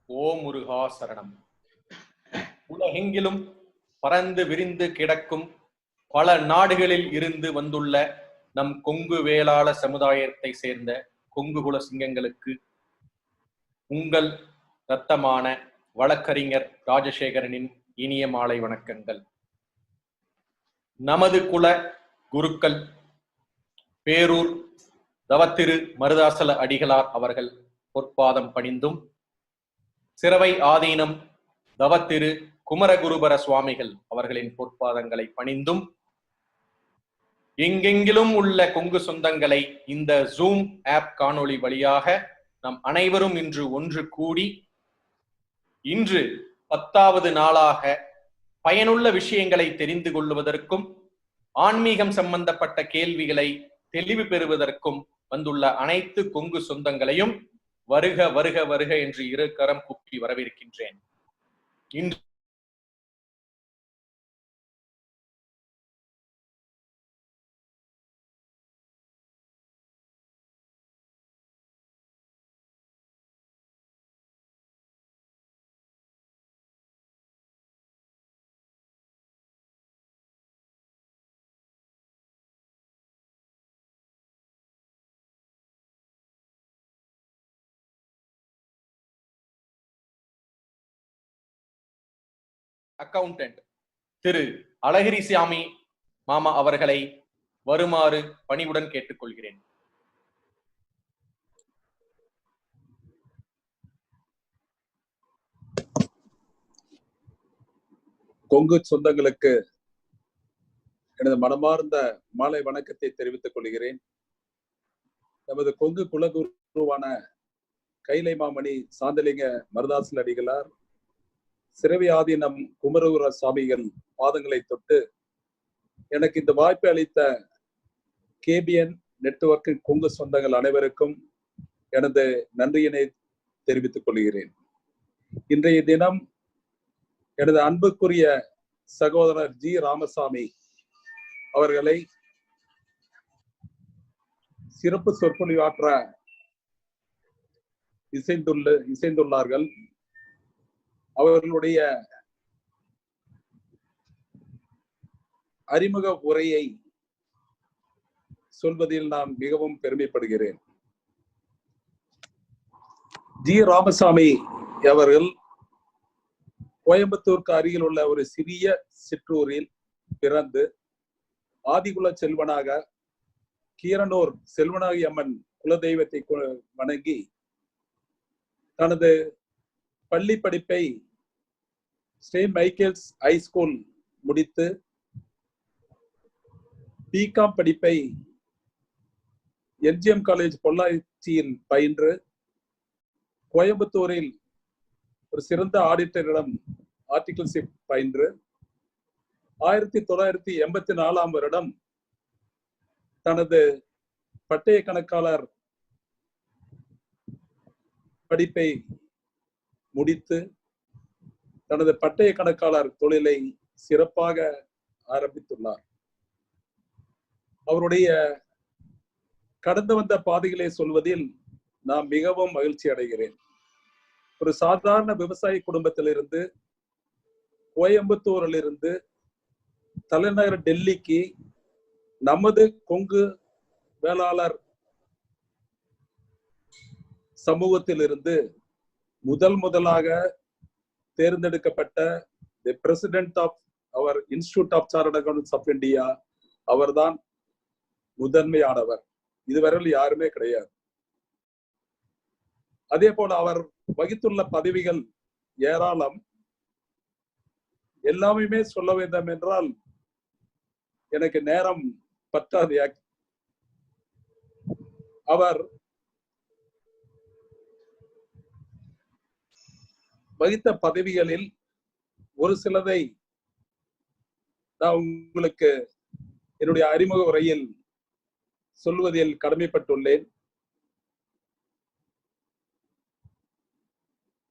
ஓ முருகா சரணம். உலகெங்கிலும் பறந்து விரிந்து கிடக்கும் பல நாடுகளில் இருந்து வந்துள்ள நம் கொங்கு வேளாள சமுதாயத்தை சேர்ந்த கொங்கு குல சிங்கங்களுக்கு உங்கள் இரத்தமான வழக்கறிஞர் ராஜசேகரனின் இனிய மாலை வணக்கங்கள். நமது குல குருக்கள் பேரூர் தவத்திரு மருதாசல அடிகளார் அவர்கள் பொற்பாதம் பணிந்தும், சிரவை ஆதீனம் தவத்திரு குமரகுருபர சுவாமிகள் அவர்களின் பொற்பாதங்களை பணிந்தும், எங்கெங்கிலும் உள்ள கொங்கு சொந்தங்களை இந்த ஜூம் ஆப் காணொளி வழியாக நம் அனைவரும் இன்று ஒன்று கூடி இன்று 10வது நாளாக பயனுள்ள விஷயங்களை தெரிந்து கொள்வதற்கும் ஆன்மீகம் சம்பந்தப்பட்ட கேள்விகளை தெளிவு பெறுவதற்கும் வந்துள்ள அனைத்து கொங்கு சொந்தங்களையும் வருக வருக வருக என்று இரு கரம் கூப்பி வரவேற்கின்றேன். இன்று அக்கவுண்டன்ட் திரு அழகிரி சாமி மாமா அவர்களை வருமாறு பணிவுடன் கேட்டுக்கொள்கிறேன். கொங்கு சொந்தங்களுக்கு எனது மனமார்ந்த மாலை வணக்கத்தை தெரிவித்துக் கொள்கிறேன். நமது கொங்கு குலகுருவான கைலை மாமணி சாந்தலிங்க மருதாசல அடிகளார் சிரவி ஆதீனம் குமரகுர சுவாமிகள் பாதங்களை தொட்டு எனக்கு இந்த வாய்ப்பை அளித்த கேபிஎன் நெட்வொர்க் கொங்கு சொந்தங்கள் அனைவருக்கும் எனது நன்றியினை தெரிவித்துக் கொள்கிறேன். இன்றைய தினம் எனது அன்புக்குரிய சகோதரர் ஜி ராமசாமி அவர்களை சிறப்பு சொற்பொழிவாற்ற இசைந்துள்ளார்கள். அவர்களுடைய அறிமுக உரையை சொல்வதில் நான் மிகவும் பெருமைப்படுகிறேன். ஜி ராமசாமி அவர்கள் கோயம்புத்தூருக்கு அருகில் உள்ள ஒரு சிறிய சிற்றூரில் பிறந்து ஆதிகுல செல்வனாக கீரனூர் செல்வனாகி அம்மன் குலதெய்வத்தை வணங்கி தனது பள்ளி படிப்பை செயின்ட் மைக்கேல்ஸ் ஹைஸ்கூல் முடித்து பிகாம் படிப்பை எம்ஜிஎம் காலேஜ் பொள்ளாச்சியில் பயின்று கோயம்புத்தூரில் ஒரு சிறந்த ஆடிட்டரிடம் ஆர்டிகிள்ஷிப் பயின்று 1984ஆம் வருடம் தனது பட்டய கணக்காளர் படிப்பை முடித்து தனது பட்டய கணக்காளர் தொழிலை சிறப்பாக ஆரம்பித்துள்ளார். அவருடைய கடந்து வந்த பாதைகளை சொல்வதில் நான் மிகவும் மகிழ்ச்சி அடைகிறேன். ஒரு சாதாரண விவசாய குடும்பத்திலிருந்து கோயம்புத்தூரில் இருந்து தலைநகர் டெல்லிக்கு நமது கொங்கு வேளாளர் சமூகத்தில் இருந்து முதலாக தேர்ந்தெடுக்கப்பட்ட தி பிரசிடென்ட் ஆஃப் அவர் institute of chartered accountants of India அவர்தான் முதன்மையானவர். இதுவரையில் யாருமே கிடையாது. அதே போல அவர் வகித்துள்ள பதவிகள் ஏராளம். எல்லாமே சொல்ல வேண்டும் என்றால் எனக்கு நேரம் பற்றாது. அவர் வகித்த பதவிகளில் ஒரு சிலதை நான் உங்களுக்கு என்னுடைய அறிமுக உரையில் சொல்வதில் கடமைப்பட்டுள்ளேன்.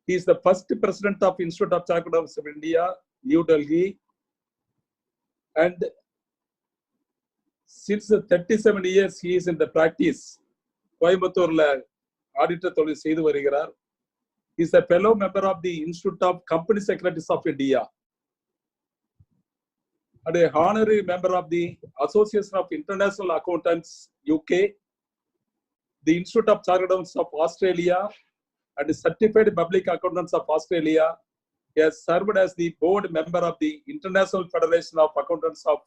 He is the first president of Institute of Chartered Accountants of India, New Delhi, and since 37 years he is in the practice. கோயம்புத்தூர்ல ஆடிட்டர் தொழில் செய்து வருகிறார். He is a fellow member of the Institute of Company Secretaries of India and a honorary member of the Association of International Accountants UK, the Institute of Chartered Accountants of Australia, and the Certified Public Accountants of Australia. He has served as the board member of the International Federation of Accountants of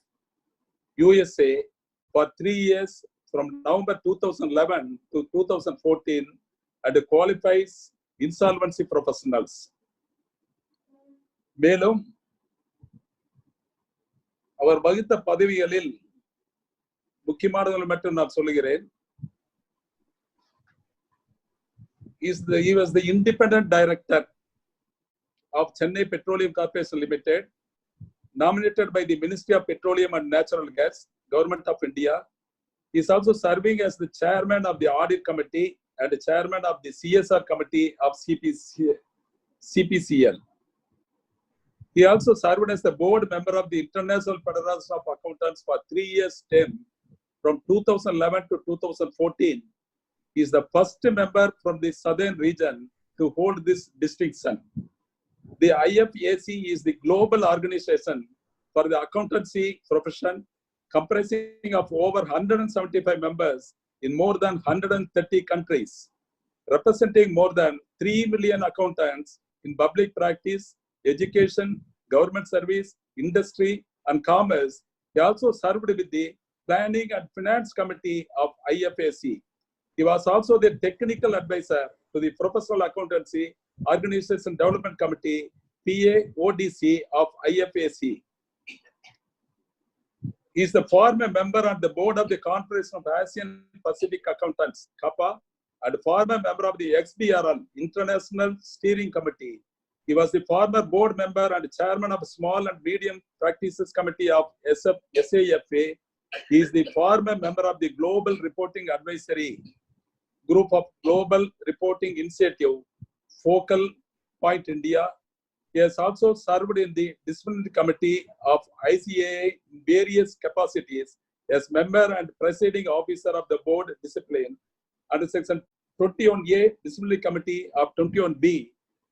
USA for 3 years from November 2011 to 2014 and qualifies insolvency professionals. மேலும் அவர் வகித்த பதவிகளில் முக்கியமானவர்கள் மட்டும் நான் சொல்லுகிறேன். He was the independent director of Chennai Petroleum Corporation Limited, nominated by the Ministry of Petroleum and Natural Gas, Government of India. He is also serving as the chairman of the Audit Committee and the chairman of the CSR Committee of CPCL. He also served as the board member of the International Federation of Accountants for 3 years term from 2011 to 2014. He is the first member from the southern region to hold this distinction. The IFAC is the global organization for the accountancy profession, comprising of over 175 members in more than 130 countries, representing more than 3 million accountants in public practice, education, government service, industry, and commerce. He also served with the Planning and Finance Committee of IFAC. He was also the technical advisor to the Professional Accountancy Organization Development Committee, PAODC of IFAC. He is the former member on the board of the Confederation of Asian Pacific Accountants, CAPA, and former member of the XBRL, International Steering Committee. He was the former board member and chairman of Small and Medium Practices Committee of SAFA. He is the former member of the Global Reporting Advisory Group of Global Reporting Initiative, Focal Point India. He has also served in the disciplinary committee of ICAI in various capacities as member and presiding officer of the board discipline under section 21A disciplinary committee of 21B,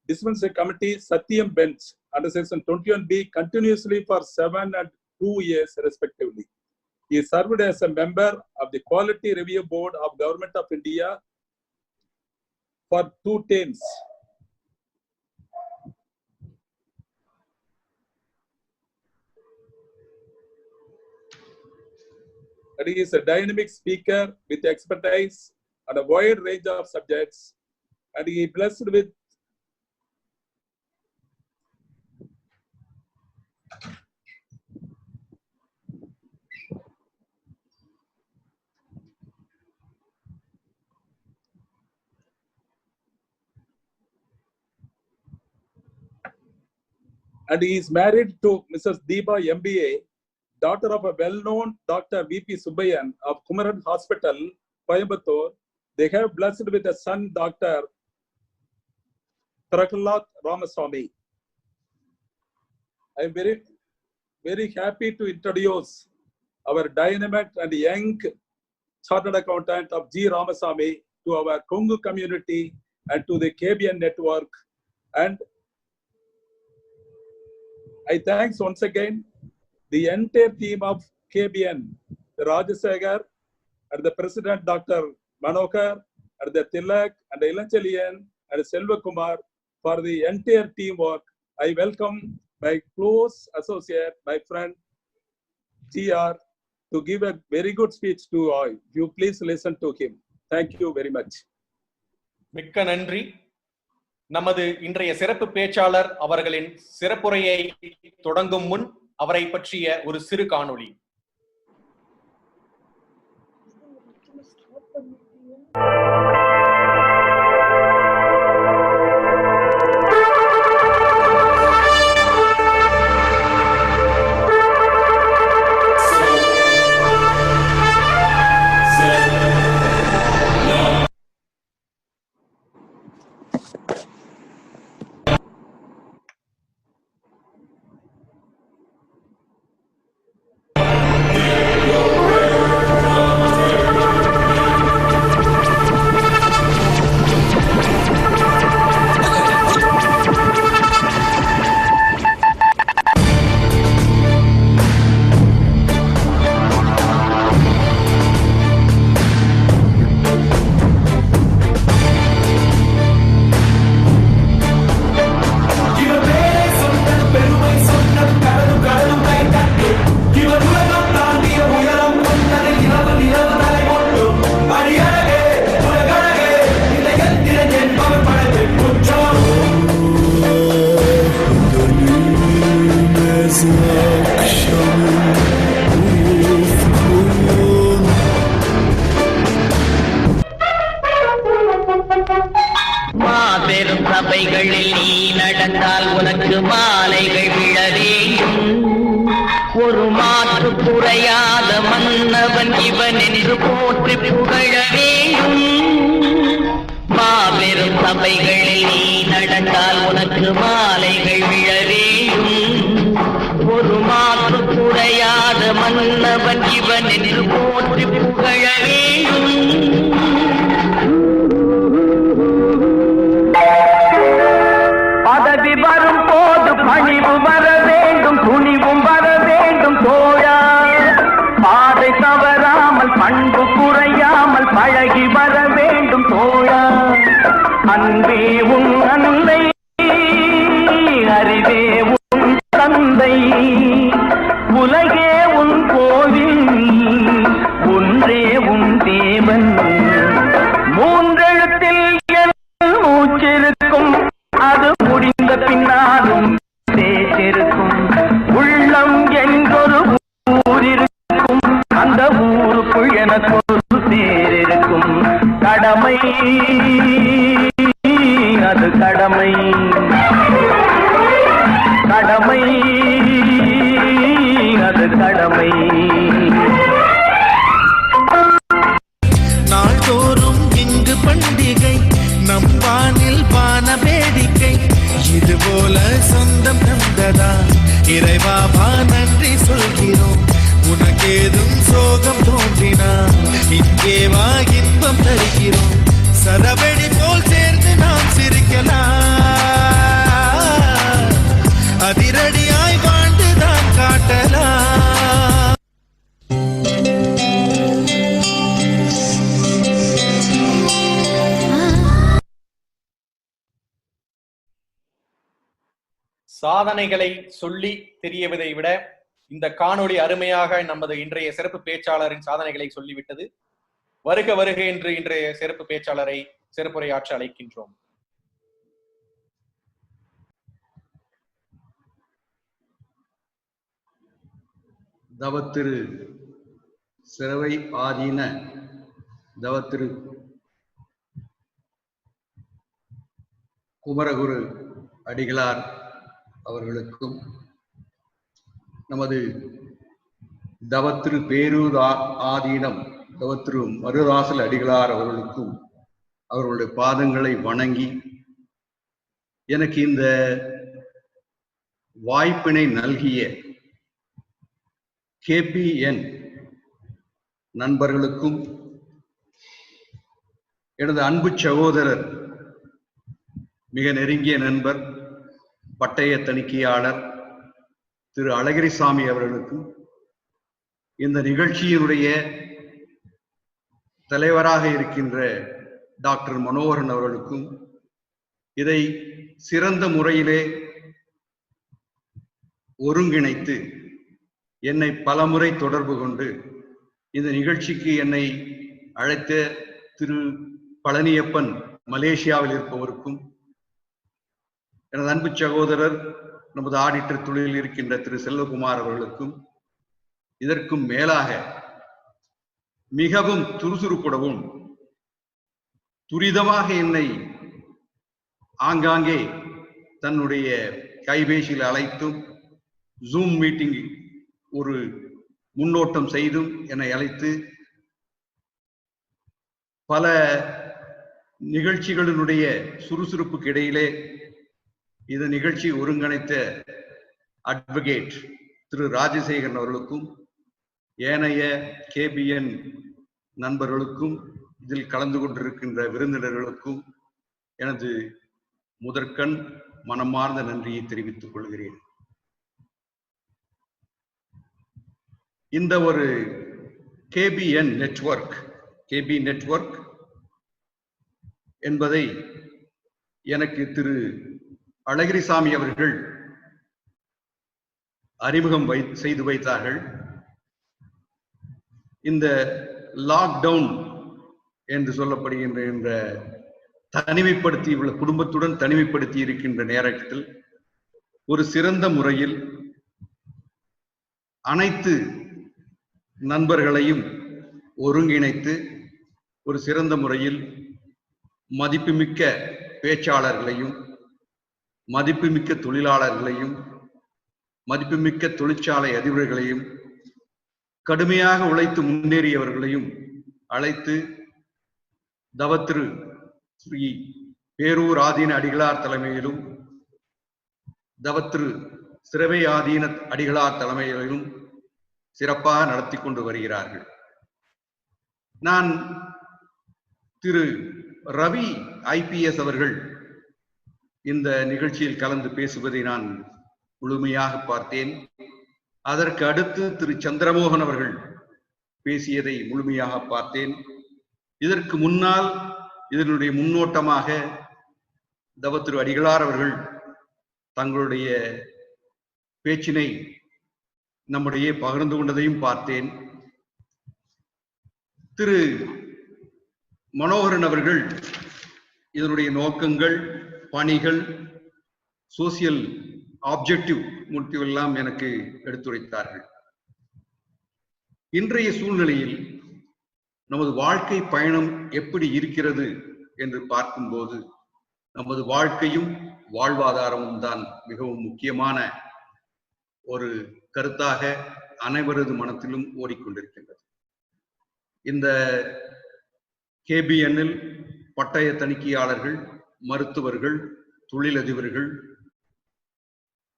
disciplinary committee Satyam Bench under section 21B continuously for 7 and 2 years respectively. He served as a member of the Quality Review Board of Government of India for 2 terms. And he is a dynamic speaker with expertise on a wide range of subjects, and he is blessed with and he is married to Mrs. Deepa MBA, daughter of a well-known Dr. VP Subbayan of Kumaran Hospital, Coimbatore. They have blessed with a son, Dr. Prahalad Ramaswamy. I am very, very happy to introduce our dynamic and young chartered accountant of G. Ramaswamy to our Kongu community and to the KBN network. And I thanks once again the entire team of KBN, Rajasekhar, and the president Dr. Manohar, and the Tilak, and the Ilanchalian, and Selva Kumar for the entire teamwork. I welcome my close associate, my friend TR, to give a very good speech to all. You please listen to him. Thank you very much. மிக்க நன்றி. நமது இன்றைய சிறப்பு பேச்சாளர் அவர்களின் சிறப்புரையை தொடங்கும் முன் அவரை பற்றிய ஒரு சிறு காணொளி. நடந்தால் உனக்கு மாலைகள் விழ வேண்டும். ஒரு மாற்று குறையாத மன்னவன் இவன் என்று போற்றி புகழ வேண்டும். மாபெரும் சபைகளில் நீ நடந்தால் உனக்கு மாலைகள் விழ வேண்டும். ஒரு மாற்று குறையாத மன்னவன் இவன் என்று போற்றி புகழ வேண்டும். பதவி வரும் போது பணிவு வர வேண்டும், துணிவும் வர வேண்டும் தோழா. பாதை தவறாமல் பண்பு குறையாமல் பழகி வர வேண்டும் தோழா. அன்பே உன் அன்னை, அறிவே உன் தந்தை, உலகே உன் கோவில், ஒன்றே உன் தேவன். மூன்றெழுத்தில் என் மூச்சிருக்கும், அது முடிந்த பின்னாலும் சேர்த்திருக்கும். உள்ளம் என்றொரு ஊர் இருக்கும், அந்த ஊருக்குள் எனக்கு ஒரு பேர் இருக்கும். கடமை அது கடமை, கடமை அது கடமை. நாள்தோறும் இங்கு பண்டிகை, நம் வானில் வான வேடிக்கை. இதுபோல சொந்தம் தந்ததா இறைவாவா நன்றி சொல்கிறோம். உனக்கேதும் சோகம் தோன்றினா இங்கே வா இன்பம் தருகிறோம். சரவெடி போல் சேர்ந்து நாம் சிரிக்கலாம், அதிரடியாய் வாழ்ந்துதான் காட்டலாம். சாதனைகளை சொல்லி தெரியவதை விட இந்த காணொளி அருமையாக நமது இன்றைய சிறப்பு பேச்சாளரின் சாதனைகளை சொல்லிவிட்டது. வருக வருக என்று இன்றைய சிறப்பு பேச்சாளரை சிறப்புரையாற்ற அழைக்கின்றோம். தவத்திரு சிரவை ஆதீன தவத்திரு குமரகுரு அடிகளார் அவர்களுக்கும், நமது தவத்திரு பேரூர் ஆதீனம் தவத்திரு மருதாசல் அடிகளார் அவர்களுக்கும் அவர்களுடைய பாதங்களை வணங்கி, எனக்கு இந்த வாய்ப்பினை நல்கிய KPN நண்பர்களுக்கும், எனது அன்பு சகோதரர் மிக நெருங்கிய நண்பர் பட்டய தணிக்கையாளர் திரு அழகிரிசாமி அவர்களுக்கும், இந்த நிகழ்ச்சியினுடைய தலைவராக இருக்கின்ற டாக்டர் மனோகரன் அவர்களுக்கும், இதை சிறந்த முறையிலே ஒருங்கிணைத்து என்னை பலமுறை தொடர்பு கொண்டு இந்த நிகழ்ச்சிக்கு என்னை அழைத்த திரு பழனியப்பன் மலேசியாவில் இருப்பவருக்கும், எனது அன்பு சகோதரர் நமது ஆடிட்டர் தொழிலில் இருக்கின்ற திரு செல்வகுமார் அவர்களுக்கும், இதற்கும் மேலாக மிகவும் சுறுசுறுப்புடவும் துரிதமாக என்னை ஆங்காங்கே தன்னுடைய கைபேசியில் அழைத்தும் ஜூம் மீட்டிங் ஒரு முன்னோட்டம் செய்தும் என்னை அழைத்து பல நிகழ்ச்சிகளினுடைய சுறுசுறுப்புக்கு இடையிலே இந்த நிகழ்ச்சி ஒருங்கிணைத்த அட்வொகேட் திரு ராஜசேகரன் அவர்களுக்கும், ஏனைய KPN நண்பர்களுக்கும், இதில் கலந்து கொண்டிருக்கின்ற விருந்தினர்களுக்கும் எனது முதற்கண் மனமார்ந்த நன்றியை தெரிவித்துக் கொள்கிறேன். இந்த ஒரு KPN நெட்வொர்க், KB நெட்வொர்க் என்பதை எனக்கு திரு அழகிரிசாமி அவர்கள் அறிமுகம் செய்து வைத்தார்கள். இந்த லாக்டவுன் என்று சொல்லப்படுகின்ற தனிமைப்படுத்தி உள்ள குடும்பத்துடன் தனிமைப்படுத்தி இருக்கின்ற நேரத்தில் ஒரு சிறந்த முறையில் அனைத்து நண்பர்களையும் ஒருங்கிணைத்து ஒரு சிறந்த முறையில் மதிப்புமிக்க பேச்சாளர்களையும் மதிப்புமிக்க தொழிலாளர்களையும் மதிப்புமிக்க தொழிற்சாலை அதிபர்களையும் கடுமையாக உழைத்து முன்னேறியவர்களையும் அழைத்து தவத்திரு ஸ்ரீ பேரூர் ஆதீன அடிகளார் தலைமையிலும் தவத்திரு சிறவை ஆதீன அடிகளார் தலைமையிலும் சிறப்பாக நடத்தி கொண்டு வருகிறார்கள். நான் திரு ரவி ஐபிஎஸ் அவர்கள் இந்த நிகழ்ச்சியில் கலந்து பேசுவதை நான் முழுமையாக பார்த்தேன். அதற்கு அடுத்து திரு சந்திரமோகன் அவர்கள் பேசியதை முழுமையாக பார்த்தேன். இதற்கு முன்னால் இதனுடைய முன்னோட்டமாக தவத்திரு அடிகளார் அவர்கள் தங்களுடைய பேச்சினை நம்முடைய பகிர்ந்து கொண்டதையும் பார்த்தேன். திரு மனோகரன் அவர்கள் இதனுடைய நோக்கங்கள், பணிகள், சோசியல் ஆப்ஜெக்டிவ் எல்லாம் எனக்கு எடுத்துரைத்தார்கள். இன்றைய சூழ்நிலையில் நமது வாழ்க்கை பயணம் எப்படி இருக்கிறது என்று பார்க்கும்போது நமது வாழ்க்கையும் வாழ்வாதாரமும் தான் மிகவும் முக்கியமான ஒரு கருத்தாக அனைவரது மனத்திலும் ஓடிக்கொண்டிருக்கின்றது. இந்த KBNல் பட்டய தணிக்கையாளர்கள், மருத்துவர்கள், தொழிலதிபர்கள்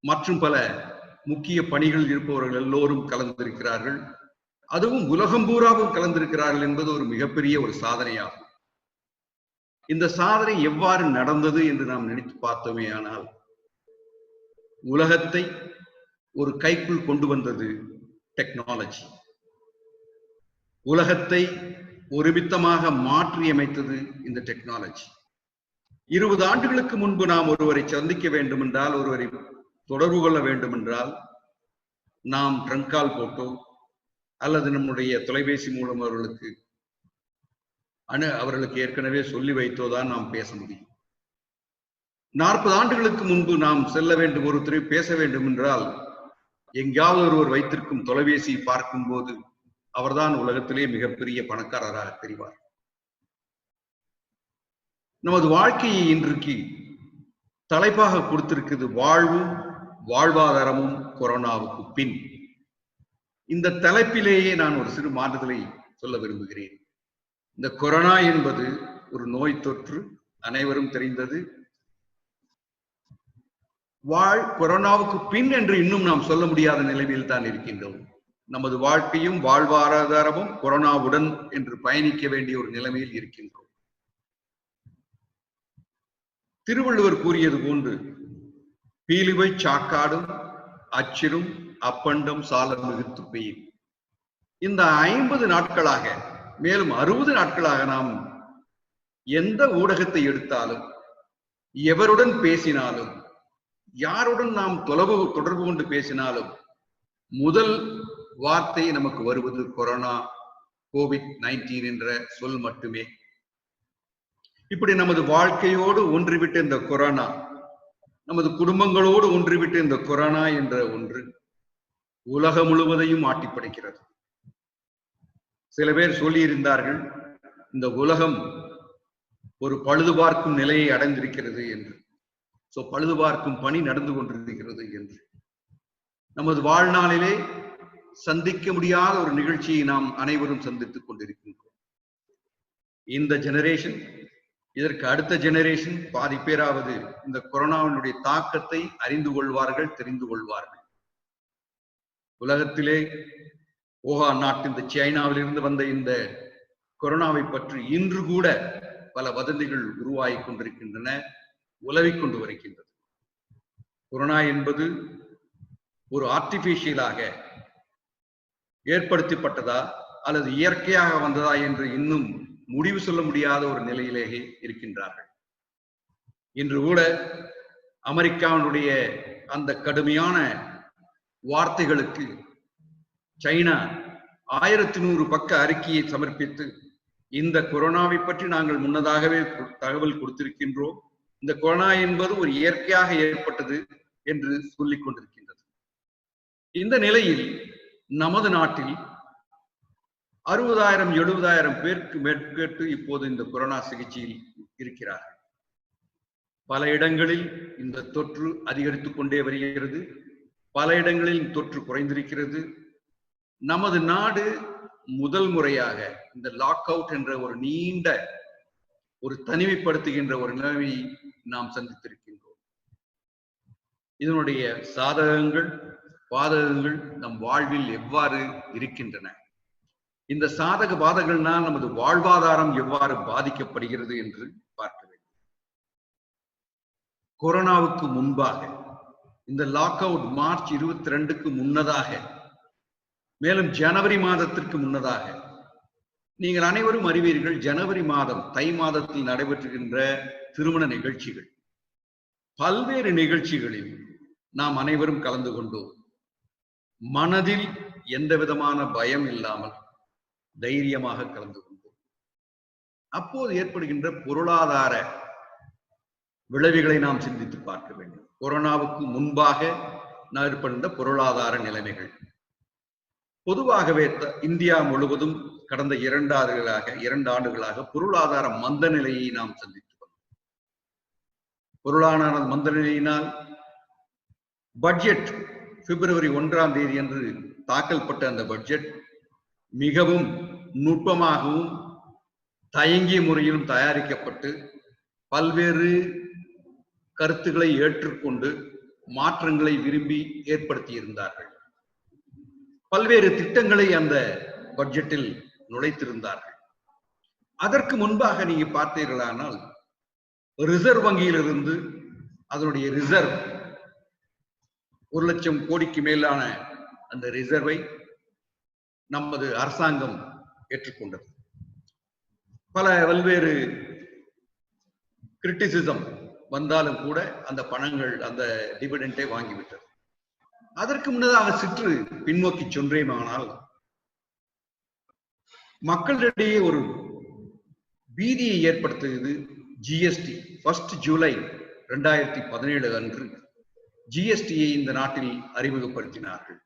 மற்றும் பல முக்கிய பணிகளில் இருப்பவர்கள் எல்லோரும் கலந்திருக்கிறார்கள். அதுவும் உலகம் பூராவும் கலந்திருக்கிறார்கள் என்பது ஒரு மிகப்பெரிய ஒரு சாதனையாகும். இந்த சாதனை எவ்வாறு நடந்தது என்று நாம் நினைத்து பார்த்தோமே ஆனால், உலகத்தை ஒரு கைக்குள் கொண்டு வந்தது டெக்னாலஜி. உலகத்தை ஒருமித்தமாக மாற்றியமைத்தது இந்த டெக்னாலஜி. 20 ஆண்டுகளுக்கு முன்பு நாம் ஒருவரை சந்திக்க வேண்டும் என்றால், ஒருவரை தொடர்பு கொள்ள வேண்டும் என்றால், நாம் ட்ரங்க் கால் போட்டோ அல்லது நம்முடைய தொலைபேசி மூலம் அவர்களுக்கு ஏற்கனவே சொல்லி வைத்தோதான் நாம் பேச முடியும். 40 ஆண்டுகளுக்கு முன்பு நாம் செல்ல வேண்டும், ஒருத்தரை பேச வேண்டும் என்றால், எங்காவது ஒருவர் வைத்திருக்கும் தொலைபேசியை பார்க்கும் போது அவர்தான் உலகத்திலே மிகப்பெரிய பணக்காரராக தெரிவார். நமது வாழ்க்கையை இன்றைக்கு தலைப்பாக கொடுத்திருக்கிறது வாழ்வும் வாழ்வாதாரமும் கொரோனாவுக்கு பின். இந்த தலைப்பிலேயே நான் ஒரு சிறு மாறுதலை சொல்ல விரும்புகிறேன். இந்த கொரோனா என்பது ஒரு நோய் தொற்று, அனைவரும் தெரிந்தது. கொரோனாவுக்கு பின் என்று இன்னும் நாம் சொல்ல முடியாத நிலையில் தான் இருக்கின்றோம். நமது வாழ்க்கையும் வாழ்வாதாரமும் கொரோனாவுடன் என்று பயணிக்க வேண்டிய ஒரு நிலைமையில் இருக்கின்றோம். திருவள்ளுவர் கூறியது போன்று, பீலிவை சாக்காடும் அச்சிரும் அப்பண்டம் சால மிகுத்து பெய்யும். இந்த 50 நாட்களாக, மேலும் 60 நாட்களாக நாம் எந்த ஊடகத்தை எடுத்தாலும், எவருடன் பேசினாலும், யாருடன் நாம் தொடர்பு கொண்டு பேசினாலும் முதல் வார்த்தை நமக்கு வருவது கொரோனா, COVID-19 என்ற சொல் மட்டுமே. இப்படி நமது வாழ்க்கையோடு ஒன்றிவிட்ட இந்த கொரோனா, நமது குடும்பங்களோடு ஒன்றிவிட்ட இந்த கொரோனா என்ற ஒன்று உலகம் முழுவதையும் ஆட்டிப்படைக்கிறது. சில பேர் சொல்லியிருந்தார்கள், இந்த உலகம் ஒரு பழுது பார்க்கும் நிலையை அடைந்திருக்கிறது என்று. பழுது பார்க்கும் பணி நடந்து கொண்டிருக்கிறது என்று. நமது வாழ்நாளிலே சந்திக்க முடியாத ஒரு நிகழ்ச்சியை நாம் அனைவரும் சந்தித்துக் கொண்டிருக்கின்றோம். இந்த ஜெனரேஷன், இதற்கு அடுத்த ஜெனரேஷன் பாதி பேராவது இந்த கொரோனாவினுடைய தாக்கத்தை அறிந்து கொள்வார்கள், தெரிந்து கொள்வார்கள். உலகத்திலே ஊகான் நாட்டு இந்த சைனாவிலிருந்து வந்த இந்த கொரோனாவை பற்றி இன்று கூட பல வதந்திகள் உருவாகி கொண்டிருக்கின்றன, உலவிக் கொண்டு வருகின்றது. கொரோனா என்பது ஒரு ஆர்டிபிஷியலாக ஏற்படுத்தப்பட்டதா அல்லது இயற்கையாக வந்ததா என்று இன்னும் முடிவு சொல்ல முடியாத ஒரு நிலையிலேயே இருக்கின்றார்கள். இன்று கூட அமெரிக்காவினுடைய அந்த கடுமையான வார்த்தைகளுக்கு சைனா 1100 பக்க அறிக்கையை சமர்ப்பித்து, இந்த கொரோனாவை பற்றி நாங்கள் முன்னதாகவே தகவல் கொடுத்திருக்கின்றோம், இந்த கொரோனா என்பது ஒரு இயற்கையாக ஏற்பட்டது என்று சொல்லிக் கொண்டிருக்கின்றது. இந்த நிலையில் நமது நாட்டில் 60,000-70,000 பேருக்கு மேற்பட்டு இப்போது இந்த கொரோனா சிகிச்சையில் இருக்கிறார்கள். பல இடங்களில் இந்த தொற்று அதிகரித்துக் கொண்டே வருகிறது, பல இடங்களில் தொற்று குறைந்திருக்கிறது. நமது நாடு முதல் முறையாக இந்த லாக் அவுட் என்ற ஒரு நீண்ட ஒரு தனிமைப்படுத்துகின்ற ஒரு நிலைமையை நாம் சந்தித்திருக்கின்றோம். இதனுடைய சாதகங்கள் பாதகங்கள் நம் வாழ்வில் எவ்வாறு இருக்கின்றன, இந்த சாதக பாதகங்களால் நமது வாழ்வாதாரம் எவ்வாறு பாதிக்கப்படுகிறது என்று பார்க்க வேண்டும். கொரோனாவுக்கு முன்பாக இந்த லாக் அவுட் மார்ச் 22க்கு முன்னதாக, மேலும் ஜனவரி மாதத்திற்கு முன்னதாக, நீங்கள் அனைவரும் அறிவீர்கள், ஜனவரி மாதம் தை மாதத்தில் நடைபெற்றுகின்ற திருமண நிகழ்ச்சிகள், பல்வேறு நிகழ்ச்சிகளில் நாம் அனைவரும் கலந்து கொண்டோம். மனதில் எந்த விதமான பயம் இல்லாமல் தைரியமாக கலந்து கொண்டோம். அப்போது ஏற்படுகின்ற பொருளாதார விளைவுகளை நாம் சிந்தித்து பார்க்க வேண்டும். கொரோனாவுக்கு முன்பாக ஏற்படுகின்ற பொருளாதார நிலைமைகள் பொதுவாகவே இந்தியா முழுவதும் கடந்த 2 ஆண்டுகளாக பொருளாதார மந்த நிலையை நாம் சந்தித்து வந்தோம். பொருளாதார மந்த நிலையினால் பட்ஜெட் பிப்ரவரி 1ஆம் தேதி என்று தாக்கல்பட்ட அந்த பட்ஜெட் மிகவும் நுட்பமாகவும் தயங்கிய முறையிலும் தயாரிக்கப்பட்டு பல்வேறு கருத்துக்களை ஏற்றுக்கொண்டு மாற்றங்களை விரும்பி ஏற்படுத்தி இருந்தார்கள். பல்வேறு திட்டங்களை அந்த பட்ஜெட்டில் நுழைத்திருந்தார்கள். அதற்கு முன்பாக நீங்க பார்த்தீர்களானால் ரிசர்வ் வங்கியிலிருந்து அதனுடைய ரிசர்வ் 1 லட்சம் கோடிக்கு மேலான அந்த ரிசர்வை நமது அரசாங்கம் ஏற்றுக்கொண்டது. பல்வேறு கிரிட்டிசிசம் வந்தாலும் கூட அந்த பணங்கள் அந்த டிவிடெண்டை வாங்கிவிட்டது. அதற்கு முன்னதாக சிற்று பின்னோக்கி சென்றேமானால் மக்களிடையே ஒரு பீதியை ஏற்படுத்தியது ஜிஎஸ்டி. 1 ஜூலை 2017 அன்று ஜிஎஸ்டியை இந்த நாட்டில் அறிமுகப்படுத்தினார்கள்.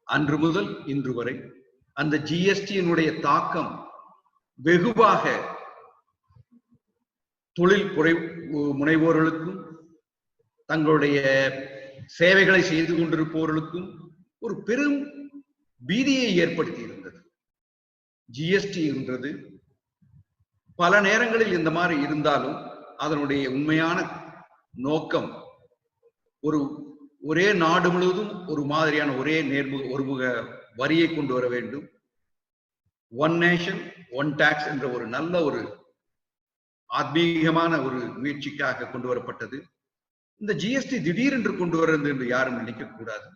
அன்று முதல் இன்று வரை அந்த ஜிஎஸ்டியினுடைய தாக்கம் வெகுவாக தொழில் முனைவோர்களுக்கும் தங்களுடைய சேவைகளை செய்து கொண்டிருப்பவர்களுக்கும் ஒரு பெரும் பீதியை ஏற்படுத்தி இருந்தது. ஜிஎஸ்டி என்றது பல நேரங்களில் இந்த மாதிரி இருந்தாலும் அதனுடைய உண்மையான நோக்கம் ஒரே நாடு முழுவதும் ஒரு மாதிரியான ஒரே ஒருமுக வரியை கொண்டு வர வேண்டும், 1 நேஷன் 1 டாக்ஸ் என்ற ஒரு நல்ல ஒரு ஆத்மீகமான ஒரு முயற்சிக்காக கொண்டு வரப்பட்டது. இந்த ஜிஎஸ்டி திடீரென்று கொண்டு வருவது என்று யாரும் நினைக்க கூடாது.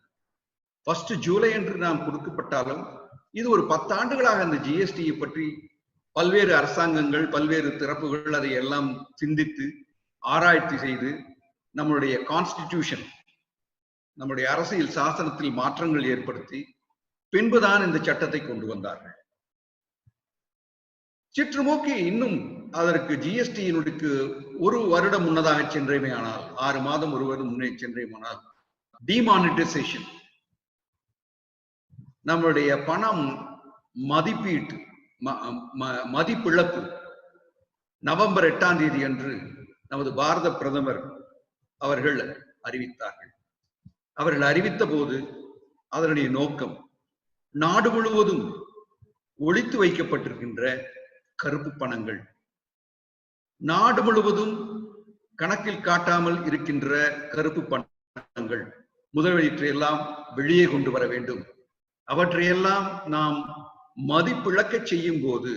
1 ஜூலை என்று நாம் கொடுக்கப்பட்டாலும் இது ஒரு 10 ஆண்டுகளாக அந்த ஜிஎஸ்டியை பற்றி பல்வேறு அரசாங்கங்கள் பல்வேறு தரப்புகள் அதை எல்லாம் சிந்தித்து ஆராய்ச்சி செய்து நம்முடைய கான்ஸ்டிடியூஷன் நம்முடைய அரசியல் சாசனத்தில் மாற்றங்கள் ஏற்படுத்தி பின்புதான் இந்த சட்டத்தை கொண்டு வந்தார்கள். சிற்றுமோக்கி இன்னும் அதற்கு ஜிஎஸ்டியினுக்கு 1 வருடம் முன்னதாக சென்றேமே ஆனால் 6 மாதம் 1 வருடம் முன்னே சென்றேமானால் டிமானிட்டைசேஷன், நம்மளுடைய பணம் மதிப்பீட்டு மதிப்பிழப்பு நவம்பர் 8ஆம் தேதி அன்று நமது பாரத பிரதமர் அவர்கள் அறிவித்தார்கள். அவர்கள் அறிவித்த போது அதனுடைய நோக்கம் நாடு முழுவதும் ஒளித்து வைக்கப்பட்டிருக்கின்ற கருப்பு பணங்கள், நாடு முழுவதும் கணக்கில் காட்டாமல் இருக்கின்ற கருப்பு பணங்கள் முதலீட்டையெல்லாம் வெளியே கொண்டு வர வேண்டும். அவற்றையெல்லாம் நாம் மதிப்பிழக்க செய்யும் போது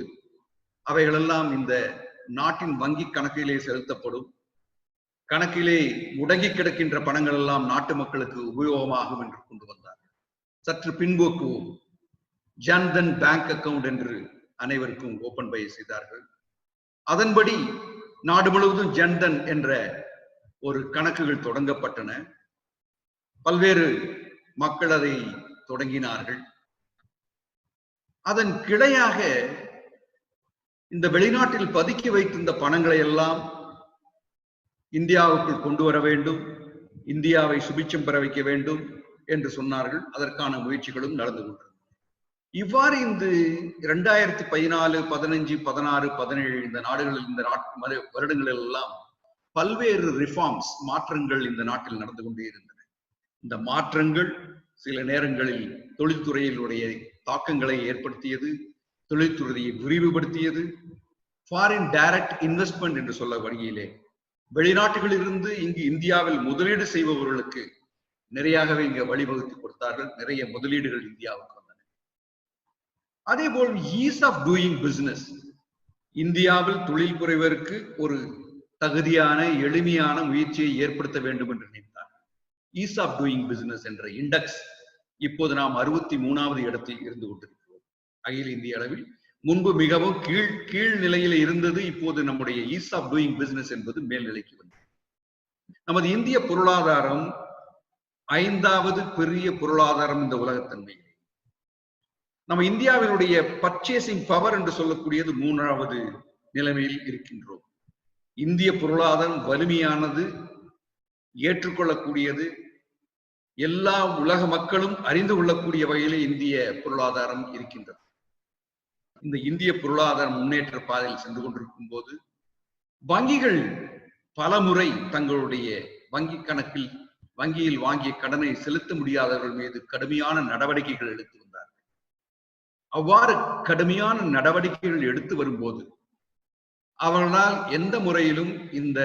அவைகளெல்லாம் இந்த நாட்டின் வங்கி கணக்கிலே செலுத்தப்படும். கணக்கிலே முடங்கி கிடக்கின்ற பணங்கள் எல்லாம் நாட்டு மக்களுக்கு உபயோகமாகும் என்று கொண்டு வந்தார்கள். சற்று பின்போக்குவோம், ஜன்தன் பேங்க் அக்கவுண்ட் என்று அனைவருக்கும் ஓபன் பை செய்தார்கள். அதன்படி நாடு முழுவதும் ஜன்தன் என்ற ஒரு கணக்குகள் தொடங்கப்பட்டன. பல்வேறு மக்கள் அதை தொடங்கினார்கள். அதன் கிளையாக இந்த வெளிநாட்டில் பதுக்கி வைத்திருந்த பணங்களை எல்லாம் இந்தியாவுக்குள் கொண்டு வர வேண்டும், இந்தியாவை சுபிட்சம் பெற வைக்க வேண்டும் என்று சொன்னார்கள். அதற்கான முயற்சிகளும் நடந்து கொண்டது. இவ்வாறு இந்த 2014, 15, 16, 17 இந்த நாடுகளில் இந்த வருடங்களில் எல்லாம் பல்வேறு ரிஃபார்ம்ஸ், மாற்றங்கள் இந்த நாட்டில் நடந்து கொண்டே இருந்தன. இந்த மாற்றங்கள் சில நேரங்களில் தொழில்துறையினுடைய தாக்கங்களை ஏற்படுத்தியது, தொழில்துறையை விரிவுபடுத்தியது. ஃபாரின் டைரக்ட் இன்வெஸ்ட்மெண்ட் என்று சொல்ல வழியிலே வெளிநாட்டுகளிலிருந்து இங்கு இந்தியாவில் முதலீடு செய்பவர்களுக்கு நிறையவே இங்க வழிவகுத்து கொடுத்தார்கள். நிறைய முதலீடுகள் இந்தியாவுக்கு வந்தன. அதே போல் ஈஸ் ஆஃப் டூயிங் பிசினஸ், இந்தியாவில் தொழில் புரிவதற்கு ஒரு தகுதியான எளிமையான முயற்சியை ஏற்படுத்த வேண்டும் என்று நினைத்தார். ஈஸ் ஆஃப் டூயிங் பிசினஸ் என்ற இண்டெக்ஸ் இப்போது நாம் 63வது இடத்தில் இருந்து கொண்டிருக்கிறோம் அகில இந்திய அளவில். முன்பு மிகவும் கீழ் நிலையில் இருந்தது. இப்போது நம்முடைய ஈஸ் ஆஃப் டூயிங் பிசினஸ் என்பது மேல்நிலைக்கு வந்தது. நமது இந்திய பொருளாதாரம் 5வது பெரிய பொருளாதாரம் இந்த உலகத்தன்மையில். நம்ம இந்தியாவினுடைய பர்ச்சேசிங் பவர் என்று சொல்லக்கூடியது 3வது நிலைமையில் இருக்கின்றோம். இந்திய பொருளாதாரம் வலிமையானது, ஏற்றுக்கொள்ளக்கூடியது, எல்லா உலக மக்களும் அறிந்து கொள்ளக்கூடிய வகையிலே இந்திய பொருளாதாரம் இருக்கின்றது. இந்த இந்திய பொருளாதாரம் முன்னேற்ற பாதையில் சென்று கொண்டிருக்கும் போது வங்கிகள் பல முறை தங்களுடைய வங்கி கணக்கில் வங்கியில் வாங்கிய கடனை செலுத்த முடியாதவர்கள் மீது கடுமையான நடவடிக்கைகள் எடுத்து வந்தார்கள். அவ்வாறு கடுமையான நடவடிக்கைகள் எடுத்து வரும்போது அவர்களால் எந்த முறையிலும் இந்த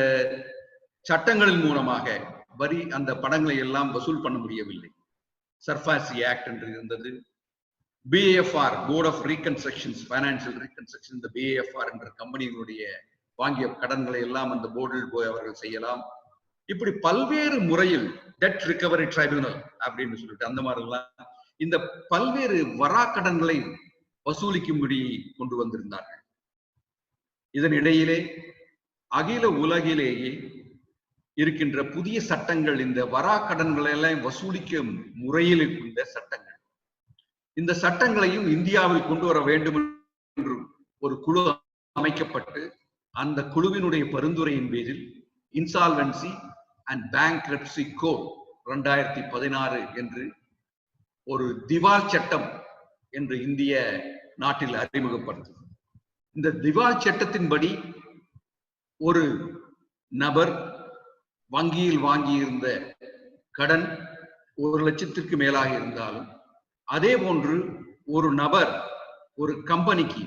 சட்டங்களின் மூலமாக வரி அந்த பணங்களை எல்லாம் வசூல் பண்ண முடியவில்லை. சர்ஃபாசி ஆக்ட் என்று இருந்தது. BAFR, board of reconstructions, financial reconstruction, இந்த BAFR என்ற கம்பெனிகளுடைய வாங்கிய கடன்களை எல்லாம் அந்த போர்டில் போய் அவர்கள் செய்யலாம். இப்படி பல்வேறு முறையில் டெட் ரிகவரி ட்ரைபியூனல் அப்படின்னு சொல்லிட்டு அந்த மாதிரி எல்லாம் இந்த பல்வேறு வராக்கடன்களை வசூலிக்கும்படி கொண்டு வந்திருந்தார்கள். இதனிடையிலே அகில உலகிலேயே இருக்கின்ற புதிய சட்டங்கள் இந்த வராக்கடன்களை எல்லாம் வசூலிக்கும் முறையில் இருக்கின்ற சட்டங்கள், இந்த சட்டங்களையும் இந்தியாவில் கொண்டு வர வேண்டும் என்று ஒரு குழு அமைக்கப்பட்டு அந்த குழுவினுடைய பரிந்துரையின் பேரில் இன்சால்வென்சி அண்ட் பேங்க்ரப்சி கோட் 2016 என்று ஒரு திவால் சட்டம் என்று இந்திய நாட்டில் அறிமுகப்படுத்தது. இந்த திவால் சட்டத்தின்படி ஒரு நபர் வங்கியில் வாங்கியிருந்த கடன் 1 லட்சத்திற்கு மேலாக இருந்தாலும், அதே போன்று ஒரு நபர் ஒரு கம்பெனிக்கு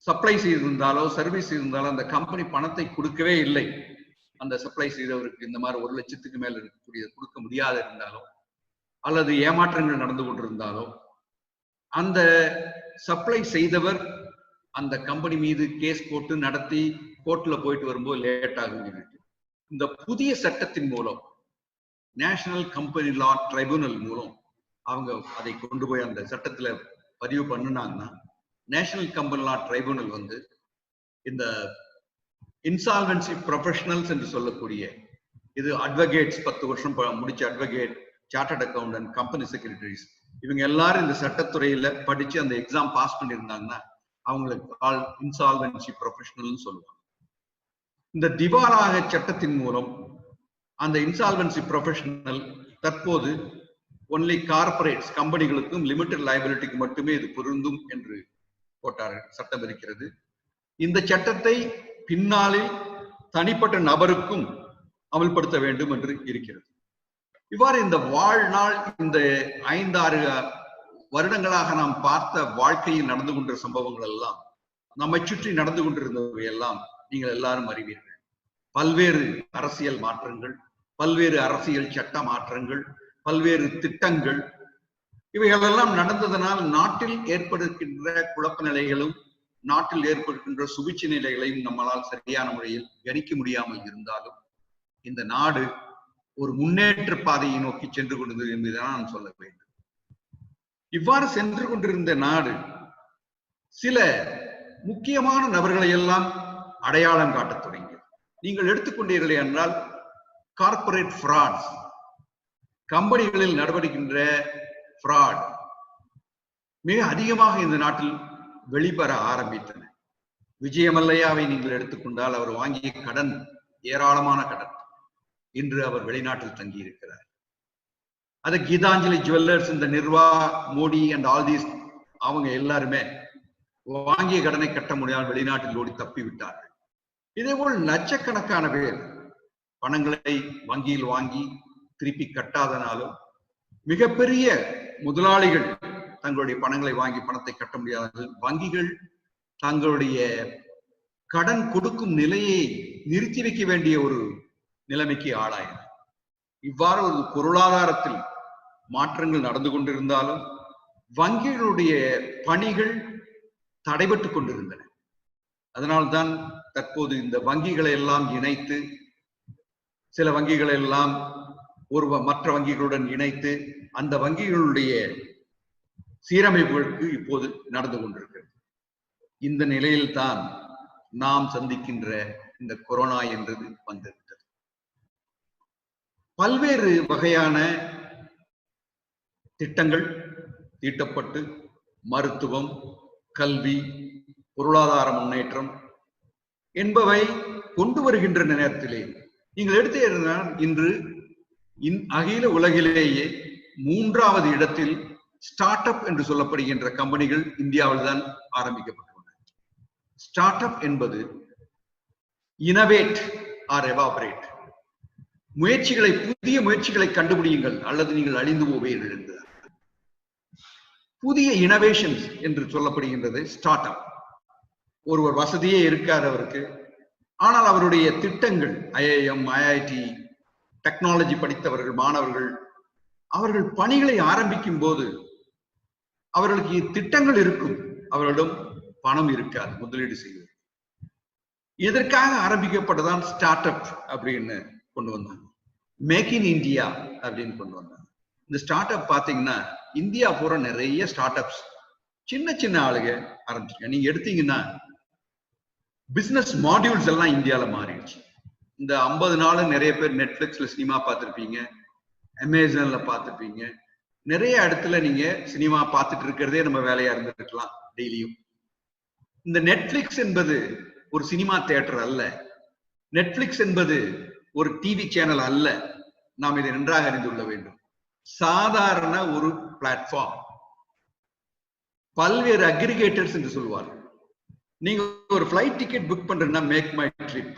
சப்ளை செய்திருந்தாலோ சர்வீஸ் இருந்தாலோ அந்த கம்பெனி பணத்தை கொடுக்கவே இல்லை, அந்த சப்ளை செய்தவருக்கு இந்த மாதிரி 1 லட்சத்துக்கு மேல இருக்கக்கூடிய கொடுக்க முடியாத இருந்தாலோ அல்லது ஏமாற்றங்கள் நடந்து கொண்டிருந்தாலோ அந்த சப்ளை செய்தவர் அந்த கம்பெனி மீது கேஸ் போட்டு நடத்தி கோர்ட்ல போயிட்டு வரும்போது லேட் ஆகும். இந்த புதிய சட்டத்தின் மூலம் நேஷனல் கம்பெனி லா ட்ரைபியூனல் மூலம் அவங்க அதை கொண்டு போய் அந்த சட்டத்துல பதிவு பண்ணினாங்கன்னா நேஷனல் கம்பெனி லா ட்ரைபியூனல் வந்து இந்த இன்சால்வென்சி ப்ரொஃபஷனல்ஸ் என்று சொல்லக்கூடிய இது அட்வொகேட்ஸ் 10 வருஷம் முடிச்ச advocate, chartered accountant, company secretaries இவங்க எல்லாரும் இந்த சட்டத்துறையில படிச்சு அந்த எக்ஸாம் பாஸ் பண்ணியிருந்தாங்கன்னா அவங்களுக்கு ஆல் இன்சால்வென்சி ப்ரொஃபஷனல்னு சொல்லுவாங்க. இந்த திவாலாக சட்டத்தின் மூலம் அந்த இன்சால்வென்சி ப்ரொஃபஷனல் தற்போது ஒன்லி கார்பரேட்ஸ் கம்பெனிகளுக்கும் லிமிடெட் லைபிலிட்டிக்கு மட்டுமே இது பொருந்தும் என்று போட்டார்கள், சட்டம் இருக்கிறது. இந்த சட்டத்தை பின்னாளில் தனிப்பட்ட நபருக்கும் அமல்படுத்த வேண்டும் என்று இருக்கிறது. இவ்வாறு இந்த வாழ்நாள் இந்த 5-6 வருடங்களாக நாம் பார்த்த வாழ்க்கையில் நடந்து கொண்ட சம்பவங்கள் எல்லாம் நம்மை சுற்றி நடந்து கொண்டிருந்தவை எல்லாம் நீங்கள் எல்லாரும் அறிவீர்கள். பல்வேறு அரசியல் மாற்றங்கள், பல்வேறு அரசியல் சட்ட மாற்றங்கள், பல்வேறு திட்டங்கள் இவைகளெல்லாம் நடந்ததனால் நாட்டில் ஏற்படுகின்ற குழப்ப நிலைகளும் நாட்டில் ஏற்படுகின்ற சுபிட்ச நிலைகளையும் நம்மளால் சரியான முறையில் கணிக்க முடியாமல் இருந்தாலும் இந்த நாடு ஒரு முன்னேற்ற பாதையை நோக்கி சென்று கொண்டது என்பதுதான் நான் சொல்ல வேண்டும். இவ்வாறு சென்று கொண்டிருந்த நாடு சில முக்கியமான நபர்களை எல்லாம் அடையாளம் காட்டத் தொடங்கியது. நீங்கள் எடுத்துக்கொண்டீர்களே என்றால் கார்பரேட் ஃப்ராட்ஸ், கம்பெனிகளில் நடவடிக்கின்ற ஃப்ராட் மிக அதிகமாக இந்த நாட்டில் வெளிப்பெற ஆரம்பித்தன. விஜயமல்லையாவை நீங்கள் எடுத்துக்கொண்டால் அவர் வாங்கிய கடன் ஏராளமான கடன். இன்று அவர் வெளிநாட்டில் தங்கியிருக்கிறார். அது கீதாஞ்சலி ஜுவல்லர்ஸ், இந்த நிர்வா, மோடி அண்ட் ஆல் தீஸ் அவங்க எல்லாருமே வாங்கிய கடனை கட்ட முடியாமல் வெளிநாட்டில் ஓடி தப்பி விட்டார்கள். இதேபோல் லட்சக்கணக்கான பேர் பணங்களை வங்கியில் வாங்கி திருப்பி கட்டாதனாலும், மிகப்பெரிய முதலாளிகள் தங்களுடைய பணங்களை வாங்கி பணத்தை கட்ட முடியாத வங்கிகள் தங்களுடைய கடன் கொடுக்கும் நிலையை நிறுத்தி வைக்க வேண்டிய ஒரு நிலைமைக்கு ஆளாயின. இவ்வாறு ஒரு பொருளாதாரத்தில் மாற்றங்கள் நடந்து கொண்டிருந்தாலும் வங்கிகளுடைய பணிகள் தடைபட்டு கொண்டிருந்தன. அதனால்தான் தற்போது இந்த வங்கிகளை எல்லாம் இணைத்து, சில வங்கிகளை எல்லாம் மற்ற வங்கிகளுடன் இணைத்து அந்த வங்கிகளுடைய சீரமைப்புகளுக்கு இப்போது நடந்து கொண்டிருக்கிறது. இந்த நிலையில்தான் நாம் சந்திக்கின்ற இந்த கொரோனா என்றது வந்திருக்கிறது. பல்வேறு வகையான திட்டங்கள் தீட்டப்பட்டு மருத்துவம், கல்வி, பொருளாதார முன்னேற்றம் என்பவை கொண்டு வருகின்ற நேரத்திலே நீங்கள் எடுத்து இன்று அகில உலகிலேயே 3வது இடத்தில் ஸ்டார்ட் அப் என்று சொல்லப்படுகின்ற கம்பெனிகள் இந்தியாவில் தான் ஆரம்பிக்கப்பட்டுள்ளன. ஸ்டார்ட் அப் என்பது இனோவேட் ஆர் எவாபரேட், புதிய முயற்சிகளை கண்டுபிடியுங்கள் அல்லது நீங்கள் அழிந்து போவீர்கள் என்பது. புதிய இனோவேஷன்ஸ் என்று சொல்லப்படுகின்றது ஸ்டார்ட் அப். ஒருவர் வசதியே இருக்காது அவருக்கு, ஆனால் அவருடைய திட்டங்கள் IIM, IIT, டெக்னாலஜி படித்தவர்கள் மாணவர்கள் அவர்கள் பணிகளை ஆரம்பிக்கும் போது அவர்களுக்கு திட்டங்கள் இருக்கும், அவர்களிடம் பணம் இருக்காது முதலீடு செய்வது. இதற்காக ஆரம்பிக்கப்பட்டதான் ஸ்டார்ட் அப் அப்படின்னு கொண்டு வந்தாங்க. மேக் இன் இந்தியா அப்படின்னு கொண்டு வந்தாங்க. இந்த ஸ்டார்ட் அப் பாத்தீங்கன்னா இந்தியா பூரா நிறைய ஸ்டார்ட் அப்ஸ் சின்ன சின்ன ஆளுங்க ஆரம்பிச்சிருக்காங்க. நீங்க எடுத்தீங்கன்னா பிசினஸ் மாடியூல்ஸ் எல்லாம் இந்தியால மாறிடுச்சு. இந்த 50 நாள் நிறைய பேர் நெட்ஃபிளிக்ஸ்ல சினிமா பார்த்திருப்பீங்க, அமேசான்ல பார்த்திருப்பீங்க. நிறைய இடத்துல நீங்க சினிமா பார்த்துட்டு இருக்கிறதே நம்ம வேலையா இருந்திருக்கலாம் டெய்லியும். இந்த நெட்ஃபிளிக்ஸ் என்பது ஒரு சினிமா தியேட்டர் அல்ல, நெட்ஃபிளிக்ஸ் என்பது ஒரு டிவி சேனல் அல்ல. நாம் இதை நன்றாக அறிந்து கொள்ள வேண்டும். சாதாரண ஒரு பிளாட்ஃபார்ம். பல்வேறு அக்ரிகேட்டர்ஸ் என்று சொல்வார்கள். நீங்க ஒரு ஃபிளைட் டிக்கெட் புக் பண்றீங்கன்னா Make My Trip,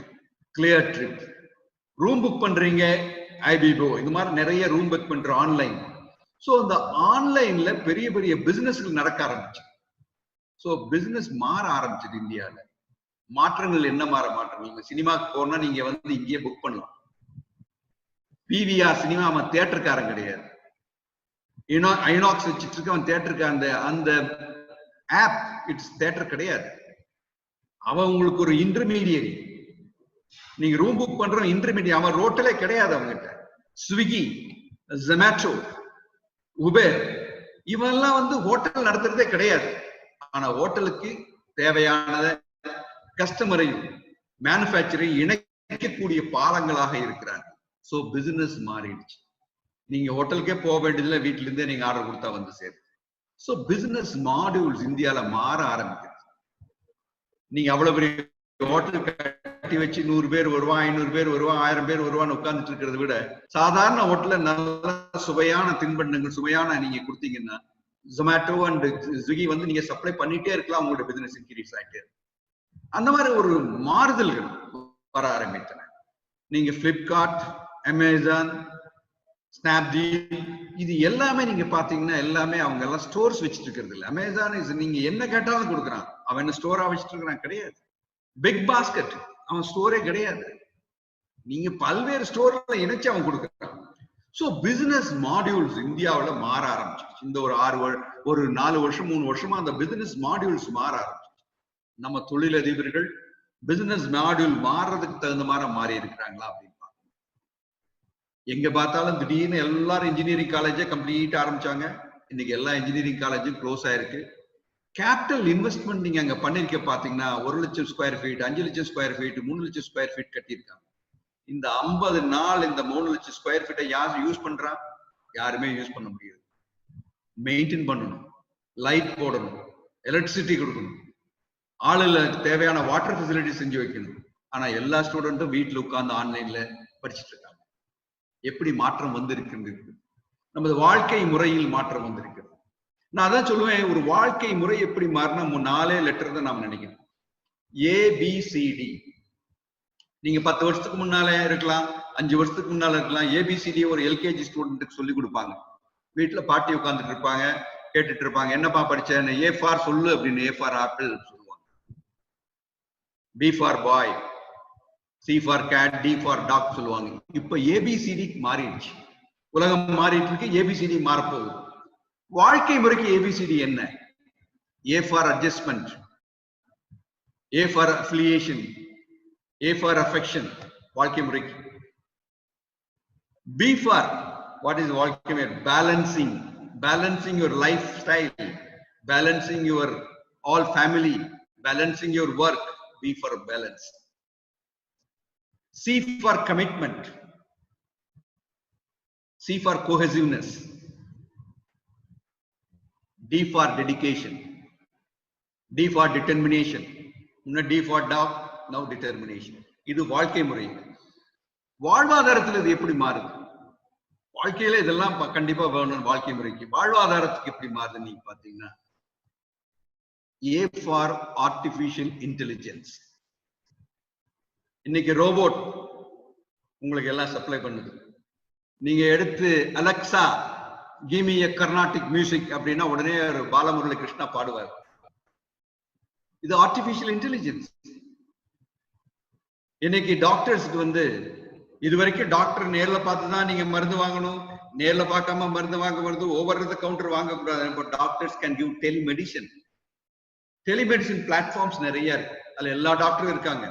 Clear Trip, room book பண்றீங்க ஐபிபோ, இந்த மாதிரி நிறைய ரூம் புக் பண்ற ஆன்லைன். சோ இந்த ஆன்லைன்ல பெரிய பெரிய பிசினஸ்கள் நடக்க ஆரம்பிச்சு. சோ பிசினஸ் மாற ஆரம்பிச்சது இந்தியால. மாற்றங்கள் என்ன மாற்றங்கள்? நீங்க சினிமாக்கு போனா நீங்க வந்து இங்கேயே புக் பண்ணலாம். பிவிஆர் சினிமா அவன் தியேட்டருக்காரன் கிடையாது. ஐநாக்ஸ் வச்சுட்டு இருக்க அவன் தியேட்டருக்கு அந்த ஆப் இட்ஸ் தியேட்டர் கிடையாது. அவன் உங்களுக்கு ஒரு இன்டர்மீடியரி. நீங்க ரூம் புக் பண்ற இன்டர்மீடியட், அவன் ரோட்டலே கிடையாது அவங்ககிட்ட. ஸ்விக்கி, ஜொமேட்டோ, உபேர் இவெல்லாம் வந்து ஹோட்டல் நடத்துறதே கிடையாது. ஆனா ஹோட்டலுக்கு தேவையான கஸ்டமரையும் மேனுபேக்சரையும் இணைக்கக்கூடிய பாலங்களாக இருக்கிறாங்க. சோ பிசினஸ் மாறிடுச்சு. நீங்க ஹோட்டலுக்கே போக வேண்டியதில்லை, வீட்டுல இருந்தே நீங்க ஆர்டர் கொடுத்தா வந்து சேரும். சோ பிசினஸ் மாடியூல்ஸ் இந்தியால மாற ஆரம்பிக்குது. நீங்க அவ்வளவு பெரிய ஹோட்டல் கட்டி வச்சு 100 பேர் வருவான், 500 பேர் வருவான், 1000 பேர் வருவான்னு உட்கார்ந்துட்டு இருக்கிறத விட சாதாரண ஹோட்டல்ல நல்ல சுவையான தின்பண்டங்கள் சுவையான நீங்க கொடுத்தீங்கன்னா ஜொமேட்டோ அண்ட் ஸ்விக்கி வந்து நீங்க சப்ளை பண்ணிட்டே இருக்கலாம். உங்களோட பிசினஸ் இன்க்ரீஸ் ஆகிட்டே இருக்கும். அந்த மாதிரி ஒரு மாறுதல்கள் வர ஆரம்பித்தன. நீங்க பிளிப்கார்ட், அமேசான், ஸ்னாப்டீல் இது எல்லாமே நீங்க பாத்தீங்கன்னா எல்லாமே அவங்க எல்லாம் ஸ்டோர்ஸ் வச்சுட்டு இருக்கிறது இல்லை. அமேசான் நீங்க என்ன கேட்டாலும் கொடுக்குறான். அவன் என்ன ஸ்டோரா வச்சுட்டு இருக்கிறான் கிடையாது. பிக் பாஸ்கெட் அவன் ஸ்டோரே கிடையாது. நீங்க பல்வேறு ஸ்டோர்ல இணைச்சு அவன் கொடுக்குறான். சோ பிசினஸ் மாடியூல்ஸ் இந்தியாவில் மாற ஆரம்பிச்சிருச்சு. இந்த ஒரு 4 வருஷம் 3 வருஷமா அந்த பிசினஸ் மாடியூல்ஸ் மாற ஆரம்பிச்சிருச்சு. நம்ம தொழிலதிபர்கள் பிசினஸ் மாடியூல் மாறுறதுக்கு தகுந்த மாதிரி மாறி இருக்கிறாங்களா அப்படின்னு பார்க்கணும். எங்க பார்த்தாலும் திடீர்னு எல்லாரும் இன்ஜினியரிங் காலேஜே கம்ப்ளீட் ஆரம்பிச்சாங்க. இன்னைக்கு எல்லா இன்ஜினியரிங் காலேஜும் க்ளோஸ் ஆயிருக்கு. கேபிட்டல் இன்வெஸ்ட்மெண்ட் நீங்க அங்க பண்ணிருக்க பாத்தீங்கன்னா 1 லட்சம் ஸ்கொயர் ஃபீட், 5 லட்சம் ஸ்கொயர் ஃபீட், 3 லட்சம் ஸ்கொயர் ஃபீட் கட்டியிருக்காங்க. இந்த 50 நாள் இந்த 3 லட்சம் ஸ்கொயர் ஃபீட்டை யார் யூஸ் பண்றா? யாருமே யூஸ் பண்ண முடியாது. மெயின்டைன் பண்ணணும், லைட் போடணும், எலக்ட்ரிசிட்டி கொடுக்கணும், ஆளுல தேவையான வாட்டர் ஃபெசிலிட்டி செஞ்சு வைக்கணும். ஆனா எல்லா ஸ்டூடெண்ட்டும் வீட்டுல உட்கார்ந்து ஆன்லைன்ல படிச்சுட்டு இருக்காங்க. எப்படி மாற்றம் வந்திருக்கின்றது? நமது வாழ்க்கை முறையில் மாற்றம் வந்திருக்கிறது. நான் அதான் சொல்லுவேன், ஒரு வாழ்க்கை முறை எப்படி மாறினா 4 லெட்டர் தான் நாம் நினைக்கணும். ABCD. நீங்க 10 வருஷத்துக்கு முன்னால இருக்கலாம், 5 வருஷத்துக்கு முன்னால இருக்கலாம். ஏபிசிடி ஒரு எல்கேஜி ஸ்டூடெண்ட்டுக்கு சொல்லி கொடுப்பாங்க. வீட்டுல பாட்டி உட்காந்துட்டு இருப்பாங்க, கேட்டுட்டு இருப்பாங்க, என்னப்பா படிச்சேன், ஏ ஃபார் சொல்லு அப்படின்னு. ஏ ஃபார் ஆப்பிள் சொல்லுவாங்க, B for boy, C for cat, D for dog சொல்லுவாங்க. இப்ப ஏபிசிடி மாறிடுச்சு, உலகம் மாறிட்டு இருக்கு, ஏபிசிடி மாறப்போகுது. வாழ்க்கை முறைக்கு ஏபிசிடி என்ன? A for adjustment, A for affiliation, A for affection, வாழ்க்கை முறைக்கு. B for what is வாழ்க்கை முறை? Balancing your lifestyle, balancing your all family, balancing your work. B for balance. C for commitment, C for cohesiveness, D for dedication, D for determination. D for dog, now determination. இது வாழ்க்கை முறை. வாழ்வாதாரத்தில் இது எப்படி மாறுது? வாழ்க்கையில இதெல்லாம் கண்டிப்பா வேணும். வாழ்க்கை முறைக்கு வாழ்வாதாரத்துக்கு எப்படி மாறுது நீங்க பாத்தீங்கன்னா, A for artificial intelligence. இன்னைக்கு ரோபோட் உங்களுக்கு எல்லாம் சப்ளை பண்ணுது. நீங்க எடுத்து Alexa give me a Carnatic music அப்படின்னா உடனே ஒரு பாலமுரளி கிருஷ்ணா பாடுவார். இது ஆர்டிபிஷியல் இன்டெலிஜென்ஸ். இன்னைக்கு டாக்டர்ஸ்க்கு இது வரைக்கும் டாக்டர் நேர்ல பார்த்துதான் நீங்க மருந்து வாங்கணும், நேர்ல பார்க்காம மருந்து வாங்க வருது, ஓவர் த கவுண்டர் வாங்க கூடாது. இப்போ doctors can give telemedicine. Telemedicine platforms நிறைய இருக்கு, அதுல எல்லா டாக்டரும் இருக்காங்க.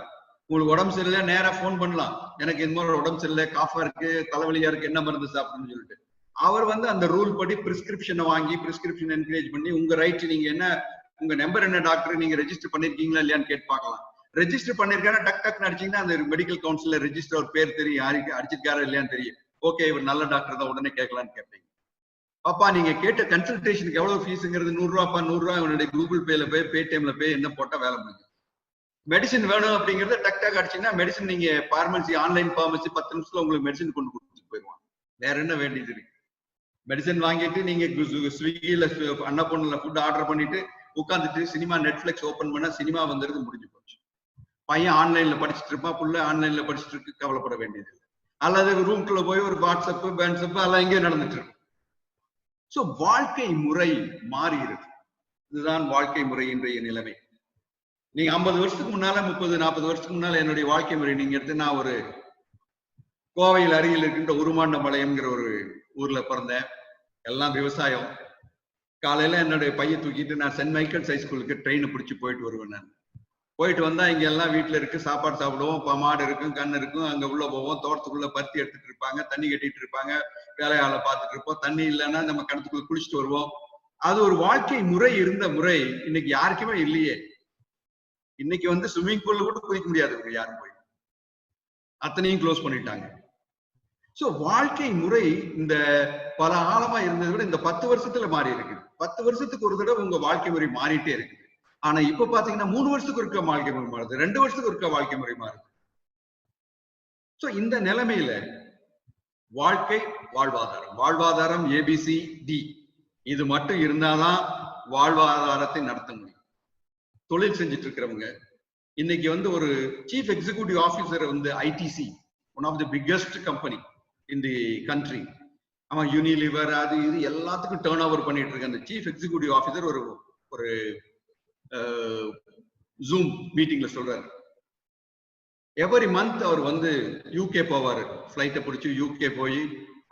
உங்களுக்கு உடம்பு சரியில்லை நேரா போன் பண்ணலாம், எனக்கு இந்த மாதிரி உடம்பு சரியில்லை, காஃபா இருக்கு, தலைவலியா இருக்கு, என்ன மருந்து சாப்பிடணும்னு சொல்லிட்டு அவர் அந்த ரூல் படி பிரிஸ்கிரிப்ஷனை வாங்கி பிரிஸ்கிரிப்ஷன் என்கரேஜ் பண்ணி உங்க ரைட், நீங்க என்ன உங்க நம்பர் என்ன டாக்டர், நீங்க ரெஜிஸ்டர் பண்ணிருக்கீங்களா இல்லையான்னு கேட்டு பார்க்கலாம். ரெஜிஸ்டர் பண்ணிருக்காங்க, டக் டக் அடிச்சீங்கன்னா அந்த மெடிக்கல் கவுன்சில ரெஜிஸ்டர் ஒரு பேர் தெரியும், யாருக்கு அடிச்சிருக்காரா இல்லையான்னு தெரியும். ஓகே இவர் நல்ல டாக்டர் தான், உடனே கேட்கலான்னு கேட்பீங்க. பாப்பா நீங்க கேட்ட கன்சல்டேஷனுக்கு எவ்வளவு ஃபீஸுங்கிறது 100 ரூபாப்பா, 100 ரூபாய் இவனுடைய கூகுள் பேல போய் பேடிஎம்ல போய் என்ன போட்டா வேலை முடியும். மெடிசன் வேணும் அப்படிங்கறத டக் டக் அடிச்சீங்கன்னா மெடிசன் நீங்க பார்மசி ஆன்லைன் பார்மசி 10 நிமிஷத்துல உங்களுக்கு மெடிசன் கொண்டு கொடுத்துட்டு போயிடுவாங்க. வேற என்ன வேண்டியது இருக்கு? மெடிசன் வாங்கிட்டு நீங்க ஸ்விக்கில அன்னபூர்ணல ஃபுட் ஆர்டர் பண்ணிட்டு உட்காந்துட்டு சினிமா நெட்ஃபிளிக்ஸ் ஓபன் பண்ணா சினிமா வந்துருது, முடிஞ்சு போச்சு. பையன் ஆன்லைன்ல படிச்சுட்டு இருப்பான், புள்ள ஆன்லைன்ல படிச்சுட்டு இருக்கு, கவலைப்பட வேண்டியது இல்லை. அல்லது ரூம்குள்ள போய் ஒரு வாட்ஸ்அப் பேன்ஸ்அப் எல்லாம் இங்கே நடந்துட்டு இருக்கு. சோ வாழ்க்கை முறை மாறி இருக்கு. இதுதான் வாழ்க்கை முறை இன்றைய நிலைமை. நீங்க 50 வருஷத்துக்கு முன்னால 30-40 வருஷத்துக்கு முன்னால என்னுடைய வாழ்க்கை முறை நீங்க எடுத்து, நான் ஒரு கோவையில் அருகில் இருக்கின்ற உருமாண்டமலையம்ங்கிற ஒரு ஊர்ல பிறந்தேன். எல்லாம் விவசாயம். காலையில என்னுடைய பையை தூக்கிட்டு நான் சென்ட் மைக்கேல்ஸ் ஹைஸ்கூலுக்கு ட்ரெயினை பிடிச்சி போயிட்டு வருவேன். நான் போயிட்டு வந்தா இங்க எல்லாம் வீட்டுல இருக்கு, சாப்பாடு சாப்பிடுவோம், மாடு இருக்கும், கண்ணு இருக்கும், அங்க உள்ள போவோம், தோட்டத்துக்குள்ள பருத்தி எடுத்துட்டு இருப்பாங்க, தண்ணி கட்டிட்டு இருப்பாங்க, வேலையாள பார்த்துட்டு இருப்போம். தண்ணி இல்லைன்னா நம்ம கிணத்துக்குள்ள குளிச்சுட்டு வருவோம். அது ஒரு வாழ்க்கை முறை இருந்த முறை இன்னைக்கு யாருக்குமே இல்லையே. இன்னைக்கு ஸ்விம்மிங் பூல்ல கூட குளிக்க முடியாது யாரும், போய் அத்தனையும் க்ளோஸ் பண்ணிட்டாங்க. சோ வாழ்க்கை முறை இந்த பல ஆழமா இருந்ததை விட இந்த 10 வருஷத்துல மாறி இருக்கு. 10 வருஷத்துக்கு ஒரு தடவை உங்க வாழ்க்கை முறை மாறிட்டே இருக்கு. ஆனா இப்ப பாத்தீங்கன்னா 3 வருஷத்துக்கு இருக்க வாழ்க்கை முறை மாறுது, 2 வருஷத்துக்கு இருக்க வாழ்க்கை முறை மாறுது. சோ இந்த நிலைமையில வாழ்க்கை வாழ்வாதாரம் ABCD இது மட்டும் இருந்தாதான் வாழ்வாதாரத்தை நடத்த முடியும். தொழில் செஞ்சுட்டு இருக்கிறவங்க இன்னைக்கு ஒரு chief executive officer ITC, one of the biggest company in the country, அவன் யூனிலிவர் அது இது எல்லாத்துக்கும் டேர்ன் ஓவர் பண்ணிட்டு இருக்க அந்த சீஃப் எக்ஸிகியூட்டிவ் ஆபீசர் ஒரு ஜூம் மீட்டிங்ல சொல்றாரு, எவரி மந்த் அவர் UK போவாரு, ஃபிளைட்டை பிடிச்சி UK போய்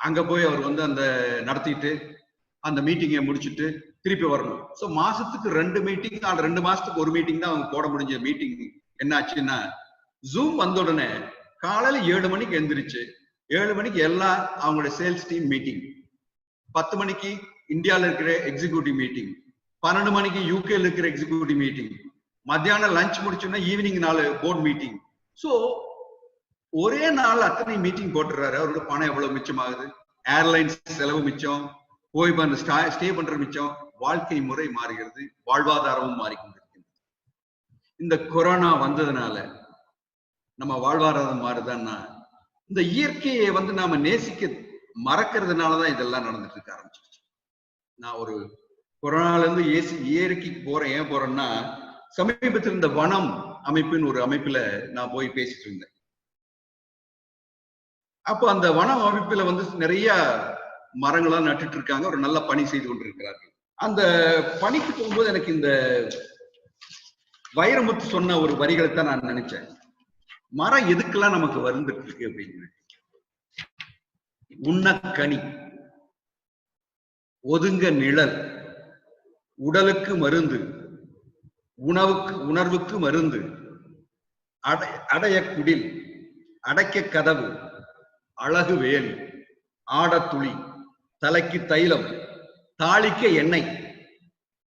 அங்க போய் அவர் அந்த நடத்திட்டு அந்த மீட்டிங்கை முடிச்சுட்டு திருப்பி வரணும். ஸோ மாசத்துக்கு 2 மீட்டிங், 2 மாசத்துக்கு ஒரு மீட்டிங் தான் அவங்க போட முடிஞ்ச மீட்டிங். என்ன ஆச்சுன்னா ஜூம் வந்த உடனே காலையில 7 மணிக்கு எந்திரிச்சு 7 மணிக்கு எல்லாம் அவங்களுடைய சேல்ஸ் டீம் மீட்டிங், 10 மணிக்கு இந்தியாவில் இருக்கிற எக்ஸிகியூட்டிவ் மீட்டிங், 12 மணிக்கு யூகேல இருக்கிற எக்ஸிகியூட்டிவ் மீட்டிங், மத்தியானம் லஞ்ச் முடிச்சோன்னா ஈவினிங் 4 போர்ட் மீட்டிங். ஸோ ஒரே நாள் அத்தனை மீட்டிங் போட்டுறாரு. அவரோட பணம் எவ்வளவு மிச்சமாகுது, ஏர்லைன்ஸ் செலவு மிச்சம், போய் ஸ்டே பண்ற மிச்சம். வாழ்க்கை முறை மாறுகிறது, வாழ்வாதாரமும் மாறிக்கொண்டிருக்கிறது. இந்த கொரோனா வந்ததுனால நம்ம வாழ்வாதாரம் மாறுதான்னா இந்த இயற்கையை நாம நேசிக்க மறக்கிறதுனாலதான் இதெல்லாம் நடந்துட்டு இருக்க ஆரம்பிச்சிருச்சு. நான் ஒரு கொரோனால இருந்து இயற்கைக்கு போறேன். ஏன் போறேன்னா, சமீபத்தில் இந்த வனம் அமைப்பின் ஒரு அமைப்புல நான் போய் பேசிட்டு இருந்தேன். அப்போ அந்த வன அமைப்புல வந்து நிறைய மரங்களா நட்டுட்டு இருக்காங்க, ஒரு நல்ல பணி செய்து கொண்டிருக்கிறார்கள். அந்த பணிக்கு போகும்போது எனக்கு இந்த வைரமுத்து சொன்ன ஒரு வரிகளை தான் நான் நினைச்சேன். மரம் எதுக்கெல்லாம் நமக்கு வந்துட்டு இருக்கு அப்படின்னு. உண்ணக்கனி, ஒதுங்க நிழல், உடலுக்கு மருந்து, உணர்வுக்கு மருந்து, அடைய குடில், அடைக்க கதவு, அழகு வேல், ஆடத்துளி, தலைக்கு தைலம், தாளிக்க எண்ணெய்,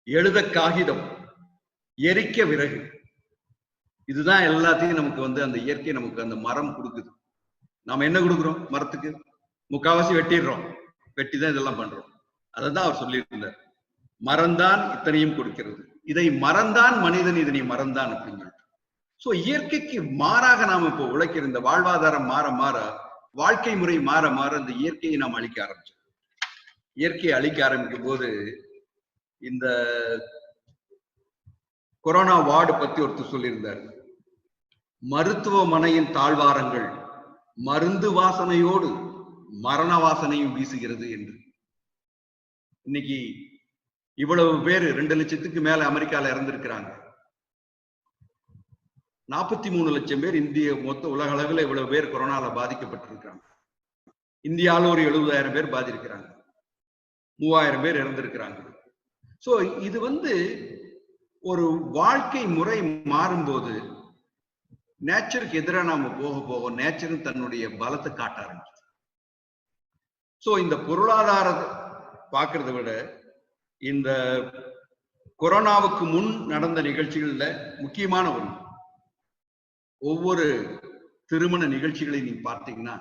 எழுத காகிதம், எரிக்க விறகு. இதுதான் எல்லாத்தையும் நமக்கு வந்து அந்த இயற்கை நமக்கு அந்த மரம் கொடுக்குது. நாம என்ன கொடுக்குறோம் மரத்துக்கு? முக்காவாசி வெட்டிடுறோம், வெட்டிதான் இதெல்லாம் பண்றோம். அதான் அவர் சொல்லியிருந்தார், மரம்தான் இத்தனையும் கொடுக்கிறது, இதை மறந்தான் மனிதன், இதனை மறந்தான் அப்படின்னு சொல்லிட்டு. சோ இயற்கைக்கு மாறாக நாம இப்போ உழைக்கிற இந்த வாழ்வாதாரம் மாற மாற, வாழ்க்கை முறை மாற மாற இந்த இயற்கையை நாம் அழிக்க ஆரம்பிச்சோம். இயற்கையை அழிக்க ஆரம்பிக்கும் போது இந்த கொரோனா வார்டு பத்தி ஒருத்தர் சொல்லியிருந்தார், மருத்துவமனையின் தாழ்வாரங்கள் மருந்து வாசனையோடு மரண வாசனையும் வீசுகிறது என்று. இன்னைக்கு இவ்வளவு பேர் 2 லட்சத்துக்கு மேல அமெரிக்கால இறந்திருக்கிறாங்க. 43 லட்சம் பேர் இந்திய மொத்த உலக அளவில் இவ்வளவு பேர் கொரோனால பாதிக்கப்பட்டிருக்கிறாங்க. இந்தியாவில் ஒரு 70,000 பேர் பாதிக்கிறாங்க, 3000 பேர் இறந்திருக்கிறாங்க. சோ இது வந்து ஒரு வாழ்க்கை முறை மாறும்போது நேச்சருக்கு எதிராக நாம போக போக நேச்சரும் தன்னுடைய பலத்தை காட்ட ஆரம்பிச்சு. சோ இந்த பொருளாதாரத்தை பார்க்கறத விட இந்த கொரோனாவுக்கு முன் நடந்த நிகழ்ச்சிகள்ல முக்கியமான ஒன்று, ஒவ்வொரு திருமண நிகழ்ச்சிகளை நீங்க பார்த்தீங்கன்னா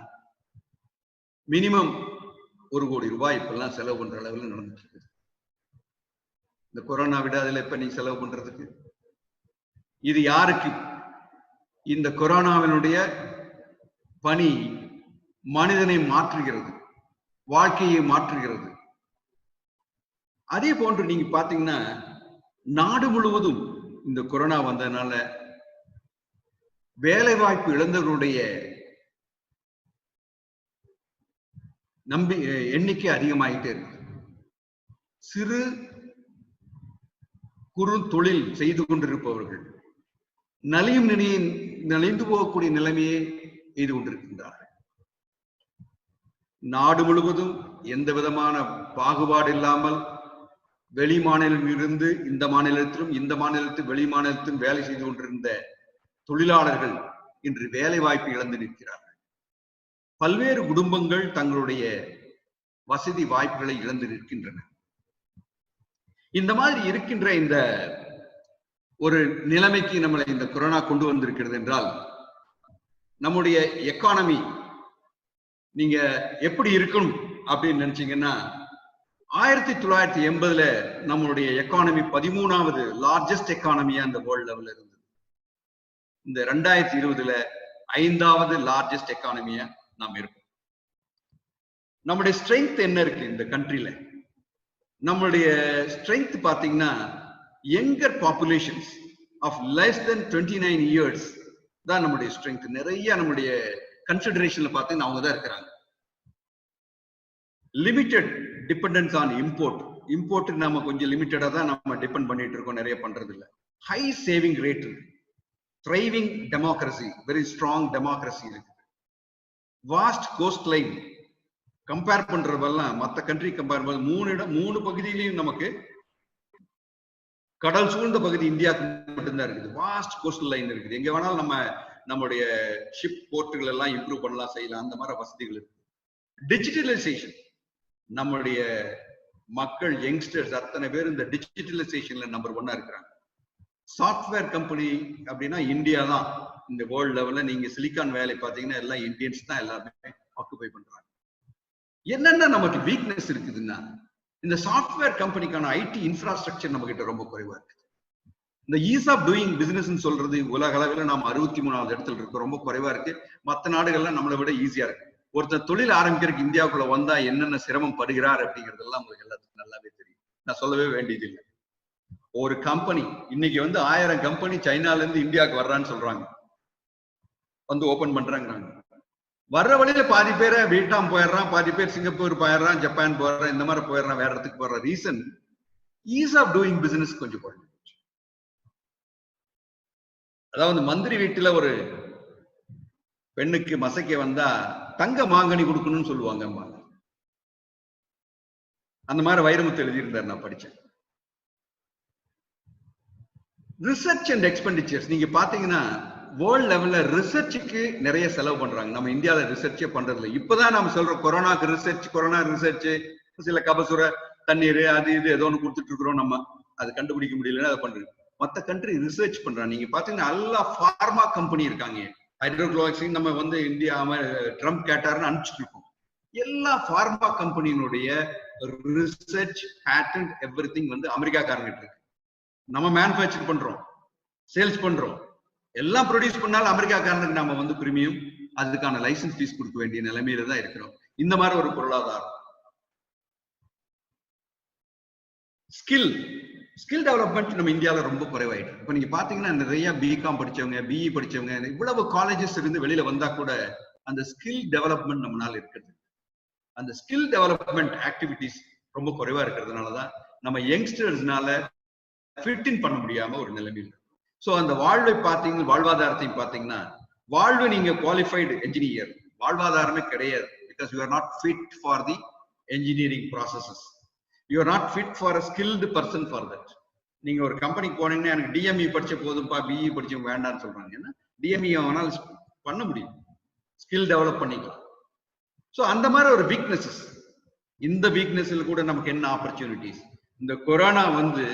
மினிமம் 1 கோடி ரூபாய் இப்பெல்லாம் செலவு பண்ற அளவில் நடந்துட்டு இருக்கு. இந்த கொரோனா விட அதுல இப்ப நீங்க செலவு பண்றதுக்கு இது யாருக்கு? இந்த கொரோனாவினுடைய பணி மனிதனை மாற்றுகிறது, வாழ்க்கையை மாற்றுகிறது. அதே போன்று நீங்க பாத்தீங்கன்னா நாடு முழுவதும் இந்த கொரோனா வந்ததுனால வேலை வாய்ப்பு இழந்தவர்களுடைய எண்ணிக்கை அதிகமாயிட்டே இருக்கு. சிறு குறு தொழில் செய்து கொண்டிருப்பவர்கள் நலிந்து போகக்கூடிய நிலைமையை செய்து கொண்டிருக்கின்றார்கள். நாடு முழுவதும் எந்த விதமான பாகுபாடு இல்லாமல் வெளி மாநிலம் இருந்து இந்த மாநிலத்திலும், இந்த மாநிலத்தில் வெளி மாநிலத்திலும் வேலை செய்து கொண்டிருந்த தொழிலாளர்கள் இன்று வேலை வாய்ப்பு இழந்து நிற்கிறார்கள். பல்வேறு குடும்பங்கள் தங்களுடைய வசதி வாய்ப்புகளை இழந்து நிற்கின்றன. இந்த மாதிரி இருக்கின்ற இந்த ஒரு நிலைமைக்கு நம்மளை இந்த கொரோனா கொண்டு வந்திருக்கிறது என்றால், நம்முடைய எக்கானமி நீங்க எப்படி இருக்கணும் அப்படின்னு நினைச்சீங்கன்னா, 1980 நம்மளுடைய எக்கானமி 13வது லார்ஜஸ்ட் எக்கானமியா இந்த வேர்ல்ட் லெவல்ல இருந்தது. இந்த 2020 5வது லார்ஜஸ்ட் எக்கானமியா நாம் இருக்கோம். நம்முடைய ஸ்ட்ரென்த் என்ன இருக்கு இந்த கண்ட்ரில? நம்மளுடைய ஸ்ட்ரென்த் பாத்தீங்கன்னா younger populations of less than 29 years தான் நம்முடைய ஸ்ட்ரென்த். நிறைய நம்முடைய கன்சிடரேஷன்ல பார்த்தீங்கன்னா அவங்க தான் இருக்கிறாங்க. லிமிட்டெட் டிபெண்டன்ஸ் ஆன் இம்போர்ட் நம்ம கொஞ்சம் லிமிட்டடா தான் நம்ம டிபெண்ட் பண்ணிட்டு இருக்கோம், நிறைய பண்றது இல்லை. ஹை சேவிங் ரேட் இருக்கு, thriving democracy, very strong democracy இருக்கு. வாஸ்ட் கோஸ்ட் லைன் கம்பேர் பண்றதெல்லாம் மற்ற கண்ட்ரி கம்பேர் பண்ணும்போது 3 பகுதியிலையும் நமக்கு கடல் சூழ்ந்த பகுதி இந்தியாவுக்கு மட்டும்தான் இருக்குது. வாஸ்ட் கோஸ்டல் லைன் இருக்குது. எங்க வேணாலும் நம்முடைய ஷிப் போர்ட்டுகள் எல்லாம் இம்ப்ரூவ் பண்ணலாம், செய்யலாம். அந்த மாதிரி வசதிகள் இருக்கு. டிஜிட்டலைசேஷன், நம்மளுடைய மக்கள் யங்ஸ்டர்ஸ் அத்தனை பேர் இந்த டிஜிட்டலைசேஷன்ல நம்பர் 1 இருக்கிறாங்க. சாஃப்ட்வேர் கம்பெனி அப்படின்னா இந்தியா தான். இந்த வேர்ல்ட் லெவல்ல நீங்க சிலிகான் வேலை பாத்தீங்கன்னா எல்லாம் இந்தியன்ஸ் தான் எல்லாருமே ஆக்குபை பண்றாங்க. என்னென்ன நமக்கு வீக்னஸ் இருக்குதுன்னா, இந்த சாஃப்ட்வேர் கம்பெனிக்கான ஐடி இன்ஃப்ராஸ்ட்ரக்சர் நம்ம கிட்ட ரொம்ப குறைவா இருக்கு. இந்த ஈஸ் ஆஃப் டூயிங் பிசினஸ் சொல்றது உலக அளவில் நாம் 63வது இடத்துல இருக்கு, ரொம்ப குறைவா இருக்கு. மற்ற நாடுகள்லாம் நம்மளை விட ஈஸியா இருக்கு. ஒருத்தர் தொழில் ஆரம்பிக்கிறதுக்கு இந்தியாவுக்குள்ள வந்தா என்னென்ன சிரமம் படுகிறார் அப்படிங்கறதெல்லாம் உங்களுக்கு எல்லாத்துக்கும் நல்லாவே தெரியும், நான் சொல்லவே வேண்டியதில்லை. ஒரு கம்பெனி இன்னைக்கு 1000 கம்பெனி சைனால இருந்து இந்தியாவுக்கு வர்றான்னு சொல்றாங்க, வந்து ஓபன் பண்றாங்க. வர்ற வழியில பாதி பேரை வியட்நாம் போயிடுறான், பாதி பேர் சிங்கப்பூர் போயிடுறான், ஜப்பான் போயிடுறான், இந்த மாதிரி போயிடுறான், வேற இடத்துக்கு போயிடுற reason is of doing business கொஞ்சம் குறைஞ்சு. அதாவது மந்திரி வீட்டுல ஒரு பெண்ணுக்கு மசைக்க வந்தா தங்க மாங்கனி கொடுக்கணும்னு சொல்லுவாங்க. அந்த மாதிரி வைரமுத்து எழுதியிருந்தார், நான் படிச்சேன். ரிசர்ச் அண்ட் எக்ஸ்பெண்டிச்சர்ஸ் நீங்க பாத்தீங்கன்னா வேர்ல்ட் லெவல்ல ரிசர்ச்சுக்கு நிறைய செலவு பண்றாங்க. நம்ம இந்தியாவில ரிசர்ச்சே பண்றது இல்லை. இப்பதான் நம்ம சொல்றோம் கொரோனாக்கு ரிசர்ச், கொரோனா ரிசர்ச், சில கபசுர தண்ணீர் அது இது ஏதோ ஒன்று கொடுத்துட்டு இருக்கிறோம். நம்ம அது கண்டுபிடிக்க முடியலன்னா அதை பண்றோம். மற்ற கண்ட்ரி ரிசர்ச் பண்றாங்க. நீங்க பாத்தீங்கன்னா எல்லா ஃபார்மா கம்பெனி இருக்காங்க. ஹைட்ரோக்ளோரிக்ஸையும் நம்ம வந்து இந்தியா ட்ரம்ப் கேட்டாருன்னு அனுப்பிச்சுட்டு இருக்கோம். எல்லா ஃபார்மா கம்பெனியினுடைய ரிசர்ச் பேட்டன்ட் எவ்ரிதிங் வந்து அமெரிக்காக்காரங்கிட்ட இருக்கு. நம்ம மேனுஃபேக்சர் பண்றோம், சேல்ஸ் பண்றோம், எல்லாம் ப்ரொடியூஸ் பண்ணாலும் அமெரிக்காக்காரனுக்கு நம்ம வந்து பிரீமியம் அதுக்கான லைசன்ஸ் ஃபீஸ் கொடுக்க வேண்டிய நிலைமையில தான் இருக்கிறோம். இந்த மாதிரி ஒரு பொருளாதாரம். ஸ்கில் டெவலப்மெண்ட் நம்ம இந்தியாவில ரொம்ப குறைவாயிடும். இப்ப நீங்க பாத்தீங்கன்னா நிறைய பிகாம் படிச்சவங்க, பிஇ படிச்சவங்க, இவ்வளவு காலேஜஸ் இருந்து வெளியில வந்தா கூட அந்த ஸ்கில் டெவலப்மெண்ட் நம்மளால இருக்கிறது. அந்த ஸ்கில் டெவலப்மெண்ட் ஆக்டிவிட்டிஸ் ரொம்ப குறைவா இருக்கிறதுனாலதான் நம்ம யங்ஸ்டர்ஸ்னால ஃபிட் இன் பண்ண முடியாம ஒரு நிலைமையில். சோ அந்த வாழ்வாதாரத்தையும் பாத்தீங்கன்னா வாழ்வு நீங்க குவாலிஃபைடு என்ஜினியர், வாழ்வாதாரமே கிடையாது. Because you are not fit for the engineering processes. You are not fit for a skilled person for that. நீங்க ஒரு கம்பெனிக்கு போனீங்கன்னா எனக்கு டிஎம்இ படிச்ச போதும்பா, பிஇ படிச்ச வேண்டாம்னு சொல்றாங்க. ஏன்னா டிஎம்இ அவனால் பண்ண முடியும், ஸ்கில் டெவலப் பண்ணிக்கலாம். ஸோ அந்த மாதிரி ஒரு வீக்னஸஸ். இந்த வீக்னஸ்ல கூட நமக்கு என்ன ஆப்பர்ச்சுனிட்டிஸ்? இந்த கொரோனா வந்து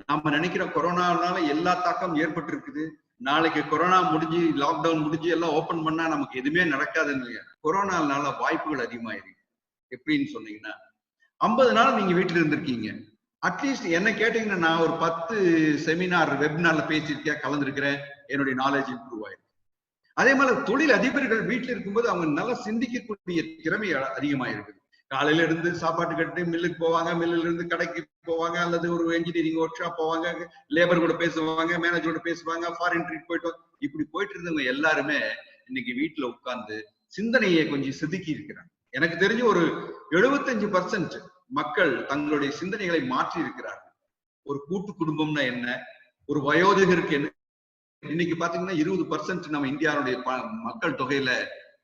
நாம நினைக்கிற கொரோனானால எல்லா தாக்கம் ஏற்பட்டு இருக்குது. நாளைக்கு கொரோனா முடிஞ்சு லாக்டவுன் முடிஞ்சு எல்லாம் ஓபன் பண்ணா நமக்கு எதுவுமே நடக்காதுன்னு. கொரோனானால வாய்ப்புகள் அதிகமாயிருக்கு. எப்படின்னு சொன்னீங்கன்னா 50 நாள் நீங்க வீட்டுல இருந்திருக்கீங்க. அட்லீஸ்ட் என்ன கேட்டீங்கன்னா நான் ஒரு 10 செமினார் வெபினார்ல பேசியிருக்கேன், கலந்துருக்கிறேன், என்னுடைய நாலேஜ் இம்ப்ரூவ் ஆயிருக்கு. அதே மாதிரி தொழில் அதிபர்கள் வீட்டுல இருக்கும்போது அவங்க நல்லா சிந்திக்கக்கூடிய திறமை அதிகமாயிருக்கு. காலையில இருந்து சாப்பாட்டு கட்டு மில்லுக்கு போவாங்க, மில்லுல இருந்து கடைக்கு போவாங்க, அல்லது ஒரு என்ஜினியரிங் ஒர்க் ஷாப் போவாங்க, லேபர் கூட பேசுவாங்க, மேனேஜரோட பேசுவாங்க, ஃபாரின் ட்ரிப் போயிட்டு இப்படி போயிட்டு இருந்தவங்க எல்லாருமே இன்னைக்கு வீட்டுல உட்கார்ந்து சிந்தனையை கொஞ்சம் செதுக்கி இருக்கிறாங்க. எனக்கு தெரிஞ்சு ஒரு 75% மக்கள் தங்களுடைய சிந்தனைகளை மாற்றி இருக்கிறார்கள். ஒரு கூட்டு குடும்பம்னா என்ன, ஒரு வயோதிகருக்கு என்ன. இன்னைக்கு பாத்தீங்கன்னா 20% நம்ம இந்தியாவுடைய மக்கள் தொகையில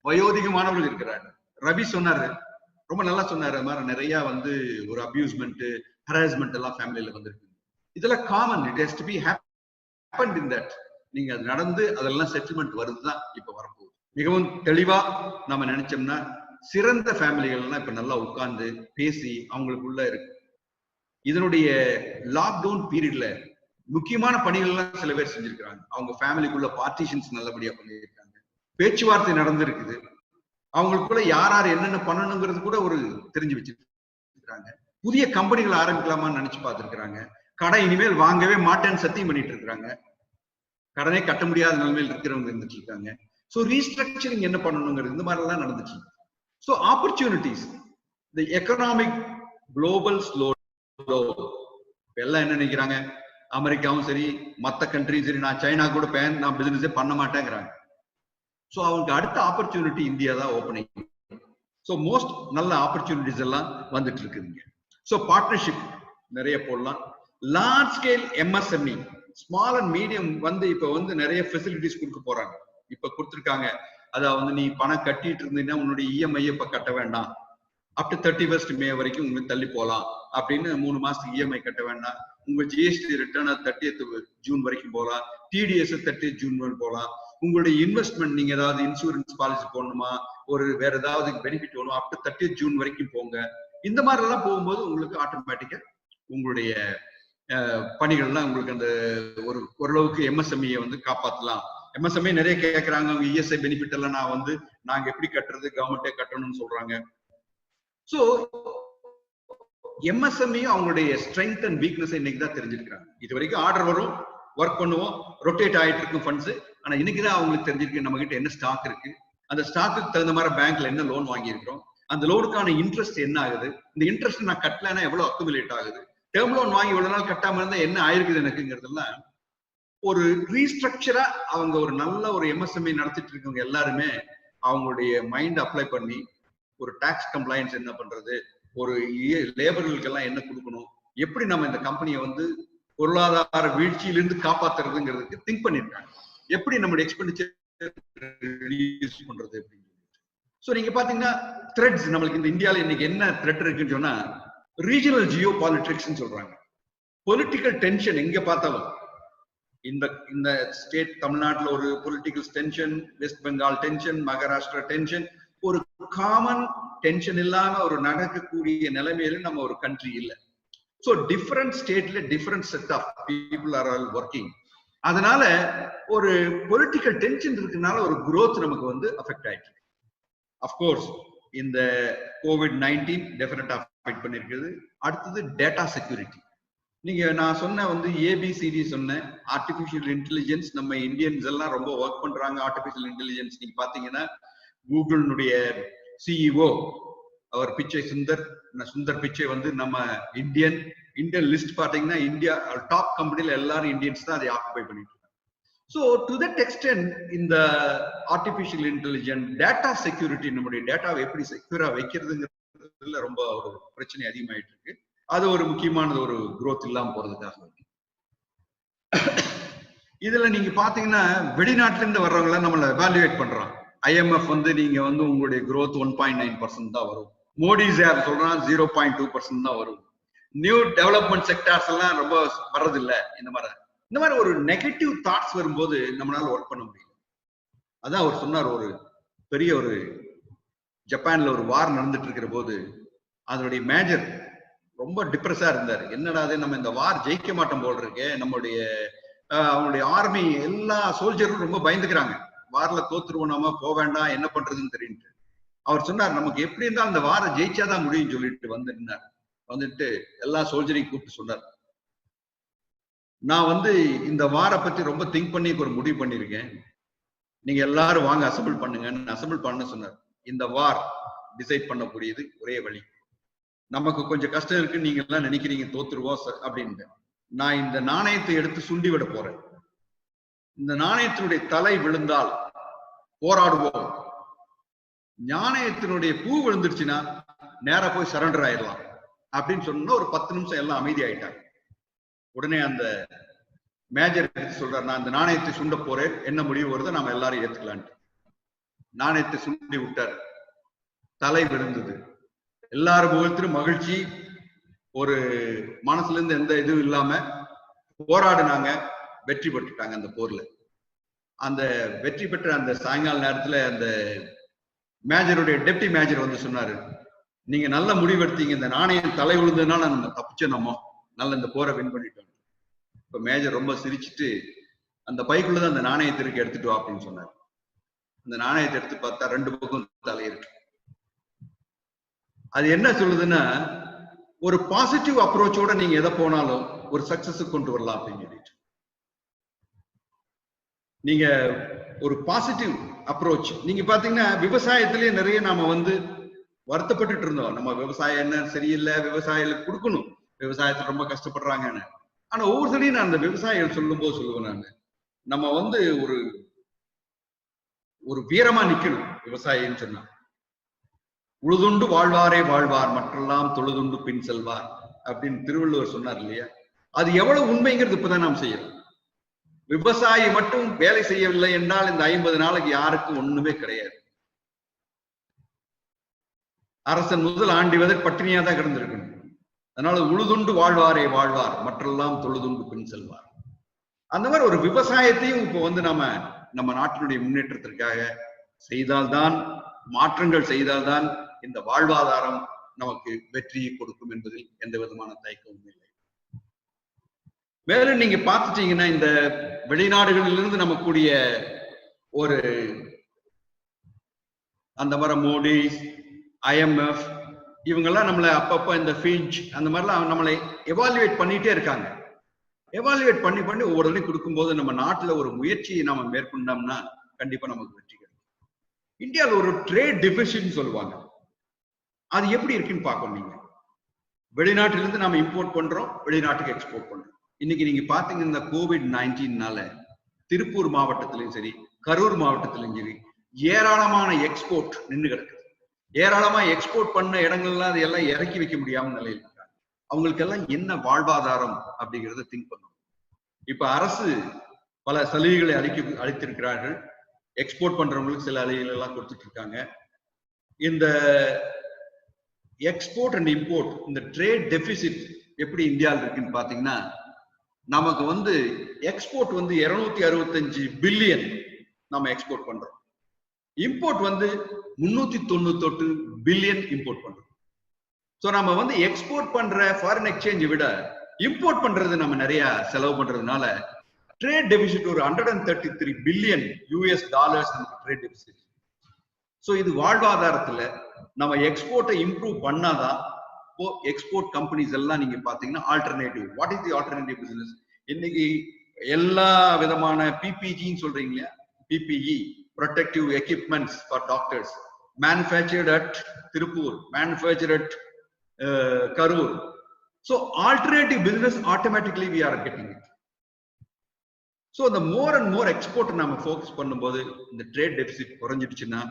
வயோதிகமானவர்கள் இருக்கிறாங்க. ரவி சொன்னாரு, ரொம்ப நல்லா சொன்னாரு. அது மாதிரி நிறைய வந்து ஒரு அபியூஸ்மெண்ட், ஹராஸ்மெண்ட் எல்லாம் ஃபேமிலியில வந்திருக்கு. இதெல்லாம் common. It has to be happened in that. நீங்க அது நடந்து அதெல்லாம் செட்டில்மெண்ட் வருதுதான் இப்ப வரப்போகுது. மிகவும் தெளிவா நம்ம நினைச்சோம்னா சிறந்த ஃபேமிலிகள்லாம் இப்ப நல்லா உட்கார்ந்து பேசி அவங்களுக்குள்ள இருக்கு. இதனுடைய லாக்டவுன் பீரியட்ல முக்கியமான பணிகள் எல்லாம் சில பேர் செஞ்சிருக்காங்க. அவங்க ஃபேமிலிக்குள்ள பார்ட்டிஷன்ஸ் நல்லபடியா பண்ணியிருக்காங்க. பேச்சுவார்த்தை நடந்திருக்குது. அவங்களுக்குள்ள யார் யார் என்னென்ன பண்ணணுங்கிறது கூட ஒரு தெரிஞ்சு வச்சிருக்காங்க. புதிய கம்பெனிகள் ஆரம்பிக்கலாமான்னு நினைச்சு பார்த்திருக்கிறாங்க. கடை இனிமேல் வாங்கவே மாட்டேன்னு சத்தியம் பண்ணிட்டு இருக்காங்க. கடனே கட்ட முடியாத நிலைமையில் இருக்கிறவங்க இருந்துட்டு இருக்காங்க. ஸோ ரீஸ்ட்ரக்சரிங் என்ன பண்ணணுங்கிறது இந்த மாதிரி எல்லாம் நடந்துச்சு. So opportunities, the economic global slow எல்லாம் என்ன நினைக்கிறாங்க, அமெரிக்காவும் சரி மற்ற கண்ட்ரியும் சரி, நான் சைனா கூட நான் பிசினஸே பண்ண மாட்டேங்கிறாங்க. ஸோ அவங்களுக்கு அடுத்த ஆப்பர்ச்சுனிட்டி இந்தியா தான் ஓப்பனிங். ஸோ மோஸ்ட் நல்ல ஆப்பர்ச்சுனிட்டிஸ் எல்லாம் வந்துட்டு இருக்குதுங்க. ஸோ பார்ட்னர்ஷிப் நிறைய போடலாம். Large scale MSME, small and medium வந்து இப்ப வந்து நிறைய ஃபெசிலிட்டிஸ் கொடுக்க போறாங்க. இப்ப கொடுத்துருக்காங்க. அதாவது நீ பணம் கட்டிட்டு இருந்தீங்கன்னா உன்னுடைய இஎம்ஐ இப்ப கட்ட வேண்டாம், அப் டு 31 மே வரைக்கும் உங்களுக்கு தள்ளி போகலாம் அப்படின்னு. 3 மாசத்துக்கு இஎம்ஐ கட்ட வேண்டாம். உங்க ஜிஎஸ்டி ரிட்டர்ன் 30th ஜூன் வரைக்கும் போகலாம். டிடிஎஸ் 30th ஜூன் வரைக்கும் போகலாம். உங்களுடைய இன்வெஸ்ட்மெண்ட் நீங்க ஏதாவது இன்சூரன்ஸ் பாலிசி போடணுமா, ஒரு வேற ஏதாவது பெனிஃபிட் வேணும், அப் டு 30th ஜூன் வரைக்கும் போங்க. இந்த மாதிரி எல்லாம் போகும்போது உங்களுக்கு ஆட்டோமேட்டிக்கா உங்களுடைய பணிகள்லாம் உங்களுக்கு அந்த ஓரளவுக்கு எம்எஸ்எம்இ வந்து காப்பாற்றலாம். எம்எஸ்எம்இ நிறைய கேட்கறாங்க. அவங்க இஎஸ்ஐ பெனிஃபிட் எல்லாம் நாங்க எப்படி கட்டுறது, கவர்மெண்டே கட்டணும்னு சொல்றாங்க. ஸோ எம்எஸ்எம்இ அவங்களுடைய ஸ்ட்ரென்த் அண்ட் வீக்னஸ் இன்னைக்கு தான் தெரிஞ்சிருக்காங்க. இது வரைக்கும் ஆர்டர் வரும், ஒர்க் பண்ணுவோம், ரொட்டேட் ஆயிட்டு இருக்கும் ஃபண்ட்ஸ். ஆனா இன்னைக்குதான் அவங்களுக்கு தெரிஞ்சிருக்கு நம்ம கிட்ட என்ன ஸ்டாக் இருக்கு, அந்த ஸ்டாக்கு தகுந்த மாதிரி பேங்க்ல என்ன லோன் வாங்கியிருக்கிறோம், அந்த லோனுக்கான இன்ட்ரெஸ்ட் என்ன ஆகுது, இந்த இன்ட்ரெஸ்ட் நான் கட்டலைன்னா எவ்வளவு அக்குமுலேட் ஆகுது, டேர்ம் லோன் வாங்கி இவ்வளவு நாள் கட்டாம இருந்தா என்ன ஆயிருக்குது எனக்குங்கிறதெல்லாம் ஒரு ரீஸ்ட்ரக்சரா அவங்க ஒரு நல்ல ஒரு எம்எஸ்எம்இ நடத்திட்டு இருக்கவங்க எல்லாருமே அவங்களுடைய மைண்ட் அப்ளை பண்ணி ஒரு டாக்ஸ் கம்ப்ளைன்ஸ் என்ன பண்றது, ஒரு லேபர்களுக்கெல்லாம் என்ன கொடுக்கணும், எப்படி நம்ம இந்த கம்பெனியை வந்து பொருளாதார வீழ்ச்சியிலிருந்து காப்பாத்துறதுங்கிறதுக்கு திங்க் பண்ணிருக்காங்க. எப்படி நம்மளுடைய எக்ஸ்பெண்டிச்சர் ரிடியூஸ் பண்றது அப்படின்னு. ஸோ நீங்க பாத்தீங்கன்னா த்ரெட்ஸ் நம்மளுக்கு இந்த இந்தியாவில் இன்னைக்கு என்ன த்ரெட் இருக்குன்னு சொன்னா ரீஜனல் ஜியோ பாலிட்டிக்ஸ் சொல்றாங்க. பொலிட்டிக்கல் டென்ஷன் எங்க பார்த்தாலும், இந்த ஸ்டேட் தமிழ்நாட்டில் ஒரு political tension, West Bengal tension, Maharashtra tension, ஒரு காமன் டென்ஷன் இல்லாம ஒரு நடக்கக்கூடிய நிலைமையில நம்ம ஒரு கண்ட்ரி இல்லை. ஸோ டிஃபரெண்ட் ஸ்டேட்ல different set of people are all working. அதனால ஒரு பொலிட்டிக்கல் டென்ஷன் இருக்கனால ஒரு growth நமக்கு வந்து அஃபெக்ட் ஆயிட்டு. அஃப்கோர்ஸ் இந்த COVID-19 டெஃபினட்டா அஃபெக்ட் பண்ணிருக்குது. அடுத்தது டேட்டா செக்யூரிட்டி. நீங்க நான் சொன்ன வந்து ஏபிசிடி சொன்னேன். ஆர்டிபிஷியல் இன்டெலிஜென்ஸ் நம்ம இந்தியன்ஸ் எல்லாம் ரொம்ப ஒர்க் பண்றாங்க. ஆர்டிபிஷியல் இன்டெலிஜென்ஸ் நீங்க பாத்தீங்கன்னா கூகுள்னுடைய சிஇஓ அவர் பிச்சை சுந்தர் பிச்சை வந்து நம்ம இந்தியன் லிஸ்ட் பாத்தீங்கன்னா இந்தியா டாப் கம்பெனில எல்லாரும் இந்தியன்ஸ் தான் அதை ஆக்குபை பண்ணிட்டு இருக்காங்க. ஸோ டு தட் எக்ஸ்டென்ட் இந்த ஆர்டிபிஷியல் இன்டெலிஜென்ஸ் டேட்டா செக்யூரிட்டி, நம்முடைய டேட்டாவை எப்படி செக்யூரா வைக்கிறதுங்கிறதுல ரொம்ப ஒரு பிரச்சனை அதிகமாயிட்டு இருக்கு. அது ஒரு முக்கியமானது, ஒரு growth இல்லாம போறதுக்காக. இதுல நீங்க பாத்தீங்கன்னா வெளிநாட்டுல இருந்து வர்றவங்க நம்மள எவாலுவேட் பண்றாங்க. IMF வந்து நீங்க வந்து உங்களுடைய growth 1.9% தான் வரும். மோடி சார் சொல்றான் 0.2% தான் வரும். நியூ டெவலப்மெண்ட் செக்டார்ஸ் எல்லாம் ரொம்ப வர்றதில்லை. இந்த மாதிரி ஒரு நெகட்டிவ் தாட்ஸ் வரும்போது நம்மளால ஒர்க் பண்ண முடியும். அதான் அவர் சொன்னார், ஒரு பெரிய ஒரு ஜப்பான்ல ஒரு வார் நடந்துட்டு இருக்கிற போது அதனுடைய மேஜர் ரொம்ப டிப்ரெஸா இருந்தாரு. என்னடா நம்ம இந்த வார் ஜெயிக்க மாட்டோம் போல் இருக்கு, நம்மளுடைய அவனுடைய ஆர்மி எல்லா சோல்ஜரும் ரொம்ப பயந்துக்கிறாங்க, வார்ல தோத்துருவோம், நாம போக வேண்டாம், என்ன பண்றதுன்னு தெரியுது. அவர் சொன்னார் நமக்கு எப்படி இருந்தாலும் அந்த வாரை ஜெயிச்சாதான் முடியும்னு சொல்லிட்டு வந்துட்டு எல்லா சோல்ஜரையும் கூப்பிட்டு சொன்னார், நான் வந்து இந்த வாரை பத்தி ரொம்ப திங்க் பண்ணி ஒரு முடிவு பண்ணிருக்கேன், நீங்க எல்லாரும் வாங்க அசம்பிள் பண்ணுங்கன்னு அசம்பிள் பண்ண சொன்னார். இந்த வார் டிசைட் பண்ணக்கூடியது ஒரே வழி, நமக்கு கொஞ்சம் கஷ்டம் இருக்கு, நீங்க எல்லாம் நினைக்கிறீங்க தோத்துருவோம் அப்படின்ட்டு, நான் இந்த நாணயத்தை எடுத்து சுண்டி விட போறேன், இந்த நாணயத்தினுடைய தலை விழுந்தால் போராடுவோம், நாணயத்தினுடைய பூ விழுந்துருச்சுன்னா நேரா போய் சரண்டர் ஆயிடலாம் அப்படின்னு சொன்னா ஒரு 10 நிமிஷம் எல்லாம் அமைதி ஆயிட்டாங்க. உடனே அந்த மேஜர் சொல்றாரு, நான் இந்த நாணயத்தை சுண்ட போறேன், என்ன முடிவு வருதோ நாம எல்லாரும் ஏத்துக்கலான்ட்டு நாணயத்தை சுண்டி விட்டார். தலை விழுந்தது. எல்லாரும் முகத்திலும் மகிழ்ச்சி, ஒரு மனசுல இருந்து எந்த இதுவும் இல்லாம போராடினாங்க, வெற்றி பெற்றுட்டாங்க அந்த போர்ல. அந்த வெற்றி பெற்ற அந்த சாயங்கால நேரத்துல அந்த மேஜருடைய டெப்டி மேஜர் வந்து சொன்னாரு, நீங்க நல்ல முடிவெடுத்தீங்க, இந்த நாணயம் தலை விழுந்ததுனால நம்ம தப்பிச்சோம், நம்ம நல்ல இந்த போரை வின் பண்ணிட்டோம். இப்ப மேஜர் ரொம்ப சிரிச்சுட்டு அந்த பைக்குள்ளதான் அந்த நாணயத்திற்கு எடுத்துட்டு வா அப்படின்னு சொன்னார். அந்த நாணயத்தை எடுத்து பார்த்தா 2 பக்கம் தலை இருக்கு. அது என்ன சொல்லுதுன்னா, ஒரு பாசிட்டிவ் அப்ரோச்சோட நீங்க எதை போனாலும் ஒரு சக்சஸ் கொண்டு வரலாம் அப்படின்னு சொல்லிட்டு, நீங்க ஒரு பாசிட்டிவ் அப்ரோச். நீங்க பாத்தீங்கன்னா விவசாயத்திலேயே நிறைய நாம வந்து வருத்தப்பட்டு இருந்தோம், நம்ம விவசாயம் என்ன சரியில்லை, விவசாயிகளுக்கு கொடுக்கணும், விவசாயத்துல ரொம்ப கஷ்டப்படுறாங்கன்னு. ஆனா ஒவ்வொருத்தரையும் நான் அந்த விவசாயிகள் சொல்லும் போது சொல்லுவேன், நான் நம்ம வந்து ஒரு வீரமா நிக்கணும் விவசாயின்னு சொன்னா. உழுதுண்டு வாழ்வாரே வாழ்வார், மற்றெல்லாம் தொழுதுண்டு பின் செல்வார் அப்படின்னு திருவள்ளுவர் சொன்னார் இல்லையா? அது எவ்வளவு உண்மைங்கிறது இப்பதான் நாம் செய்யறோம். விவசாயி மட்டும் வேலை செய்யவில்லை என்றால் இந்த 50 நாளைக்கு யாருக்கும் ஒண்ணுமே கிடையாது. அரசன் முதல் ஆண்டி வரை பட்டினியா தான் கிடந்திருக்கணும். அதனால உழுதுண்டு வாழ்வாரே வாழ்வார், மற்றெல்லாம் தொழுதுண்டு பின் செல்வார். அந்த மாதிரி ஒரு விவசாயத்தையும் இப்போ வந்து நம்ம நாட்டினுடைய முன்னேற்றத்திற்காக செய்தால்தான், மாற்றங்கள் செய்தால்தான் இந்த வாழ்வாதாரம் நமக்கு வெற்றியை கொடுக்கும் என்பதில் எந்த விதமான தயக்கமும் இல்லை. மேலும் நீங்க பார்த்துட்டீங்கன்னா இந்த வெளிநாடுகளிலிருந்து நம்ம கூடிய ஒரு அந்த மாதிரி மோடி, IMF இவங்கெல்லாம் நம்மளை அப்பப்ப இந்த ஃபிஞ்ச் அந்த மாதிரிலாம் நம்மளை எவாலுவேட் பண்ணிட்டே இருக்காங்க. எவாலுவேட் பண்ணி ஒவ்வொரு கொடுக்கும்போது நம்ம நாட்டுல ஒரு முயற்சியை நாம மேற்கொண்டோம்னா கண்டிப்பா நமக்கு வெற்றி கிடைக்கும். இந்தியாவில் ஒரு ட்ரேட் டிஃபிஷன் சொல்லுவாங்க, அது எப்படி இருக்குன்னு பார்க்கணும். நீங்க வெளிநாட்டிலிருந்து நாம இம்போர்ட் பண்றோம், வெளிநாட்டுக்கு எக்ஸ்போர்ட் பண்றோம். இன்னைக்கு நீங்க பாத்தீங்கன்னா இந்த COVID-19னால திருப்பூர் மாவட்டத்திலும் சரி, கரூர் மாவட்டத்திலும் சரி, ஏராளமான எக்ஸ்போர்ட் நின்று கிடக்குது. ஏராளமா எக்ஸ்போர்ட் பண்ண இடங்கள்லாம் அது எல்லாம் இறக்கி வைக்க முடியாம நிலையில் இருக்காங்க. அவங்களுக்கு எல்லாம் என்ன வாழ்வாதாரம் அப்படிங்கறத திங்க் பண்ணணும். இப்ப அரசு பல சலுகைகளை அளித்திருக்கிறார்கள். எக்ஸ்போர்ட் பண்றவங்களுக்கு சில சலுகைகள் எல்லாம் கொடுத்துட்டு இருக்காங்க. இந்த எக்ஸ்போர்ட் அண்ட் இம்போர்ட், இந்த ட்ரேட் டெபிசிட் எப்படி இந்தியாவில் இருக்குன்னு பாத்தீங்கன்னா, நமக்கு வந்து எக்ஸ்போர்ட் வந்து 265 பில்லியன் நம்ம எக்ஸ்போர்ட் பண்றோம். இம்போர்ட் வந்து 398 பில்லியன் இம்போர்ட் பண்றோம். சோ நம்ம வந்து எக்ஸ்போர்ட் பண்ற ஃபாரின் எக்ஸ்சேஞ்சை விட இம்போர்ட் பண்றது நம்ம நிறைய செலவு பண்றதுனால ட்ரேட் டெபிசிட் ஒரு 133 billion US dollars trade deficit. So இது வாழ்வாதாரத்துல நம்ம எக்ஸ்போர்ட்டை இம்ப்ரூவ் பண்ணாதான் எக்ஸ்போர்ட் கம்பெனிஸ் எல்லாம் நீங்க பாத்தீங்கன்னா alternative. What is the alternative business? இன்னைக்கு எல்லா விதமான பிபிஜின்னு சொல்றீங்க இல்லையா, PPE protective equipments for doctors manufactured at Tirupur, manufactured at Karur. So alternative business automatically we are getting it. So the more and more export நாம focus பண்ணும்போது இந்த trade deficit குறைஞ்சிடுச்சுன்னா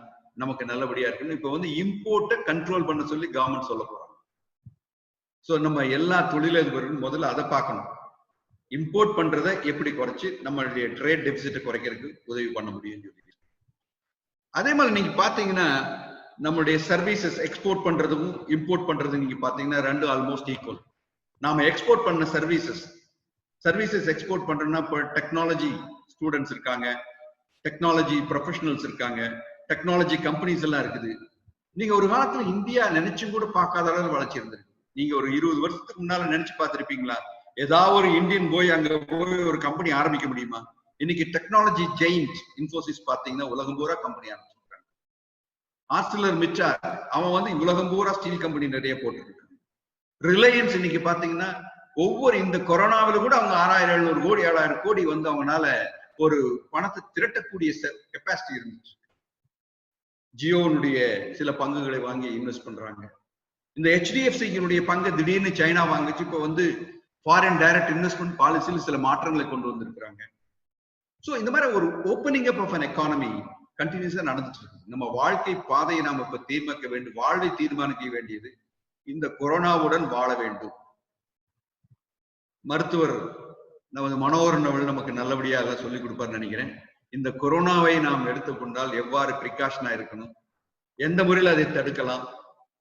நமக்கு நல்லபடியா இருக்கு. இப்போ வந்து இம்போர்ட்டை கண்ட்ரோல் பண்ண சொல்லி கவர்மெண்ட் சொல்ல போறாங்க. சோ நம்ம எல்லா தொழிலதிபர்களும் முதல்ல அதை பார்க்கணும். இம்போர்ட் பண்றதை எப்படி குறைச்சு நம்மளுடைய ட்ரேட் டெபிசிட்டை குறைக்கிறதுக்கு உதவி பண்ண முடியும் சொல்லி. அதே மாதிரி நீங்க பாத்தீங்கன்னா நம்மளுடைய சர்வீசஸ் எக்ஸ்போர்ட் பண்றதுக்கும் இம்போர்ட் பண்றதுக்கும் நீங்க பாத்தீங்கன்னா ரெண்டு ஆல்மோஸ்ட் ஈக்குவல். நாம எக்ஸ்போர்ட் பண்ண சர்வீசஸ் எக்ஸ்போர்ட் பண்றோம்னா இப்போ டெக்னாலஜி ஸ்டூடெண்ட்ஸ் இருக்காங்க, டெக்னாலஜி ப்ரொஃபஷனல்ஸ் இருக்காங்க, டெக்னாலஜி கம்பெனிஸ் எல்லாம் இருக்குது. நீங்க ஒரு காலத்துல இந்தியா நினைச்சும் கூட பார்க்காத அளவு வளர்ச்சி இருந்திருக்கு. நீங்க ஒரு 20 வருஷத்துக்கு முன்னால நினைச்சு பார்த்திருப்பீங்களா ஏதாவது ஒரு இந்தியன் போய் அங்க போய் ஒரு கம்பெனி ஆரம்பிக்க முடியுமா? இன்னைக்கு டெக்னாலஜி ஜெயிண்ட் இன்ஃபோசிஸ் பாத்தீங்கன்னா உலகம் பூரா கம்பெனி ஆரம்பிச்சிருக்காங்க. ஆஸ்ட்ரேலியர் மிச்சார் அவன் வந்து உலகம் பூரா ஸ்டீல் கம்பெனி நிறைய போட்டுருக்காங்க. ரிலையன்ஸ் இன்னைக்கு பாத்தீங்கன்னா ஒவ்வொரு இந்த கொரோனாவில கூட அவங்க 6700 கோடி 7000 கோடி வந்து அவங்களால ஒரு பணத்தை திரட்டக்கூடிய கெப்பாசிட்டி இருந்துச்சு. ஜியோனுடைய சில பங்குகளை வாங்கி இன்வெஸ்ட் பண்றாங்க. இந்த HDFC பங்கு திடீர்னு சைனா வாங்கிச்சு. இப்ப வந்து ஃபாரின் டைரக்ட் இன்வெஸ்ட்மெண்ட் பாலிசியில் சில மாற்றங்களை கொண்டு வந்திருக்கிறாங்க. சோ இந்த மாதிரி ஒரு opening up of an economy கண்டினியூஸா நடந்துட்டு இருக்கு. நம்ம வாழ்க்கை பாதையை நாம இப்ப தீர்மானிக்க வேண்டும். வாழ்வை தீர்மானிக்க வேண்டியது இந்த கொரோனாவுடன் வாழ வேண்டும். மருத்துவர் நமது மனோகரன் அவர்கள் நமக்கு நல்லபடியா எல்லாம் சொல்லிக் கொடுப்பார்னு நினைக்கிறேன். இந்த கொரோனாவை நாம் எடுத்துக்கொண்டால் எவ்வாறு பிரிகாஷனா இருக்கணும், எந்த முறையில் அதை தடுக்கலாம்,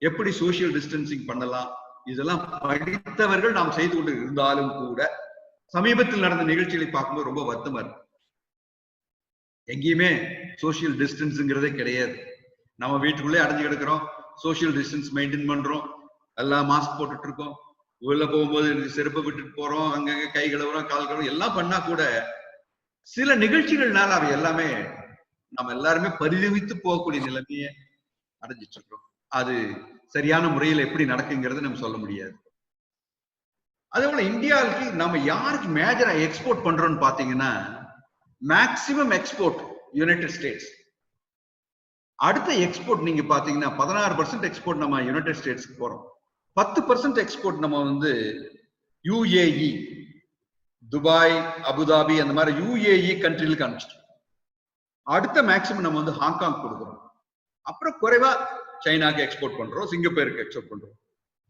எப்படி சோசியல் டிஸ்டன்சிங் பண்ணலாம், இதெல்லாம் படித்தவர்கள் நாம் செய்து கொண்டு இருந்தாலும் கூட சமீபத்தில் நடந்த நிகழ்ச்சிகளை பார்க்கும்போது ரொம்ப வருத்தமா இருக்கு. எங்கேயுமே சோசியல் டிஸ்டன்ஸ்ங்கிறதே கிடையாது. நம்ம வீட்டுக்குள்ளே அடைஞ்சு கிடக்கிறோம், சோசியல் டிஸ்டன்ஸ் மெயின்டைன் பண்றோம், எல்லாம் மாஸ்க் போட்டுட்டு இருக்கோம், உள்ள போகும்போது செருப்பை விட்டுட்டு போறோம், அங்கங்க கை கழுவுறோம், கால் கழுவுறோம், எல்லாம் பண்ணா கூட சில நிகழ்ச்சிகள்னால அவை எல்லாமே நம்ம எல்லாருமே பரிதவித்து போகக்கூடிய நிலைமையை அடைஞ்சிட்டு இருக்கிறோம். அது சரியான முறையில் எப்படி நடக்குங்கிறது நம்ம சொல்ல முடியாது. அதே போல இந்தியாவுக்கு நம்ம யாருக்கு மேஜரா எக்ஸ்போர்ட் பண்றோம்னு பாத்தீங்கன்னா மேக்சிமம் எக்ஸ்போர்ட் யுனைடெட் ஸ்டேட்ஸ். அடுத்த எக்ஸ்போர்ட் நீங்க பாத்தீங்கன்னா 16% எக்ஸ்போர்ட் நம்ம யுனைடெட் ஸ்டேட்ஸ்க்கு போறோம். 10% எக்ஸ்போர்ட் நம்ம வந்து UAE, துபாய், அபுதாபி அந்த மாதிரி UAE கண்ட்ரிகளுக்கு அனுப்பிச்சிட்டோம். அடுத்த மேக்சிமம் நம்ம வந்து ஹாங்காங் கொடுக்குறோம். அப்புறம் குறைவா சைனாக்கு எக்ஸ்போர்ட் பண்றோம், சிங்கப்பூருக்கு எக்ஸ்போர்ட் பண்றோம்.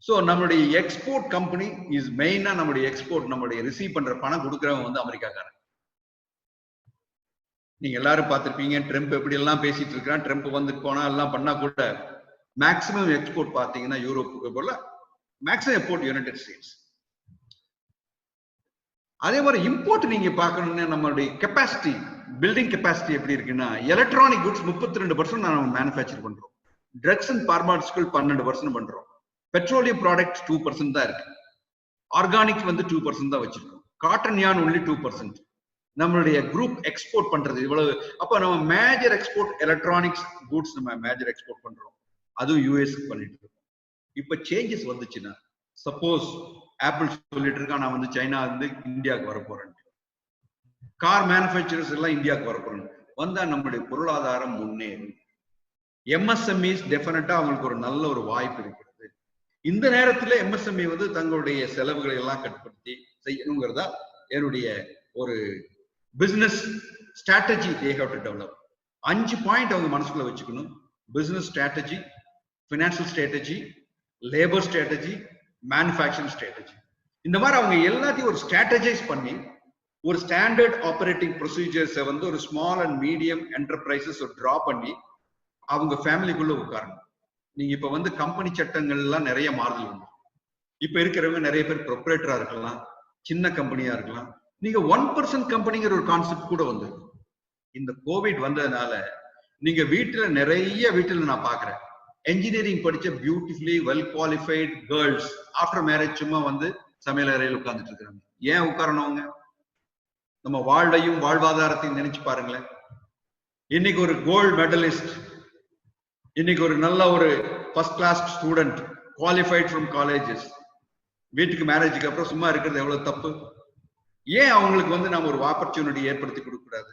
சோ நம்மளுடைய எக்ஸ்போர்ட் கம்பெனி இஸ் மெயினா நம்மளுடைய எக்ஸ்போர்ட், நம்மளுடைய ரிசீவ் பண்ற பணம் கொடுக்குறவங்க வந்து அமெரிக்காக்காரன். நீங்க எல்லாரும் பார்த்திருப்பீங்க ட்ரம்ப் எப்படி எல்லாம் பேசிட்டு இருக்கான். ட்ரம்ப் வந்துட்டு போனா எல்லாம் பண்ணா கூட மேக்சிமம் எக்ஸ்போர்ட் பாத்தீங்கன்னா யூரோப்புக்கு போல, மேக்சிமம் எக்ஸ்போர்ட் யுனைடெட் ஸ்டேட்ஸ். அதே மாதிரி இம்போர்ட் நீங்க பாக்கணும்னா நம்மளுடைய கெப்பாசிட்டி, பில்டிங் கெப்பாசிட்டி எப்படி இருக்குன்னா எலக்ட்ரானிக் குட்ஸ் 32% நம்ம மேனுஃபேக்சர் பண்றோம், ட்ரக்ஸ் அண்ட் பார்மாசிட்டிகல் 12% பண்றோம், பெட்ரோலியம் ப்ராடக்ட் 2% தான் இருக்கு, ஆர்கானிக் வந்து 2% தான் வச்சிருக்கோம், காட்டன் யான் ஒன்லி 2%. நம்மளுடைய குரூப் எக்ஸ்போர்ட் பண்றது இவ்வளவு. அப்ப நம்ம மேஜர் எக்ஸ்போர்ட் எலக்ட்ரானிக்ஸ் குட்ஸ் நம்ம மேஜர் எக்ஸ்போர்ட் பண்றோம், அதுவும் யூஎஸ்க்கு பண்ணிட்டு இருக்கோம். இப்ப சேஞ்சஸ் வந்துச்சுன்னா சப்போஸ் ஆப்பிள் சொல்லிட்டு இருக்கா நான் வந்து சைனா வந்து இந்தியாவுக்கு வரப்போறேன், கார் மேனுஃபேக்சரர்ஸ் எல்லாம் இந்தியாவுக்கு வரப்போறேன் வந்தா நம்மளுடைய பொருளாதாரம் முன்னேறும். எம்எஸ்எம்இஸ் டெஃபினட்டா அவங்களுக்கு ஒரு நல்ல ஒரு வாய்ப்பு இருக்கிறது. இந்த நேரத்துல எம்எஸ்எம்இ வந்து தங்களுடைய செலவுகளை எல்லாம் கட்டுப்படுத்தி செய்யணுங்கிறதா என்னுடைய ஒரு business strategy they have to develop. 5 point அவங்க மனசுக்குள்ள வச்சுக்கணும். Business strategy, financial strategy, labour strategy, manufacturing strategy. இந்த மாதிரி அவங்க எல்லாத்தையும் ஒரு ஸ்ட்ராட்டஜைஸ் பண்ணி ஒரு ஸ்டாண்டர்ட் ஆபரேட்டிங் ப்ரொசீஜர்ஸை வந்து ஒரு small and medium enterprises draw பண்ணி அவங்க ஃபேமிலிக்குள்ள உட்காரணும். நீங்க இப்ப வந்து கம்பெனி சட்டங்கள் எல்லாம் நிறைய மாறுதல் உண்டு. இப்ப இருக்கிறவங்க நிறைய பேர் ப்ரொப்ரேட்டரா இருக்கலாம், சின்ன கம்பெனியா இருக்கலாம். நீங்க 1% கம்பெனிங்கிற ஒரு கான்செப்ட் கூட வந்து இந்த கோவிட் வந்ததுனால நீங்க நிறைய வீட்டுல நான் பாக்குறேன் என்ஜினியரிங் படிச்ச beautifully well qualified girls after marriage சும்மா வந்து சமையல் அறையில் உட்கார்ந்துட்டு இருக்காங்க. ஏன் உட்காரணுங்க? நம்ம வாழ்வையும் வாழ்வாதாரத்தையும் நினைச்சு பாருங்களேன். இன்னைக்கு ஒரு கோல்டு மெடலிஸ்ட், இன்னைக்கு ஒரு நல்ல ஒரு first class student qualified from colleges வீட்டுக்கு மேரேஜுக்கு அப்புறம் சும்மா இருக்கிறது எவ்வளவு தப்பு? ஏன் அவங்களுக்கு வந்து நம்ம ஒரு ஆப்பர்ச்சுனிட்டி ஏற்படுத்தி கொடுக்க கூடாது?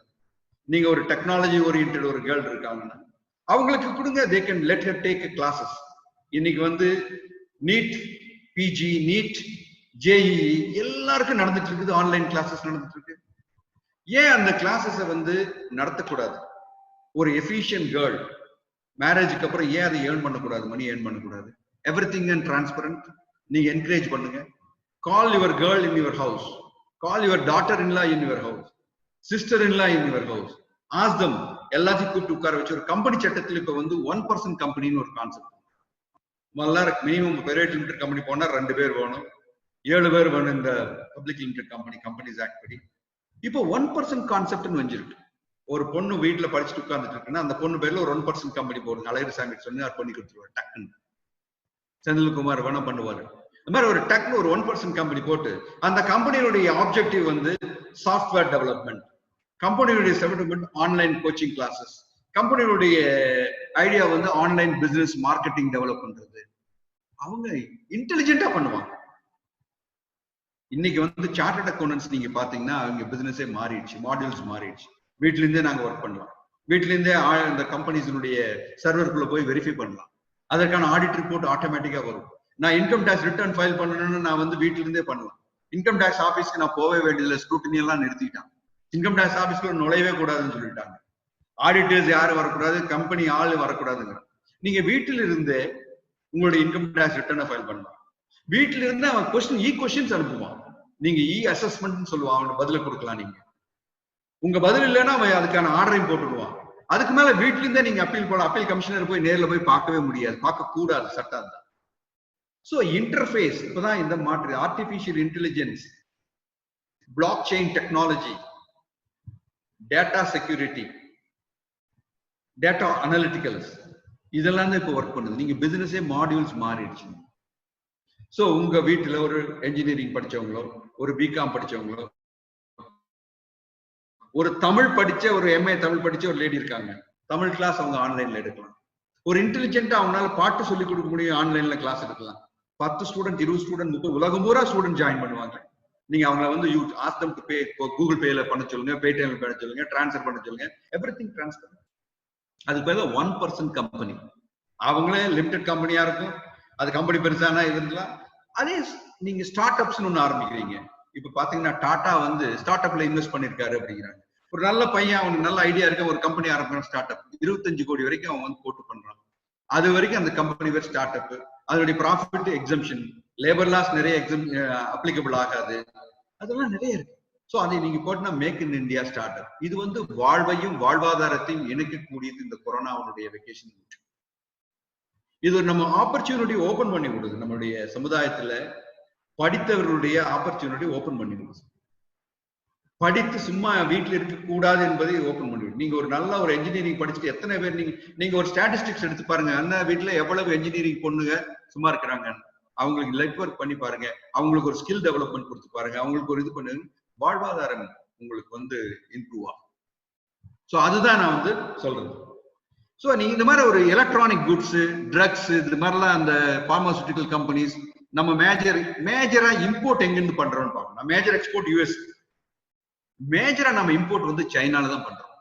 நீங்க ஒரு டெக்னாலஜி ஓரியன்டட் ஒரு கேர்ள் இருக்காங்கன்னா அவங்களுக்கு கொடுங்க. They can let her take classes. இன்னைக்கு வந்து நீட் பிஜி, நீட் ஜேஇஇ எல்லாருக்கும் நடந்துட்டு இருக்குது, ஆன்லைன் கிளாஸஸ் நடந்துட்டு இருக்கு. ஏன் அந்த கிளாஸஸை வந்து நடத்தக்கூடாது? ஒரு எஃபிஷியன்ட் கேர்ள் மேரேஜுக்கு அப்புறம் ஏன் அதை ஏர்ன் பண்ணக்கூடாது? மணி ஏர்ன் பண்ணக்கூடாது? Everything and transparent. நீங்க என்கரேஜ் பண்ணுங்க. Call your girl in your house, call your daughter in-law in your house, sister in law in your house. Ask them. எல்லாத்தையும் கூப்பிட்டு உட்கார வச்சு ஒரு கம்பெனி சட்டத்தில் இப்ப வந்து 1% கம்பெனின்னு ஒரு concept. Minimum private limited company போனா 2 பேர் வேணும், 7 பேர் வேணும் இந்த பப்ளிக் லிமிடெட் கம்பெனிஸ் ஆக்ட் படி. இப்போ 1% கான்செப்ட்னு வந்துருக்கு. ஒரு பொண்ணு வீட்டுல படிச்சுட்டு உட்கார்ந்துட்டு இருக்குன்னா அந்த பொண்ணு பேர்ல ஒரு 1% கம்பெனி போடுங்க. அழகர் சாமி சொன்னார், பண்ணி கொடுத்துருவாரு டக்குன்னு. செந்தில்குமார் வேணா பண்ணுவாரு. இந்த மாதிரி ஒரு டக்குன்னு ஒரு 1% கம்பெனி போட்டு அந்த கம்பெனியுடைய ஆப்ஜெக்டிவ் வந்து சாஃப்ட்வேர் டெவலப்மெண்ட், கம்பெனியுடைய டெவலப்மெண்ட் ஆன்லைன் கோச்சிங் கிளாஸஸ், கம்பெனியுடைய ஐடியா வந்து ஆன்லைன் பிசினஸ் மார்க்கெட்டிங் டெவலப் பண்றது. அவங்க இன்டெலிஜென்ட்டா பண்ணுவாங்க. இன்னைக்கு வந்து சார்ட்டர்ட் அக்கௌண்டன்ஸ் நீங்க பாத்தீங்கன்னா அவங்க பிசினஸே மாறிடுச்சு, மாடியூல்ஸ் மாறிடுச்சு. வீட்ல இருந்தே நாங்க ஒர்க் பண்ணலாம், வீட்ல இருந்தே இந்த கம்பெனிஸினுடைய சர்வருக்குள்ள போய் வெரிஃபை பண்ணலாம். அதற்கான ஆடிட் ரிப்போர்ட் ஆட்டோமேட்டிக்கா வரும். நான் இன்கம் டேக்ஸ் ரிட்டர்ன் ஃபைல் பண்ணணும்னு நான் வந்து வீட்ல இருந்தே பண்ணலாம். இன்கம் டேக்ஸ் ஆபீஸ்க்கு நான் போகவே வேண்டியதில்லை, ஸ்க்ரூட்டினி எல்லாம் நிறுத்திட்டாங்க. இன்கம் டேக்ஸ் ஆபீஸ்க்குள்ள நுழையவே கூடாதுன்னு சொல்லிட்டாங்க. ஆடிட்டர்ஸ் யாரும் வரக்கூடாது, கம்பெனி ஆள் வரக்கூடாதுங்க. நீங்க வீட்டில இருந்தே உங்களுடைய இன்கம் டேக்ஸ் ரிட்டர்னை ஃபைல் பண்ணலாம். வீட்டில இருந்து அவன் கொஸ்டின்ஸ் அனுப்புவான். நீங்க அசஸ்மெண்ட் சொல்லுவான், அவனுக்கு பதில கொடுக்கலாம். நீங்க உங்க பதில் இல்லைன்னா அவன் அதுக்கான ஆர்டரையும் போட்டுடுவான். அதுக்கு மேல வீட்ல இருந்தே நீங்க அப்பீல் போல அப்பீல் கமிஷனர் போய் நேர்ல போய் பார்க்கவே முடியாது, பார்க்க கூடாது, சட்டம் தான். சோ இன்டர்ஃபேஸ் இப்பதான் இந்த மாற்று artificial intelligence, block chain technology, data security, data analyticals, இதெல்லாம் தான் இப்ப ஒர்க் பண்ணுது. நீங்க பிசினஸே மாடியூல்ஸ் மாறிடுச்சு. சோ உங்க வீட்டுல ஒரு என்ஜினியரிங் படிச்சவங்களோ, ஒரு பிகாம் படிச்சவங்களோ, ஒரு தமிழ் படிச்ச ஒரு எம்ஏ தமிழ் படிச்ச ஒரு லேடி இருக்காங்க, தமிழ் கிளாஸ் அவங்க ஆன்லைன்ல எடுக்கலாம். ஒரு இன்டெலிஜென்ட்டா அவங்களால பாட்டு சொல்லி கொடுக்க முடியும், ஆன்லைன்ல கிளாஸ் எடுக்கலாம். 10 ஸ்டூடெண்ட் 20 ஸ்டூடெண்ட் 30 உலகம் பூரா ஸ்டூடெண்ட் ஜாயின் பண்ணுவாங்க. நீங்க அவங்களை வந்து ask them to pay, Google பேல பண்ண சொல்லுங்க, பேடிஎம்ல பண்ண சொல்லுங்க, டிரான்ஸ்ஃபர் பண்ண சொல்லுங்க, எவ்ரிதிங் டிரான்ஸ்ஃபர். அது பேர்ல 1% கம்பெனி. அவங்களே லிமிடெட் கம்பெனியா இருக்கும், அது கம்பெனி பெருசானா இருக்கலாம். அதே நீங்க ஸ்டார்ட் அப்ஸ்னு ஒண்ணு ஆரம்பிக்கிறீங்க. இப்ப பாத்தீங்கன்னா டாடா வந்து ஸ்டார்ட் அப்ல இன்வெஸ்ட் பண்ணிருக்காரு அப்படிங்கிறாங்க. ஒரு நல்ல பையன், அவனுக்கு நல்ல ஐடியா இருக்கு, ஒரு கம்பெனி ஆரம்பிக்கிறான் ஸ்டார்ட் அப். 25 கோடி வரைக்கும் அவன் வந்து போட்டு பண்றான். அது வரைக்கும் அந்த கம்பெனி பேர் ஸ்டார்ட் அப். அதனுடைய ப்ராஃபிட் எக்ஸம்ஷன், லேபர் லாஸ் நிறைய அப்ளிகபிள் ஆகாது, அதெல்லாம் நிறைய இருக்கு. சோ அதை நீங்க போட்டுனா make in India start up. இது வந்து வாழ்வையும் வாழ்வாதாரத்தையும் இணைக்கக்கூடியது. இந்த கொரோனாவுடைய வெக்கேஷன் இது நம்ம ஆப்பர்ச்சுனிட்டி ஓபன் பண்ணி கொடுது. நம்மளுடைய சமுதாயத்துல படித்தவர்களுடைய ஆப்பர்ச்சுனிட்டி ஓபன் பண்ணி கொடுது. படித்து சும்மா வீட்டுல இருக்க கூடாது என்பதை ஓபன் பண்ணிவிடும். நீங்க ஒரு நல்ல ஒரு என்ஜினியரிங் படிச்சுட்டு எத்தனை பேர் நீங்க ஒரு ஸ்டாட்டிஸ்டிக்ஸ் எடுத்து பாருங்க, அந்த வீட்டுல எவ்வளவு என்ஜினியரிங் பொண்ணுங்க சும்மா இருக்கிறாங்க. அவங்களுக்கு நெட்வொர்க் பண்ணி பாருங்க, அவங்களுக்கு ஒரு ஸ்கில் டெவலப்மெண்ட் கொடுத்து பாருங்க, அவங்களுக்கு ஒரு இது பண்ணுங்க, வாழ்வாதாரம் உங்களுக்கு வந்து இம்ப்ரூவ் ஆகும். சோ அதுதான் நான் வந்து சொல்றது. சோ நீங்க இந்த மாதிரி ஒரு எலக்ட்ரானிக் குட்ஸ், ட்ரக்ஸ், இது மாதிரிலாம் அந்த பார்மாசூட்டிக்கல் கம்பெனிஸ் நம்ம மேஜரா இம்போர்ட் எங்கிருந்து பண்றோம்னு பார்க்கணும். மேஜர் எக்ஸ்போர்ட் யூஎஸ், மேஜரா நம்ம இம்போர்ட் வந்து சைனால தான் பண்றோம்.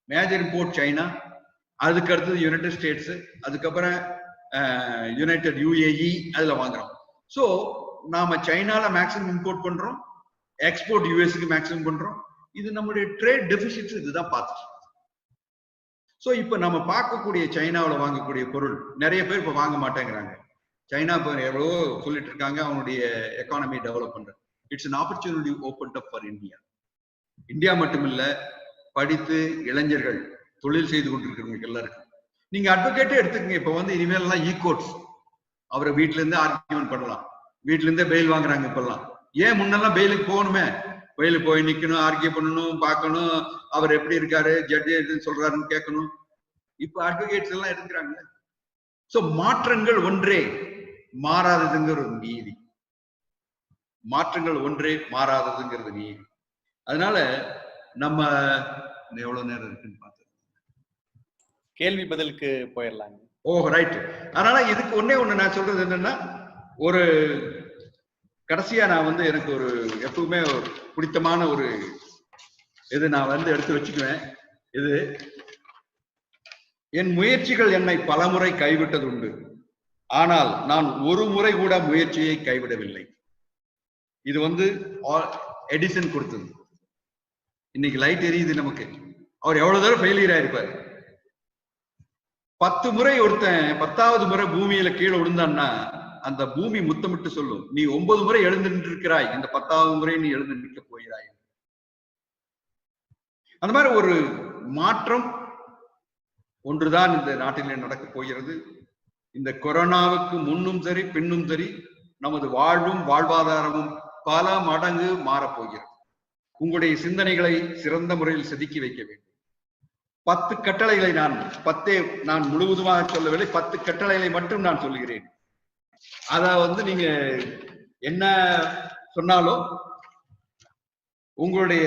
மேஜர் இம்போர்ட் சைனா, அதுக்கு அடுத்தது யுனைடெட் ஸ்டேட்ஸ், அதுக்கப்புறம் யுனைடெட் யுஏஇ, அதுல வாங்குறோம். சோ நாம சைனால மேக்சிமம் இம்போர்ட் பண்றோம், எக்ஸ்போர்ட் யூஎஸ்க்கு மேக்சிமம் பண்றோம். இது நம்மளுடைய ட்ரேட் டெபிசிட்ஸ் இதுதான் பார்த்துட்டு. ஸோ இப்போ நம்ம பார்க்கக்கூடிய சைனாவில் வாங்கக்கூடிய பொருள் நிறைய பேர் இப்போ வாங்க மாட்டேங்கிறாங்க. சைனா இப்போ எவ்வளவோ சொல்லிட்டு இருக்காங்க அவனுடைய எக்கானமி டெவலப் பண்ற. It's an opportunity open up for India. India மட்டுமில்ல, படித்து இளைஞர்கள் தொழில் செய்து கொண்டிருக்கிறவங்க எல்லாருக்கும். நீங்க அட்வொகேட்டே எடுத்துக்கங்க. இப்போ வந்து இனிமேல் எல்லாம் கோர்ட்ஸ், அவரை வீட்டுல இருந்து ஆர்கியூமெண்ட் பண்ணலாம், வீட்டுல இருந்தே பெயில் வாங்குறாங்க இப்பெல்லாம். ஏன் முன்னெல்லாம் பெயிலுக்கு போகணுமே, பெயிலுக்கு போய் நிக்கணும், ஆர்கியூ பண்ணணும், பார்க்கணும், அவர் எப்படி இருக்காரு, ஜட்ஜி எதுன்னு சொல்றாருன்னு கேட்கணும். இப்ப அட்வொகேட்ஸ் எல்லாம் இருக்கிறாங்க. சோ மாற்றங்கள் ஒன்றே மாறாததுங்கிற ஒரு நீதி, மாற்றங்கள் ஒன்றே மாறாததுங்கிறது நீதி. அதனால நம்ம எவ்வளவு நேரம் இருக்குன்னு பார்த்து கேள்வி பதிலுக்கு போயிடலாங்க. ஓ ரைட். அதனால இதுக்கு ஒண்ணு நான் சொல்றது என்னன்னா, ஒரு கடைசியா நான் வந்து எனக்கு ஒரு எப்பவுமே ஒரு பிடித்தமான ஒரு இது நான் வந்து எடுத்து வச்சுக்குவேன். இது என் முயற்சிகள் என்னை பலமுறை கைவிட்டது உண்டு, ஆனால் நான் ஒரு முறை கூட முயற்சியை கைவிடவில்லை. இது வந்து எடிசன் கொடுத்தது. இன்னைக்கு லைட் எரியுது நமக்கு. அவர் எவ்வளவு தூரம் ஃபெயிலியர் ஆயிருப்பாரு. 10 முறை ஒருத்தன் 10வது முறை பூமியில கீழே விழுந்தான்னா அந்த பூமி முத்தமிட்டு சொல்லும், நீ 9 முறை எழுந்து நின்று இருக்கிறாய், இந்த 10வது முறை நீ எழுந்து நிற்க போகிறாய். அந்த மாதிரி ஒரு மாற்றம் ஒன்றுதான் இந்த நாட்டிலே நடக்க போகிறது. இந்த கொரோனாவுக்கு முன்னும் சரி பின்னும் சரி நமது வாழ்வும் வாழ்வாதாரமும் பல மடங்கு மாறப்போகிறது. உங்களுடைய சிந்தனைகளை சிறந்த முறையில் செதுக்கி வைக்க வேண்டும். 10 கட்டளைகளை நான் முழுவதுமாக சொல்லவில்லை, 10 கட்டளைகளை மட்டும் நான் சொல்லுகிறேன். அத வந்து நீங்க என்ன சொன்னாலும் உங்களுடைய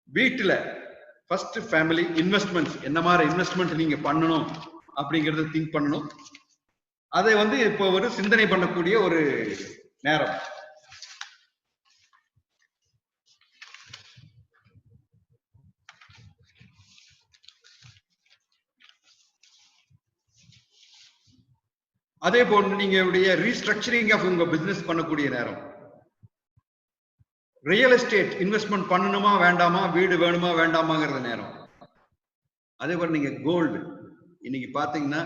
வீட்டுல ஃபர்ஸ்ட் ஃபேமிலி இன்வெஸ்ட்மெண்ட், என்ன மாதிரி இன்வெஸ்ட்மெண்ட் நீங்க பண்ணணும் அப்படிங்கறத திங்க் பண்ணணும். அதை வந்து இப்போ ஒரு சிந்தனை பண்ணக்கூடிய ஒரு நேரம். அதே போன்று நீங்க ரீஸ்ட்ரக்சரிங் ஆஃப் உங்க பிசினஸ் பண்ணக்கூடிய நேரம். ரியல் எஸ்டேட் இன்வெஸ்ட்மெண்ட் பண்ணணுமா வேண்டாமா, வீடு வேணுமா வேண்டாமாங்கிற நேரம். அதே போல நீங்க கோல்டு, இன்னைக்கு பாத்தீங்கன்னா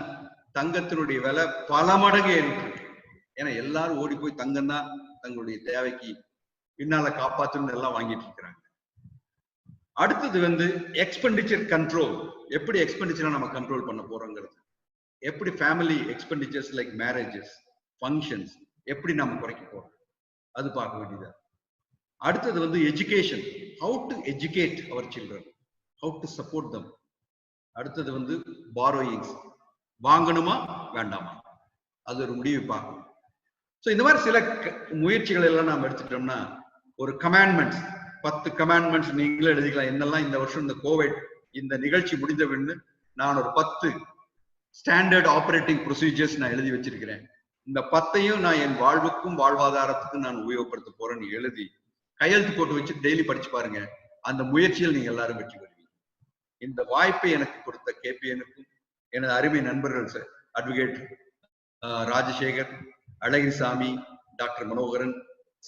தங்கத்தினுடைய விலை பல மடங்கு ஏறிட்டு இருக்கு. ஏன்னா எல்லாரும் ஓடி போய் தங்கம் தான் தங்களுடைய தேவைக்கு பின்னால காப்பாற்றணும் எல்லாம் வாங்கிட்டு இருக்கிறாங்க. அடுத்தது வந்து எக்ஸ்பெண்டிச்சர் கண்ட்ரோல். எப்படி எக்ஸ்பெண்டிச்சரை நம்ம கண்ட்ரோல் பண்ண போறோங்கிறது, எப்படி family expenditures like marriages, functions எப்படி நம்ம குறைக்க போறோம், அது பார்க்க வேண்டியது. அடுத்தது வந்து education, how to educate our children, how to support them. அடுத்தது வந்து பாரோயிங்ஸ், வாங்கணுமா வேண்டாமா, அது ஒரு முடிவு பார்க்கணும். ஸோ இந்த மாதிரி சில முயற்சிகள் எல்லாம் நாம் எடுத்துட்டோம்னா ஒரு கமாண்ட்மெண்ட்ஸ், 10 கமாண்ட்மெண்ட்ஸ் நீங்களே எழுதிக்கலாம். என்னெல்லாம் இந்த வருஷம் இந்த கோவிட் இந்த நிகழ்ச்சி முடிந்த பின்னு நான் ஒரு 10 ஸ்டாண்டர்ட் ஆபரேட்டிங் ப்ரொசீஜர்ஸ் நான் எழுதி வச்சிருக்கிறேன். இந்த 10ஐயும் நான் என் வாழ்வுக்கும் வாழ்வாதாரத்துக்கும் நான் உபயோகப்படுத்த போறேன்னு எழுதி கையெழுத்து போட்டு வச்சு டெய்லி படிச்சு பாருங்க. அந்த முயற்சியில் நீங்க எல்லாரும் வெற்றி பெறுவீங்க. இந்த வாய்ப்பை எனக்கு கொடுத்த KPN-க்கும் எனது அருமை நண்பர்கள் sir advocate Rajasekar, Alagirisamy, doctor Manoharan,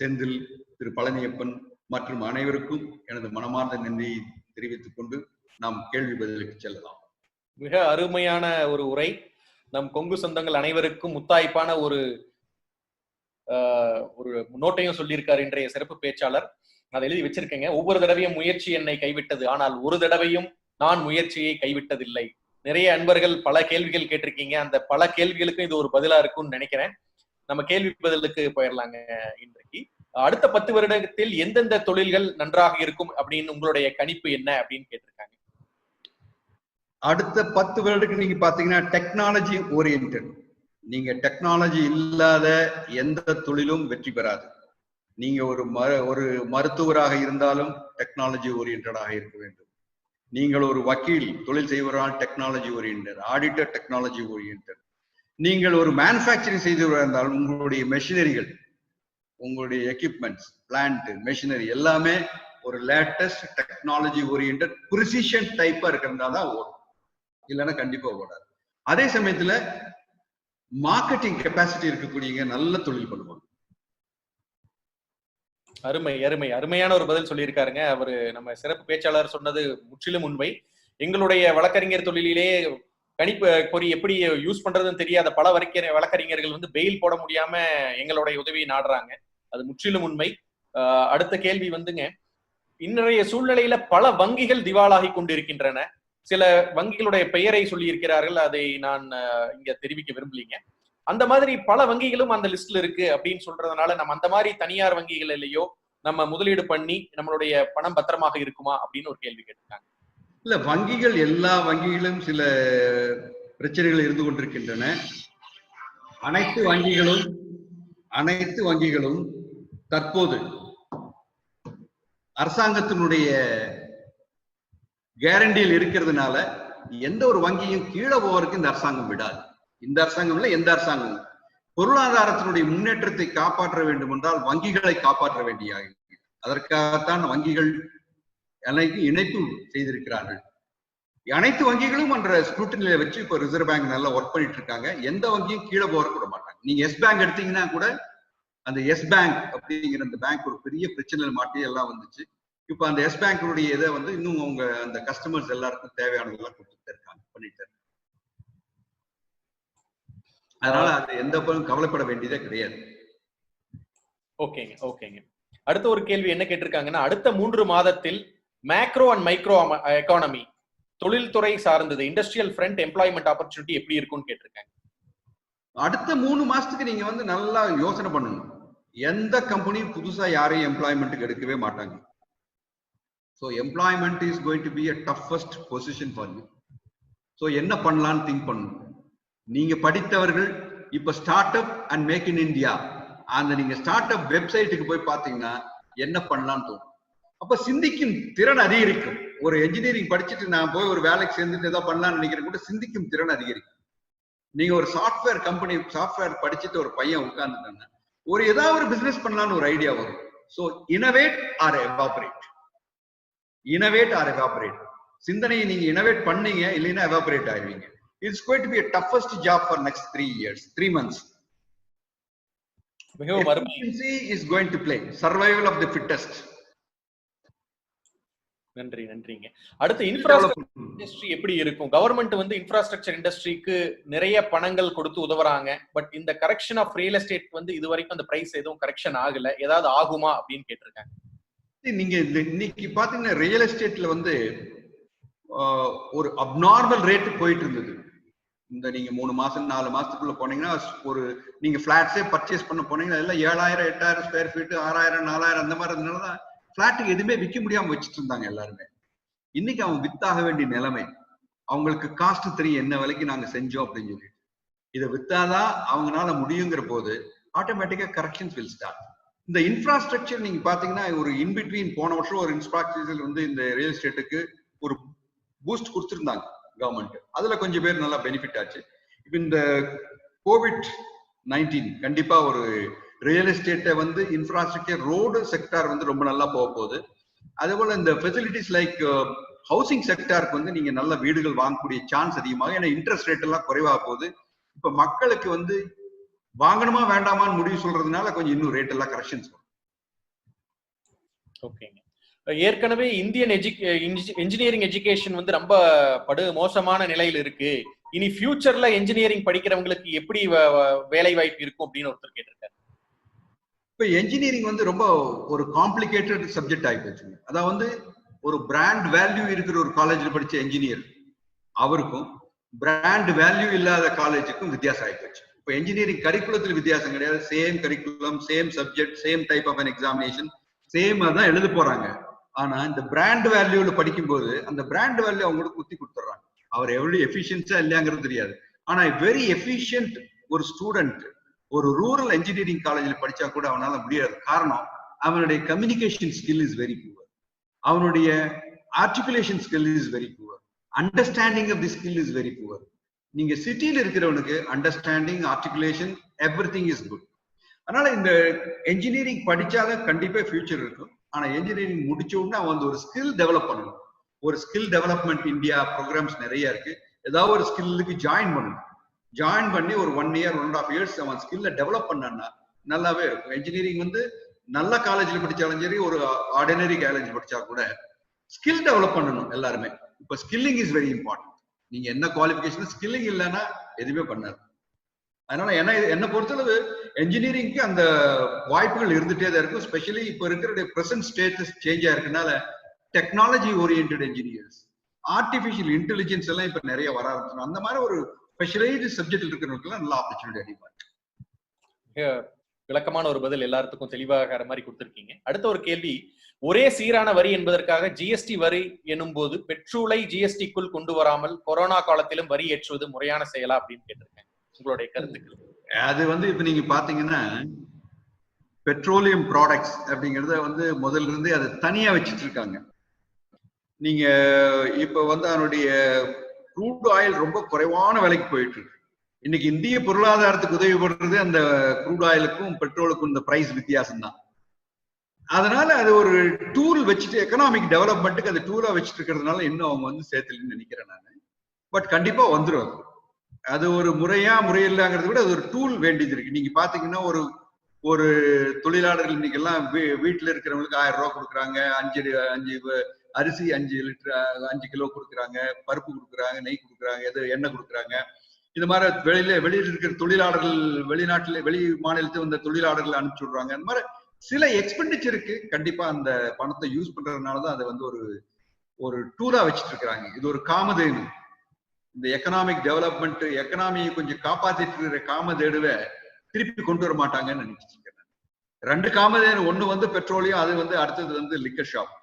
Senthil, Thiru Palaniappan மற்றும் அனைவருக்கும் எனது மனமார்ந்த நன்றியை தெரிவித்துக் கொண்டு நாம் கேள்வி பதிலுக்கு செல்லலாம். மிக அருமையான ஒரு உரை. நம் கொங்கு சொந்தங்கள் அனைவருக்கும் முத்தாய்ப்பான ஒரு நோட்டையும் சொல்லியிருக்காரு இன்றைய சிறப்பு பேச்சாளர். அதை எழுதி வச்சிருக்கேங்க. ஒவ்வொரு தடவையும் முயற்சி என்னை கைவிட்டது, ஆனால் ஒரு தடவையும் நான் முயற்சியை கைவிட்டதில்லை. நிறைய அன்பர்கள் பல கேள்விகள் கேட்டிருக்கீங்க. அந்த பல கேள்விகளுக்கும் இது ஒரு பதிலா இருக்கும்னு நினைக்கிறேன். நம்ம கேள்வி பதிலுக்கு போயிடலாங்க. இன்றைக்கு அடுத்த 10 வருடத்தில் எந்தெந்த தொழில்கள் நன்றாக இருக்கும் அப்படின்னு உங்களுடைய கணிப்பு என்ன அப்படின்னு கேட்டிருக்காங்க. அடுத்த 10 வருடத்துக்கு நீங்க பாத்தீங்கன்னா டெக்னாலஜி ஓரியன்டட். நீங்க டெக்னாலஜி இல்லாத எந்த தொழிலும் வெற்றி பெறாது. நீங்க ஒரு மருத்துவராக இருந்தாலும் டெக்னாலஜி ஓரியன்டாக இருக்க வேண்டும். நீங்கள் ஒரு வக்கீல் தொழில் செய்வரால் technology oriented, auditor technology oriented. நீங்கள் ஒரு மேனுஃபேக்சரிங் செய்தவராக இருந்தாலும் உங்களுடைய மெஷினரிகள், உங்களுடைய எக்யூப்மெண்ட்ஸ், பிளான்ட், மெஷினரி எல்லாமே ஒரு லேட்டஸ்ட் டெக்னாலஜி ஓரியன்டட் ப்ரிசிஷன் டைப்பா இருக்கிறதா தான் ஓடும், இல்லைன்னா கண்டிப்பா ஓடாது. அதே சமயத்துல மார்க்கெட்டிங் கெப்பாசிட்டி இருக்கக்கூடிய நல்ல தொழில் பண்ணுவாங்க. அருமையான ஒரு பதில் சொல்லியிருக்காருங்க அவரு. நம்ம சிறப்பு பேச்சாளர் சொன்னது முற்றிலும் உண்மை. எங்களுடைய வழக்கறிஞர் தொழிலிலே கணிப்பு பொறி எப்படி யூஸ் பண்றதுன்னு தெரியாத பல வழக்கறிஞர்கள் வந்து பெயில் போட முடியாம எங்களுடைய உதவியை நாடுறாங்க. அது முற்றிலும் உண்மை. அடுத்த கேள்வி வந்துங்க, இன்றைய சூழ்நிலையில பல வங்கிகள் திவாலாகி கொண்டிருக்கின்றன. சில வங்கிகளுடைய பெயரை சொல்லி இருக்கிறார்கள், அதை நான் இங்க தெரிவிக்க விரும்பலீங்க. அந்த மாதிரி பல வங்கிகளும் அந்த லிஸ்ட்ல இருக்கு அப்படின்னு சொல்றதுனால நம்ம அந்த மாதிரி தனியார் வங்கிகளிலேயோ நம்ம முதலீடு பண்ணி நம்மளுடைய பணம் பத்திரமாக இருக்குமா அப்படின்னு ஒரு கேள்வி கேட்டிருக்காங்க. இல்ல, வங்கிகள் எல்லா வங்கிகளும் சில பிரச்சனைகள் இருந்து கொண்டிருக்கின்றன. அனைத்து வங்கிகளும் தற்போது அரசாங்கத்தினுடைய கேரண்டியில் இருக்கிறதுனால எந்த ஒரு வங்கியும் கீழே போவதற்கு இந்த அரசாங்கம் விடாது. இந்த அரசாங்கம் இல்ல, எந்த அரசாங்கமும். பொருளாதாரத்தினுடைய முன்னேற்றத்தை காப்பாற்ற வேண்டும் என்றால் வங்கிகளை காப்பாற்ற வேண்டிய, அதற்காகத்தான் வங்கிகள் இணைப்பு செய்திருக்கிறார்கள். அனைத்து வங்கிகளும் என்ற ஸ்க்ரூட்டினில வச்சு இப்ப ரிசர்வ் பேங்க் நல்லா ஒர்க் பண்ணிட்டு இருக்காங்க. எந்த வங்கியும் கீழே போற கூட மாட்டாங்க. நீங்க எஸ் பேங்க் எடுத்தீங்கன்னா கூட அந்த எஸ் பேங்க் அப்படிங்கிற அந்த பேங்க் ஒரு பெரிய பிரச்சனை மாட்டி எல்லாம் வந்துச்சு. இப்ப அந்த எஸ் பேங்குடைய இதை வந்து இன்னும் அவங்க அந்த கஸ்டமர்ஸ் எல்லாருக்கும் தேவையானதெல்லாம் கொடுத்துட்டு இருக்காங்க, பண்ணிட்டு இருக்காங்க. அதனால அது எந்த பக்கம் கவலைப்பட வேண்டியதே கிடையாது. ஓகேங்க. அடுத்த ஒரு கேள்வி என்ன கேட்டிருக்காங்கன்னா, அடுத்த 3 மாதத்தில் மேக்ரோ அண்ட் மைக்ரோ எக்கானமி தொழில்துறை சார்ந்தது இண்டஸ்ட்ரியல் ஃப்ரண்ட் எம்ப்ளாய்மெண்ட் ஆப்பர்ச்சுனிட்டி எப்படி இருக்கும்னு கேட்டிருக்காங்க. அடுத்த 3 மாசத்துக்கு நீங்க வந்து நல்லா யோசனை பண்ணணும். எந்த கம்பெனியும் புதுசா யாரையும் எம்ப்ளாய்மெண்ட்டுக்கு எடுக்கவே மாட்டாங்க. So employment is going to be a toughest position for you. So என்ன பண்ணலான்னு திங்க் பண்ணணும். நீங்க படித்தவர்கள் இப்ப start up and make in India அந்த நீங்க ஸ்டார்ட் அப் வெப்சைட்டுக்கு போய் பாத்தீங்கன்னா என்ன பண்ணலாம்னு தோணும். அப்ப சிந்திக்கும் திறன் அதிகரிக்கும். ஒரு என்ஜினியரிங் படிச்சுட்டு நான் போய் ஒரு வேலைக்கு சேர்ந்துட்டு ஏதோ பண்ணலாம்னு நினைக்கிறேன் கூட சிந்திக்கும் திறன் அதிகரிக்கும். நீங்க ஒரு சாஃப்ட்வேர் கம்பெனி சாஃப்ட்வேர் படிச்சுட்டு ஒரு பையன் உட்கார்ந்துட்டாங்க, ஒரு ஏதாவது ஒரு பிசினஸ் பண்ணலாம்னு ஒரு ஐடியா வரும். So innovate or evaporate. சிந்தனையை நீங்க இனோவேட் பண்ணீங்க, இல்லைன்னா எவாபரேட் ஆயிருவீங்க. It's going to be a toughest job for next 3 months. Efficiency is going to play. Survival of the fittest. நன்றிங்க. அடுத்து இன்ஃப்ராஸ்ட்ரக்சர் இண்டஸ்ட்ரி எப்படி இருக்கும்? கவர்மெண்ட் வந்து இன்ஃப்ராஸ்ட்ரக்சர் இண்டஸ்ட்ரிக்கு நிறைய பணங்கள் கொடுத்து உதவுறாங்க. பட் இந்த கரெக்ஷன் ஆஃப் ரியல் எஸ்டேட் வந்து இது வரைக்கும் அந்த பிரைஸ் எதுவும் கரெக்ஷன் ஆகல. ஏதாவது ஆகுமா அப்படின்னு கேட்டிருக்காங்க. நீங்க இன்னைக்கு பாத்தீங்கன்னா ரியல் எஸ்டேட்ல வந்து ஒரு அப்நார்மல் ரேட் போயிட்டு இருந்தது. இந்த நீங்க 3 மாசம் 4 மாசத்துக்குள்ள போனீங்கன்னா ஒரு நீங்க பிளாட்ஸே பர்ச்சேஸ் பண்ண போனீங்கன்னா எல்லாம் 7,000 8,000 ஸ்கொயர் ஃபீட் 6,000 4,000 அந்த மாதிரி இருந்தனாலதான் பிளாட்டுக்கு எதுவுமே விற்க முடியாம வச்சுட்டு இருந்தாங்க எல்லாருமே. இன்னைக்கு அவங்க வித்தாக வேண்டிய நிலைமை. அவங்களுக்கு காஸ்ட் தெரியும் என்ன விலைக்கு நாங்க செஞ்சோம் அப்படின்னு சொல்லிட்டு. இதை வித்தாதான் அவங்களால முடியுங்கிற போது ஆட்டோமேட்டிக்கா கரெக்ஷன்ஸ் வில் ஸ்டார்ட். இந்த இன்ஃப்ராஸ்ட்ரக்சர் நீங்க பாத்தீங்கன்னா ஒரு இன்பிட்வீன் போன வருஷம் ஒரு இன்ஃப்ராஸ்ட்ரக்சர் வந்து இந்த ரியல் எஸ்டேட்டுக்கு ஒரு பூஸ்ட் கொடுத்துருந்தாங்க கவர்மெண்ட். அதுல கொஞ்சம் பேர் நல்லா பெனிஃபிட் ஆச்சு. இப்ப இந்த COVID-19 கண்டிப்பா ஒரு ரியல் எஸ்டேட்டை வந்து இன்ஃப்ராஸ்ட்ரக்சர் ரோடு செக்டார் வந்து ரொம்ப நல்லா போக போகுது. அதே போல இந்த ஃபெசிலிட்டிஸ் லைக் ஹவுசிங் செக்டாருக்கு வந்து நீங்க நல்ல வீடுகள் வாங்கக்கூடிய சான்ஸ் அதிகமாக, ஏன்னா இன்ட்ரெஸ்ட் ரேட் எல்லாம் குறைவாக போகுது. இப்ப மக்களுக்கு வந்து வாங்கணுமா வேண்டாமான்னு முடிவு சொல்றதுனால கொஞ்சம் இன்னும் ரேட் எல்லாம் கரெக்ஷன்ஸ் வரும். ஓகேங்க. ஏற்கனவே இந்தியன் என்ஜினியரிங் எஜுகேஷன் வந்து ரொம்ப மோசமான நிலையில் இருக்கு. இனி ஃபியூச்சர்ல என்ஜினியரிங் படிக்கிறவங்களுக்கு எப்படி வேலை வாய்ப்பு இருக்கும் அப்படின்னு ஒருத்தர் கேட்டிருக்காரு. இப்ப என்ஜினியரிங் வந்து ரொம்ப ஒரு காம்ப்ளிகேட்டட் சப்ஜெக்ட் ஆகிப்போச்சு. அதாவது ஒரு பிராண்ட் வேல்யூ இருக்கிற ஒரு காலேஜ்ல படிச்ச என்ஜினியர் அவருக்கும் பிராண்ட் வேல்யூ இல்லாத காலேஜுக்கும் வித்தியாசம் ஆகிப்போச்சு. இப்போ என்ஜினியரிங் கரிக்குலத்துல வித்தியாசம் கிடையாது. Same curriculum, same subject, same type of examination, same தான் எழுத போறாங்க. ஆனா இந்த பிராண்ட் வேல்யூல படிக்கும்போது அந்த பிராண்ட் வேல்யூ அவங்களுக்கு குத்தி கொடுத்துறாங்க. அவர் எவ்வளவு எஃபிஷியன்ஸா இல்லையாங்கிறது தெரியாது. ஆனா வெரி எஃபிஷியன்ட் ஒரு ஸ்டூடெண்ட் ஒரு ரூரல் என்ஜினியரிங் காலேஜ்ல படிச்சா கூட அவனால முடியாது. காரணம் அவனுடைய communication skill is very poor, அவனுடைய articulation skill is very poor, understanding of the skill is very poor. நீங்க சிட்டியில இருக்கிறவனுக்கு understanding, articulation, everything is good. அதனால இந்த என்ஜினியரிங் படிச்சாலும் கண்டிப்பா ஃபியூச்சர் இருக்கும். ஆனா என்ஜினியரிங் முடிச்ச உடனே அவன் வந்து ஒரு ஸ்கில் டெவலப் பண்ணணும். ஒரு ஸ்கில் டெவலப்மெண்ட் இந்தியா ப்ரோக்ராம்ஸ் நிறைய இருக்கு. ஏதாவது ஒரு ஸ்கில்லுக்கு ஜாயின் பண்ணணும். ஜாயின் பண்ணி ஒரு 1 year 1.5 years அவன் ஸ்கில்ல டெவலப் பண்ணான்னா நல்லாவே இருக்கும். என்ஜினியரிங் வந்து நல்ல காலேஜ்ல படிச்சாலும் சரி, ஒரு ஆர்டினரி காலேஜ் படிச்சா கூட ஸ்கில் டெவலப் பண்ணணும் எல்லாருமே. இப்ப ஸ்கில்லிங் இஸ் வெரி இம்பார்ட்டன்ட். நீங்க என்ன குவாலிஃபிகேஷன் ஸ்கில்லிங் இல்லைன்னா எதுவுமே பண்ணாது. அதனால என்ன பொறுத்தளவு என்ஜினியரிங்க்கு அந்த வாய்ப்புகள் இருந்துட்டே தான் இருக்கும். ஸ்பெஷலி இப்ப இருக்கிற பிரசன்ட் ஸ்டேட்டஸ் சேஞ்ச் ஆயிருக்கனால technology oriented engineers, artificial intelligence எல்லாம் இப்ப நிறைய வர ஆரம்பிச்சிடும். அந்த மாதிரி ஒரு ஸ்பெஷலைஸ்டு சப்ஜெக்ட் இருக்கிறவங்களுக்கு நல்ல ஆப்பர்ச்சுனிட்டி அதிகமா இருக்கு. விளக்கமான ஒரு பதில் எல்லாத்துக்கும் தெளிவாகிற மாதிரி கொடுத்திருக்கீங்க. அடுத்த ஒரு கேள்வி, ஒரே சீரான வரி என்பதற்காக ஜிஎஸ்டி வரி எனும் போது பெட்ரோலை ஜிஎஸ்டிக்குள் கொண்டு வராமல் கொரோனா காலத்திலும் வரி ஏற்றுவது முறையான செயலா அப்படின்னு கேட்டிருக்கேன். உங்களுடைய கருத்துக்கள்? அது இப்ப நீங்க பாத்தீங்கன்னா பெட்ரோலியம் ப்ராடக்ட்ஸ் அப்படிங்கறத முதல்ல இருந்தே அதை தனியா வச்சிட்டு இருக்காங்க. நீங்க இப்ப அதனுடைய க்ரூட் ஆயில் ரொம்ப குறைவான விலைக்கு போயிட்டு இருக்கு. இன்னைக்கு இந்திய பொருளாதாரத்துக்கு உதவி பண்றது அந்த க்ரூட் ஆயிலுக்கும் பெட்ரோலுக்கும் இந்த பிரைஸ் வித்தியாசம் தான். அதனால அது ஒரு டூல் வச்சுட்டு எக்கனாமிக் டெவலப்மெண்ட்டுக்கு அந்த டூலா வச்சுட்டு இருக்கிறதுனால இன்னும் அவங்க சேர்த்துலன்னு நினைக்கிறேன் நான். பட் கண்டிப்பா வந்துடும். அது ஒரு முறையில்லாங்கிறத விட அது ஒரு டூல் வேண்டியது இருக்கு. நீங்க பாத்தீங்கன்னா ஒரு தொழிலாளர்கள் இன்னைக்கு எல்லாம் வீட்டுல இருக்கிறவங்களுக்கு 1000 ரூபாய் கொடுக்குறாங்க, 5 அரிசி 5 கிலோ கொடுக்குறாங்க, பருப்பு கொடுக்குறாங்க, நெய் கொடுக்குறாங்க, எண்ணெய் கொடுக்குறாங்க. இந்த மாதிரி வெளியில இருக்கிற தொழிலாளர்கள் வெளி மாநிலத்தை வந்த தொழிலாளர்கள் அனுப்பிச்சு விடுறாங்க. அந்த மாதிரி சில எக்ஸ்பெண்டிச்சருக்கு கண்டிப்பா அந்த பணத்தை யூஸ் பண்றதுனாலதான் அதை ஒரு டூலா வச்சுட்டு இருக்கிறாங்க. இது ஒரு காமதேனு. இந்த எக்கனாமிக் டெவலப்மெண்ட் எக்கனாமியை கொஞ்சம் காப்பாத்திட்டு இருக்கிற காமதேடுவை திருப்பி கொண்டு வர மாட்டாங்கன்னு நினைச்சிட்டு இருக்கேன். 2 காமதேனு, ஒண்ணு பெட்ரோலியம், அது அடுத்தது லிக்கர் ஷாப்.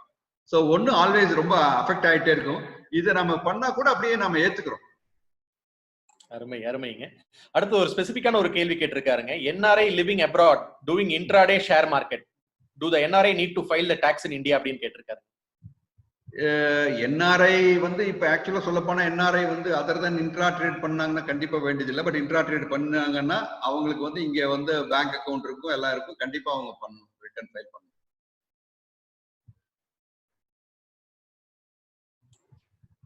சோ ஒண்ணு ஆல்வேஸ் ரொம்ப அஃபெக்ட் ஆயிட்டே இருக்கும். இதை நம்ம பண்ணா கூட அப்படியே நம்ம ஏத்துக்கிறோம். அருமைங்க. அடுத்து ஒரு ஸ்பெசிபிக்கான ஒரு கேள்வி கேட்டிருக்காருங்க. NRI living abroad doing intraday share market, do the NRI need to file the tax in India அப்படின்னு கேட்டிருக்காரு. NRI இப்ப ஆக்சுவலா சொல்ல போனா NRI other than intra trade பண்ணாங்கன்னா கண்டிப்பா வேண்டியதில்லை. பட் இன்ட்ரா ட்ரேட் பண்ணாங்கன்னா அவங்களுக்கு இங்க பேங்க் அக்கௌண்ட் இருக்கும், எல்லாம் இருக்கும். கண்டிப்பா அவங்க பண்ணணும், ரிட்டர்ன் ஃபைல் பண்ணணும்.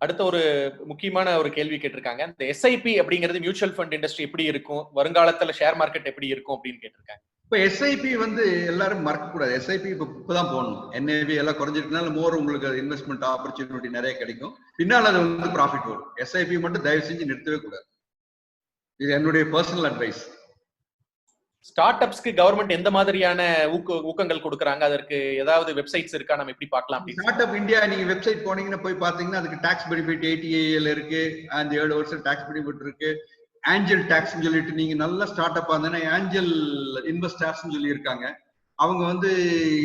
அடுத்த ஒரு முக்கியமான ஒரு கேள்வி கேட்டிருக்காங்க. இந்த SIP அப்படிங்கிறது மியூச்சுவல் ஃபண்ட் இண்டஸ்ட்ரி எப்படி இருக்கும், வருங்காலத்துல ஷேர் மார்க்கெட் எப்படி இருக்கும் அப்படின்னு கேட்டிருக்காங்க. இப்ப SIP எல்லாரும் மறக்க கூடாது. SIP இப்பதான் போடணும். NAV எல்லாம் குறைஞ்சிருக்கனால உங்களுக்கு இன்வெஸ்ட்மெண்ட் ஆப்பர்ச்சுனிட்டி நிறைய கிடைக்கும். பின்னால் அது ப்ராஃபிட் வரும். SIP மட்டும் தயவு செஞ்சு நிறுத்தவே கூடாது. இது என்னுடைய பர்சனல் அட்வைஸ். ஸ்டார்ட் அப்ஸ்க்கு கவர்மெண்ட் எந்த மாதிரியான ஊக்கங்கள் கொடுக்குறாங்க, அதற்கு ஏதாவது வெப்சைட்ஸ் இருக்கா, நம்ம எப்படி பார்க்கலாம்? ஸ்டார்ட் அப் இந்தியா நீங்க வெப்சைட் போனீங்கன்னா போய் பாத்தீங்கன்னா அதுக்கு டாக்ஸ் பெனிஃபிட் 80AL இருக்கு, அந்த 7 வருஷம் டாக்ஸ் பெனிஃபிட் இருக்கு. ஆஞ்சல் டாக்ஸ் சொல்லிட்டு நீங்க நல்ல ஸ்டார்ட் அப் ஆனா ஆஞ்சல் இன்வெஸ்டர்ஸ் சொல்லி இருக்காங்க. அவங்க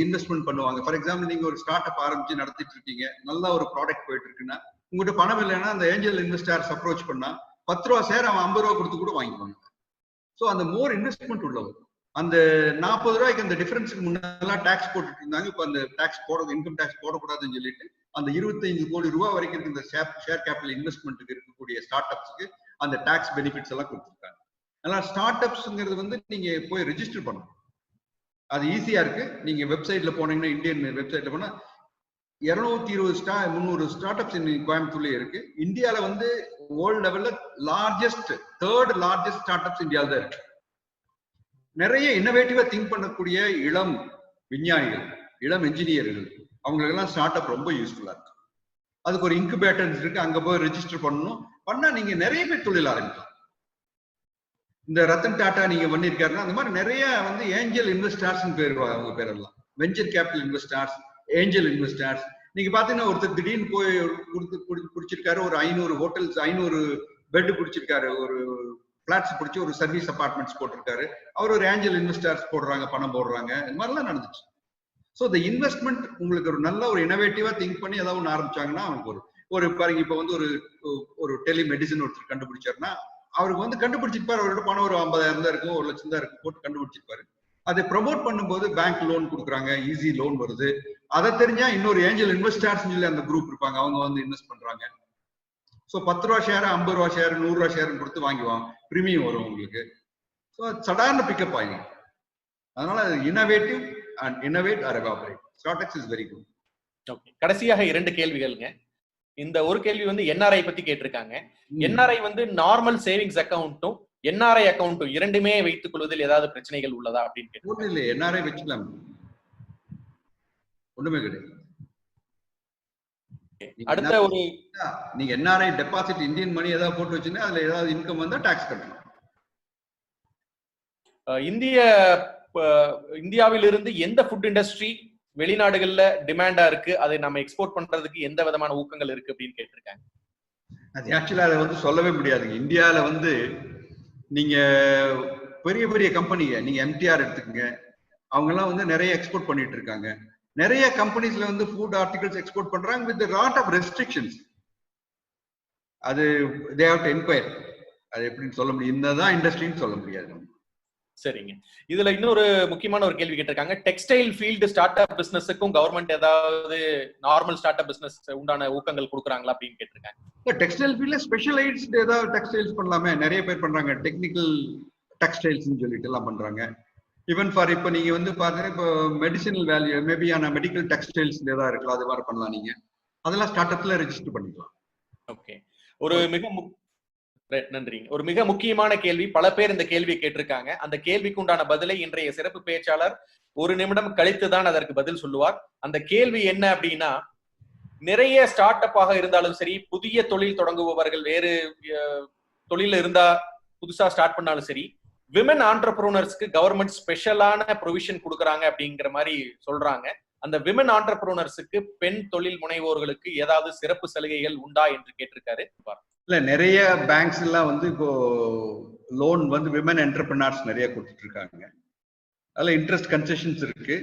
இன்வெஸ்ட்மெண்ட் பண்ணுவாங்க. ஃபார் எக்ஸாம்பிள் நீங்க ஒரு ஸ்டார்ட் அப் ஆரம்பிச்சு நடத்திட்டு இருக்கீங்க, நல்ல ஒரு ப்ராடக்ட் போயிட்டு இருக்குன்னா உங்ககிட்ட பணம் இல்லைன்னா அந்த ஏஞ்சல் இன்வெஸ்டர்ஸ் அப்ரோச் பண்ணா 10 ரூபா ஷேர் அவன் 50 ரூபா கொடுத்து கூட வாங்கிக்குவாங்க. ஸோ அந்த மோர் இன்வெஸ்ட்மெண்ட் உள்ளவர் அந்த 40 ரூபாய்க்கு அந்த டிஃபரன்ஸுக்கு முன்னெல்லாம் டாக்ஸ் போட்டுட்டு இருந்தாங்க. இப்போ அந்த டாக்ஸ் இன்கம் டாக்ஸ் போடக்கூடாதுன்னு சொல்லிட்டு அந்த 25 கோடி ரூபாய் வரைக்கும் இருக்கு இந்த ஷேர் கேபிட்டல் இன்வெஸ்ட்மெண்ட்டுக்கு இருக்கக்கூடிய ஸ்டார்ட் அப்ஸ்க்கு அந்த டாக்ஸ் பெனிஃபிட்ஸ் எல்லாம் கொடுத்துருக்காங்க. அதனால ஸ்டார்ட் அப்ஸ்ங்கிறது நீங்க போய் ரெஜிஸ்டர் பண்ணணும். அது ஈஸியா இருக்கு. நீங்க வெப்சைட்ல போனீங்கன்னா இந்தியன் வெப்சைட்ல போனா 220 300 ஸ்டார்ட் அப்ஸ் கோயம்புத்தூர்ல இருக்கு. இந்தியால வேர்ல்ட் லெவல்ல தேர்ட் லார்ஜஸ்ட் ஸ்டார்ட் அப்ஸ் இந்தியாவில் தான் இருக்கு. நிறைய இன்னோவேட்டிவா திங்க் பண்ணக்கூடிய இளம் விஞ்ஞானிகள், இளம் என்ஜினியர்கள், அவங்களுக்கெல்லாம் ஸ்டார்ட் அப் ரொம்ப யூஸ்ஃபுல்லா இருக்கு. அதுக்கு ஒரு இன்குபேட்டர்ஸ் இருக்கு, அங்க போய் ரெஜிஸ்டர் பண்ணணும். பண்ணா நீங்க நிறைய பேர் தொழில் ஆரம்பிக்கலாம். இந்த ரத்தன் டாடா நீங்க பண்ணிருக்காருன்னா அந்த மாதிரி நிறைய ஏஞ்சல் இன்வெஸ்டர்ஸ் பேர், அவங்க பேரெல்லாம் venture capital investors, angel investors. நீங்க பாத்தீங்கன்னா ஒருத்தர் திடீர்னு போய் குடிச்சிருக்காரு, ஒரு 500 ஹோட்டல்ஸ் 500 பெட் குடிச்சிருக்காரு, ஒரு பிளாட்ஸ் பிடிச்சி ஒரு சர்வீஸ் அபார்ட்மெண்ட்ஸ் போட்டிருக்காரு. அவர் ஒரு ஏஞ்சல் இன்வெஸ்டர்ஸ் போடுறாங்க, பணம் போடுறாங்க. இந்த மாதிரிலாம் நடந்துச்சு. ஸோ இந்த இன்வெஸ்ட்மெண்ட் உங்களுக்கு ஒரு நல்ல ஒரு இனோவேட்டிவா திங்க் பண்ணி ஏதாவது ஒன்று ஆரம்பிச்சாங்கன்னா அவங்களுக்கு ஒரு பாருங்க, இப்போ ஒரு டெலிமெடிசன் ஒருத்தர் கண்டுபிடிச்சாருன்னா அவருக்கு கண்டுபிடிச்சிருப்பாரு. அவரோட பணம் ஒரு 50,000 தான் இருக்கும், 1 லட்சம் தான் இருக்கும், போட்டு கண்டுபிடிச்சிருப்பாரு. அதை ப்ரமோட் பண்ணும்போது பேங்க் லோன் கொடுக்குறாங்க, ஈஸி லோன் வருது. அதை தெரிஞ்சா இன்னொரு ஏஞ்சல் இன்வெஸ்டர்ஸ் சொல்லி அந்த குரூப் இருப்பாங்க, அவங்க இன்வெஸ்ட் பண்றாங்க. ஸோ 10 ரூபா ஷேர், 50 ரூபா ஷேர், 100 ரூபா ஷேர் கொடுத்து வாங்குவாங்க, பிரீமியம் வரும் உங்களுக்கு. ஸோ சடார்னு பிக்கப் ஆகும். அதனால innovative and innovate or evaporate. Start is very good. Okay, கடைசியாக 2 கேள்விகள்ங்க. இந்த ஒரு கேள்வி NRI பத்தி கேட்டிருக்காங்க. NRI நார்மல் சேவிங்ஸ் அக்கௌண்ட்டும் NRI அக்கௌண்ட்டும் இரண்டுமே வைத்துக் கொள்வதில் ஏதாவது பிரச்சனைகள் உள்ளதா அப்படின்னு கேட்டு. இல்ல, NRI வச்சுக்கலாம், ஒண்ணுமே கிடையாது. அடுத்த ஒரு நீங்க என்ஆர்ஐ டெபாசிட் இந்தியன் மணி ஏதாவது போட்டு வச்சுன்னா அதுல ஏதாவது இன்கம் வந்தா டாக்ஸ் கட்டணும். இந்தியாவிலிருந்து எந்த ஃபுட் இண்டஸ்ட்ரி வெளிநாடுகள்ல டிமாண்டா இருக்கு, அதை நம்ம எக்ஸ்போர்ட் பண்றதுக்கு எந்த விதமான ஊக்கங்கள் இருக்கு அப்படின்னு கேட்டிருக்காங்க. அது ஆக்சுவலா அதை வந்து சொல்லவே முடியாதுங்க. இந்தியாவில வந்து நீங்க பெரிய பெரிய கம்பெனிங்க, நீங்க எம்டிஆர் எடுத்துக்கங்க, அவங்க எல்லாம் வந்து நிறைய எக்ஸ்போர்ட் பண்ணிட்டு இருக்காங்க. நிறைய கம்பெனிஸ்ல வந்து ஃபுட் ஆர்டிகல்ஸ் எக்ஸ்போர்ட் பண்றாங்க வித் லாட் ஆஃப் ரெஸ்ட்ரிக்ஷன்ஸ். அது தே ஹேவ் டு என்கொயர். அது எப்படின்னு சொல்ல முடியும், என்னதான் இண்டஸ்ட்ரின்னு சொல்ல முடியாது. சரிங்க. இதுல இன்னொரு முக்கியமான ஒரு கேள்வி கேட்டிருக்காங்க. டெக்ஸ்டைல் ஃபீல்டு ஸ்டார்ட் அப் பிசினஸுக்கும் கவர்மெண்ட் ஏதாவது நார்மல் ஸ்டார்ட் அப் பிசினஸ் உண்டான ஊக்கங்கள் கொடுக்குறாங்களா அப்படின்னு கேட்டிருக்காங்க. டெக்ஸ்டைல் ஃபீல்ட்ல ஸ்பெஷலைஸ்ட் ஏதாவது டெக்ஸ்டைல்ஸ் பண்ணலாமே, நிறைய பேர் பண்றாங்க. டெக்னிக்கல் டெக்ஸ்டைல்ஸ்னு சொல்லிட்டு எல்லாம் பண்றாங்க. ஈவன் ஃபார் இப்போ நீங்க வந்து பாத்தீங்கன்னா இப்போ மெடிசினல் வேல்யூ மேபி ஆன மெடிக்கல் டெக்ஸ்டைல்ஸ் ஏதாவது இருக்கலாம், அது மாதிரி பண்ணலாம். நீங்க அதெல்லாம் ஸ்டார்ட் அப்ல ரெஜிஸ்டர் பண்ணிக்கலாம். ஓகே. ஒரு நன்றிங்க. ஒரு மிக முக்கியமான கேள்வி, பல பேர் இந்த கேள்வி கேட்டிருக்காங்க. அந்த கேள்விக்கு உண்டான பதிலை இன்றைய சிறப்பு பேச்சாளர் 1 நிமிடம் கழித்துதான் அதற்கு பதில் சொல்லுவார். அந்த கேள்வி என்ன அப்படின்னா, நிறைய ஸ்டார்ட் அப் ஆக இருந்தாலும் சரி, புதிய தொழில் தொடங்குபவர்கள் வேறு தொழில இருந்தா புதுசா ஸ்டார்ட் பண்ணாலும் சரி, விமன் ஆண்டர்பிரனர்ஸ்க்கு கவர்மெண்ட் ஸ்பெஷலான ப்ரொவிஷன் கொடுக்குறாங்க அப்படிங்கிற மாதிரி சொல்றாங்க. அந்த விமன் ஆண்டர்பிரனர்ஸுக்கு, பெண் தொழில் முனைவோர்களுக்கு ஏதாவது சிறப்பு சலுகைகள் உண்டா என்று கேட்டிருக்காரு. இல்ல, நிறைய பேங்க்ஸ் எல்லாம் வந்து இப்போ லோன் வந்து விமன் என்டர்பிரனர்ஸ் நிறைய கொடுத்துட்டு இருக்காங்க. அதுல இன்ட்ரெஸ்ட் கன்செஷன்ஸ் இருக்கு.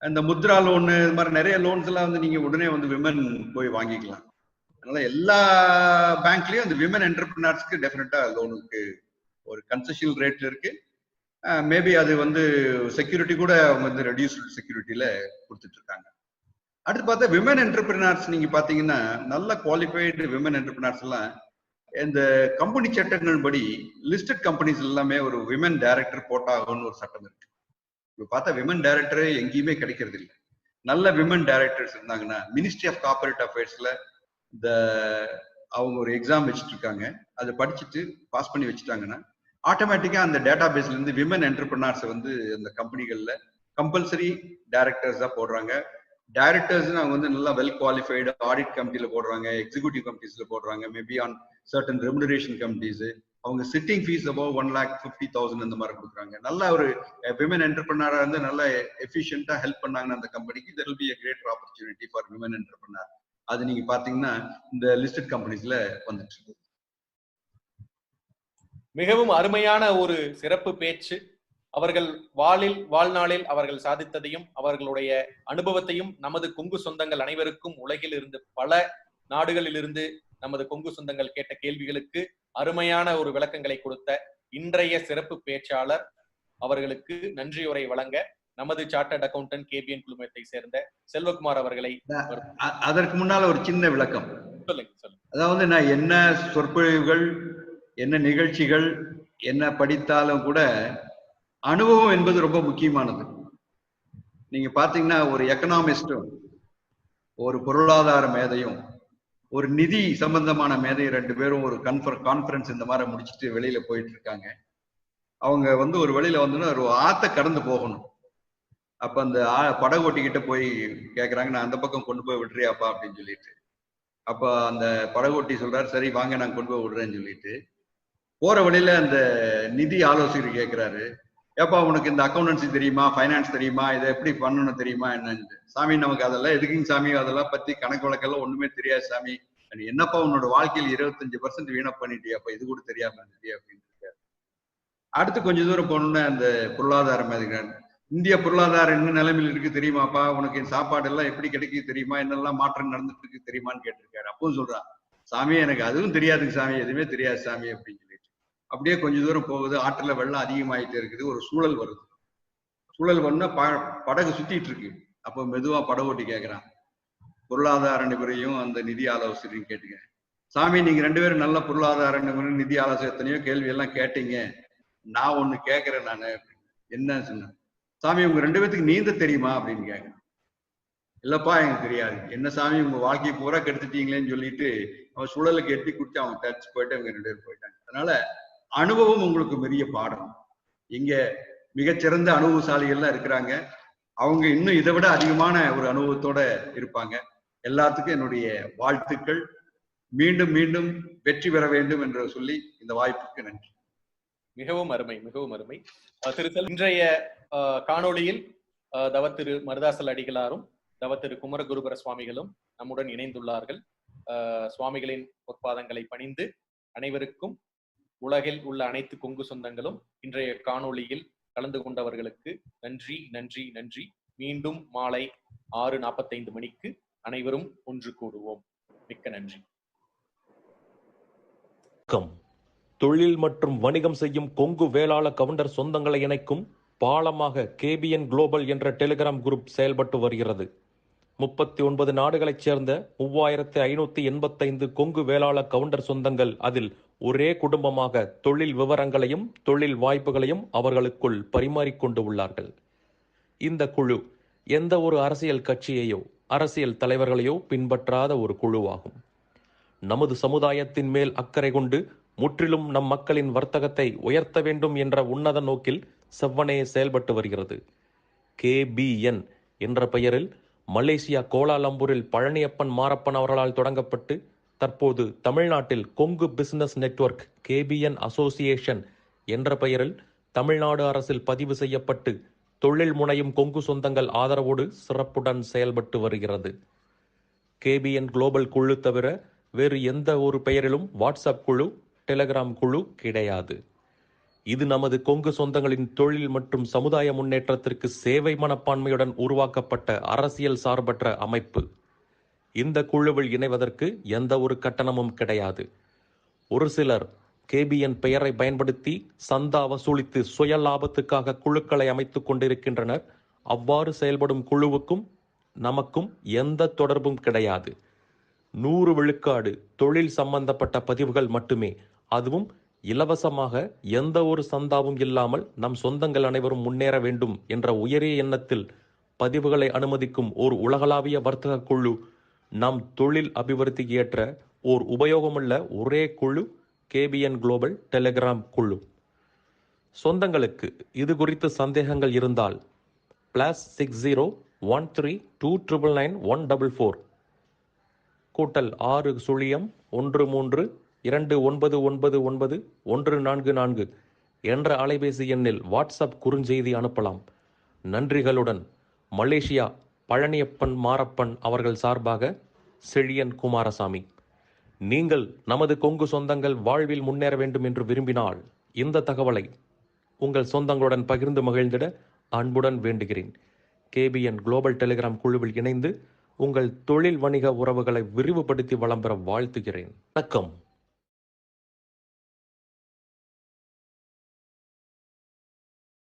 அந்த முத்ரா லோன் இது மாதிரி நிறைய லோன்ஸ் எல்லாம் வந்து நீங்க உடனே வந்து விமன் போய் வாங்கிக்கலாம். அதனால எல்லா பேங்க்லயும் அந்த விமன் என்டர்பிரனர்ஸ்க்கு டெஃபினட்டா லோனுக்கு ஒரு கன்செஷனல் ரேட் இருக்கு. மேபி அது வந்து செக்யூரிட்டி கூட அவங்க வந்து ரெடியூஸ்டு செக்யூரிட்டியில கொடுத்துட்டு இருக்காங்க. அடுத்து பார்த்தா விமன் என்டர்பிரினர்ஸ் நீங்க பாத்தீங்கன்னா நல்ல குவாலிஃபைடு விமன் என்டர்பிரினர்ஸ் எல்லாம் இந்த கம்பெனி சட்டங்கள் படி லிஸ்டட் கம்பெனிஸ் எல்லாமே ஒரு விமன் டைரக்டர் போட்டாகணும்னு ஒரு சட்டம் இருக்கு. இப்ப பார்த்தா விமன் டைரக்டரே எங்கேயுமே கிடைக்கிறது இல்லை. நல்ல விமன் டைரக்டர்ஸ் இருந்தாங்கன்னா மினிஸ்ட்ரி ஆஃப் கார்பரேட் அஃபேர்ஸ்ல இந்த அவங்க ஒரு எக்ஸாம் வச்சுட்டு இருக்காங்க. அதை படிச்சுட்டு பாஸ் பண்ணி வச்சுட்டாங்கன்னா ஆட்டோமேட்டிக்கா அந்த டேட்டா பேஸ்ல இருந்து விமன் என்டர்பிரினர்ஸ் வந்து அந்த கம்பெனிகள்ல கம்பல்சரி டைரக்டர்ஸ் தான் போடுறாங்க. டைரக்டர்ஸ் அவங்க வந்து நல்லா வெல் குவாலிஃபைடு ஆடிட் கமிட்டியில போடுறாங்க, எக்ஸிகூட்டிவ் கமிட்டிஸ்ல போடுறாங்க, maybe on certain remuneration committees. அவங்க சிட்டிங் ஃபீஸ் அபவ் 1,50,000 அந்த மாதிரி கொடுக்குறாங்க. நல்ல ஒரு விமன் என்டர்பிரினரா இருந்து நல்ல எஃபிஷியன்டா ஹெல்ப் பண்ணாங்கன்னா அந்த கம்பெனிக்கு there will be a greater opportunity for women entrepreneur. அது நீங்க பாத்தீங்கன்னா இந்த லிஸ்டட் கம்பெனிஸ்ல வந்துட்டு இருக்கு. மிகவும் அருமையான ஒரு சிறப்பு பேச்சு. அவர்கள் வாழ்நாளில் அவர்கள் சாதித்ததையும் அவர்களுடைய அனுபவத்தையும் நமது கொங்கு சொந்தங்கள் அனைவருக்கும் உலகில் இருந்து பல நாடுகளில் இருந்து நமது கொங்கு சொந்தங்கள் கேட்ட கேள்விகளுக்கு அருமையான ஒரு விளக்கங்களை கொடுத்த இன்றைய சிறப்பு பேச்சாளர் அவர்களுக்கு நன்றியுரை வழங்க நமது சார்ட்டர்ட் அக்கௌண்டன்ட் கேபிஎன் குழுமத்தை சேர்ந்த செல்வகுமார் அவர்களை. அதற்கு முன்னால ஒரு சின்ன விளக்கம் சொல்லுங்க. அதாவது நான் என்ன சொற்பொழிவுகள் என்ன நிகழ்ச்சிகள் என்ன படித்தாலும் கூட அனுபவம் என்பது ரொம்ப முக்கியமானது. நீங்க பாத்தீங்கன்னா ஒரு எக்கனாமிஸ்டும் ஒரு பொருளாதார மேதையும் ஒரு நிதி சம்பந்தமான மேதை 2 பேரும் ஒரு கான்ஃபரன்ஸ் இந்த மாதிரி முடிச்சுட்டு வெளியில போயிட்டு இருக்காங்க. அவங்க வந்து ஒரு வெளியில வந்து ஒரு ஆத்த கடந்து போகணும். அப்ப அந்த படகு ஓட்டிக்கிட்ட போய் கேக்குறாங்க, நான் அந்த பக்கம் கொண்டு போய் விடுறியாப்பா அப்படின்னு சொல்லிட்டு. அப்ப அந்த படகு ஓட்டி சொல்றாரு, சரி வாங்க நான் கொண்டு போய் விடுறேன்னு சொல்லிட்டு போற வழியில அந்த நிதி ஆலோசகர் கேட்கிறாரு, ஏப்பா உனக்கு இந்த அக்கௌண்டன்சி தெரியுமா, ஃபைனான்ஸ் தெரியுமா, இதை எப்படி பண்ணணும் தெரியுமா என்னன்னு. சாமி நமக்கு அதெல்லாம் எதுக்குங்க சாமி, அதெல்லாம் பத்தி கணக்கு வழக்கெல்லாம் ஒண்ணுமே தெரியாது சாமி. என்னப்பா உன்னோட வாழ்க்கையில் 25% வீணா பண்ணிட்டியாப்பா, இது கூட தெரியாம இருந்துட்டியா அப்படின்னு இருக்காரு. அடுத்து கொஞ்சம் தூரம் போனோம்னா அந்த பொருளாதார மேதைகள், இந்திய பொருளாதாரம் என்ன நிலைமையில் இருக்கு தெரியுமாப்பா, உனக்கு சாப்பாடு எல்லாம் எப்படி கிடைக்குது தெரியுமா, என்னெல்லாம் மாற்றம் நடந்துட்டு இருக்கு தெரியுமான்னு கேட்டிருக்காரு. அப்பவும் சொல்றான், சாமி எனக்கு அதுவும் தெரியாதுங்க சாமி, எதுவுமே தெரியாது சாமி அப்படின்னு சொல்லிட்டு. அப்படியே கொஞ்ச தூரம் போகுது, ஆற்றுல வெள்ளம் அதிகமாயிட்டே இருக்குது, ஒரு சூழல் வருது. சூழல் வந்தா படகு சுத்திட்டு இருக்கு. அப்போ மெதுவா படகு ஓட்டி கேட்கிறான், பொருளாதார நிபுணரையும் அந்த நிதி ஆலோசகரையும் கேட்டுக்க, சாமி நீங்க 2 பேரும் நல்ல பொருளாதார நிபுணர் நிதி ஆலோசகர் எத்தனையோ கேள்வி எல்லாம் கேட்டீங்க, நான் ஒண்ணு கேட்கிறேன் நானு. என்ன சொன்னேன், சாமி உங்க 2 பேத்துக்கு நீந்த தெரியுமா அப்படின்னு கேட்கிறேன். இல்லப்பா எனக்கு தெரியாது. என்ன சாமி உங்க வாழ்க்கையை பூரா கெடுத்துட்டீங்களேன்னு சொல்லிட்டு அவன் சூழலுக்கு எட்டி குடிச்சு அவங்க தச்சு போயிட்டு அவங்க 2 பேரும் போயிட்டாங்க. அதனால அனுபவம் உங்களுக்கு பெரிய பாடம். இங்க மிகச்சிறந்த அனுபவசாலிகள்லாம் இருக்கிறாங்க. அவங்க இன்னும் இதை விட அதிகமான ஒரு அனுபவத்தோட இருப்பாங்க. எல்லாத்துக்கும் என்னுடைய வாழ்த்துக்கள். மீண்டும் மீண்டும் வெற்றி பெற வேண்டும் என்று சொல்லி இந்த வாய்ப்புக்கு நன்றி. மிகவும் அருமை, மிகவும் அருமை. இன்றைய காணொளியில் தவத்திரு மருதாசல அடிகளாரும் தவத்திரு குமரகுருபர சுவாமிகளும் நம்முடன் இணைந்துள்ளார்கள். சுவாமிகளின் பொற்பாதங்களை பணிந்து அனைவருக்கும் உலகில் உள்ள அனைத்து கொங்கு சொந்தங்களும் இன்றைய காணொளியில் கலந்து கொண்டவர்களுக்கு நன்றி நன்றி நன்றி. மீண்டும் மாலை 6:45 மணிக்கு அனைவரும் ஒன்று கூடுவோம். மிக்க நன்றி. தொழில் மற்றும் வணிகம் செய்யும் கொங்கு வேளாள கவுண்டர் சொந்தங்களை இணைக்கும் பாலமாக KBN குளோபல் என்ற டெலிகிராம் குரூப் செயல்பட்டு வருகிறது. 39 நாடுகளைச் சேர்ந்த 3585 கொங்கு வேளாள கவுண்டர் சொந்தங்கள் அதில் ஒரே குடும்பமாக தொழில் விவரங்களையும் தொழில் வாய்ப்புகளையும் அவர்களுக்குள் பரிமாறிக்கொண்டு உள்ளார்கள். இந்த குழு எந்த ஒரு அரசியல் கட்சியையோ அரசியல் தலைவர்களையோ பின்பற்றாத ஒரு குழுவாகும். நமது சமுதாயத்தின் மேல் அக்கறை கொண்டு முற்றிலும் நம் மக்களின் வர்த்தகத்தை உயர்த்த வேண்டும் என்ற உன்னத நோக்கில் செவ்வனே செயல்பட்டு வருகிறது. KBN என்ற பெயரில் மலேசியா கோலாலம்பூரில் பழனியப்பன் மாரப்பன் அவர்களால் தொடங்கப்பட்டு தற்போது தமிழ்நாட்டில் Kongu business network KBN association என்ற பெயரில் தமிழ்நாடு அரசில் பதிவு செய்யப்பட்டு தொழில் முனையும் கொங்கு சொந்தங்கள் ஆதரவோடு சிறப்புடன் செயல்பட்டு வருகிறது. KBN குளோபல் குழு தவிர வேறு எந்த ஒரு பெயரிலும் வாட்ஸ்அப் குழு, டெலிகிராம் குழு கிடையாது. இது நமது கொங்கு சொந்தங்களின் தொழில் மற்றும் சமுதாய முன்னேற்றத்திற்கு சேவை மனப்பான்மையுடன் உருவாக்கப்பட்ட அரசியல் சார்பற்ற அமைப்பு. இந்த குழுவில் இணைவதற்கு எந்த ஒரு கட்டணமும் கிடையாது. ஒரு சிலர் KBN பெயரை பயன்படுத்தி சந்தா வசூலித்து சுய லாபத்துக்காக குழுக்களை அமைத்துக் கொண்டிருக்கின்றனர். அவ்வாறு செயல்படும் குழுவுக்கும் நமக்கும் எந்த தொடர்பும் கிடையாது. 100 விழுக்காடு தொழில் சம்பந்தப்பட்ட பதிவுகள் மட்டுமே, அதுவும் இலவசமாக, எந்த ஒரு சந்தாவும் இல்லாமல் நம் சொந்தங்கள் அனைவரும் முன்னேற வேண்டும் என்ற உயரிய எண்ணத்தில் பதிவுகளை அனுமதிக்கும் ஓர் உலகளாவிய வர்த்தக குழு. நம் தொழில் அபிவிருத்திக்கு ஏற்ற ஓர் உபயோகமுள்ள ஒரே குழு KBN குளோபல் டெலிகிராம் குழு. சொந்தங்களுக்கு இது குறித்து சந்தேகங்கள் இருந்தால் +60 13299144 +6 0 13 2999144 என்ற அலைபேசி எண்ணில் வாட்ஸ்அப் குறுஞ்செய்தி அனுப்பலாம். நன்றிகளுடன் மலேசியா பழனியப்பன் மாரப்பன் அவர்கள் சார்பாக செழியன் குமாரசாமி. நீங்கள் நமது கொங்கு சொந்தங்கள் வாழ்வில் முன்னேற வேண்டும் என்று விரும்பினால் இந்த தகவலை உங்கள் சொந்தங்களுடன் பகிர்ந்து மகிழ்ந்திட அன்புடன் வேண்டுகிறேன். KBN குளோபல் டெலிகிராம் குழுவில் இணைந்து உங்கள் தொழில் வணிக உறவுகளை விரிவுபடுத்தி வளம் பெற வாழ்த்துகிறேன். வணக்கம்.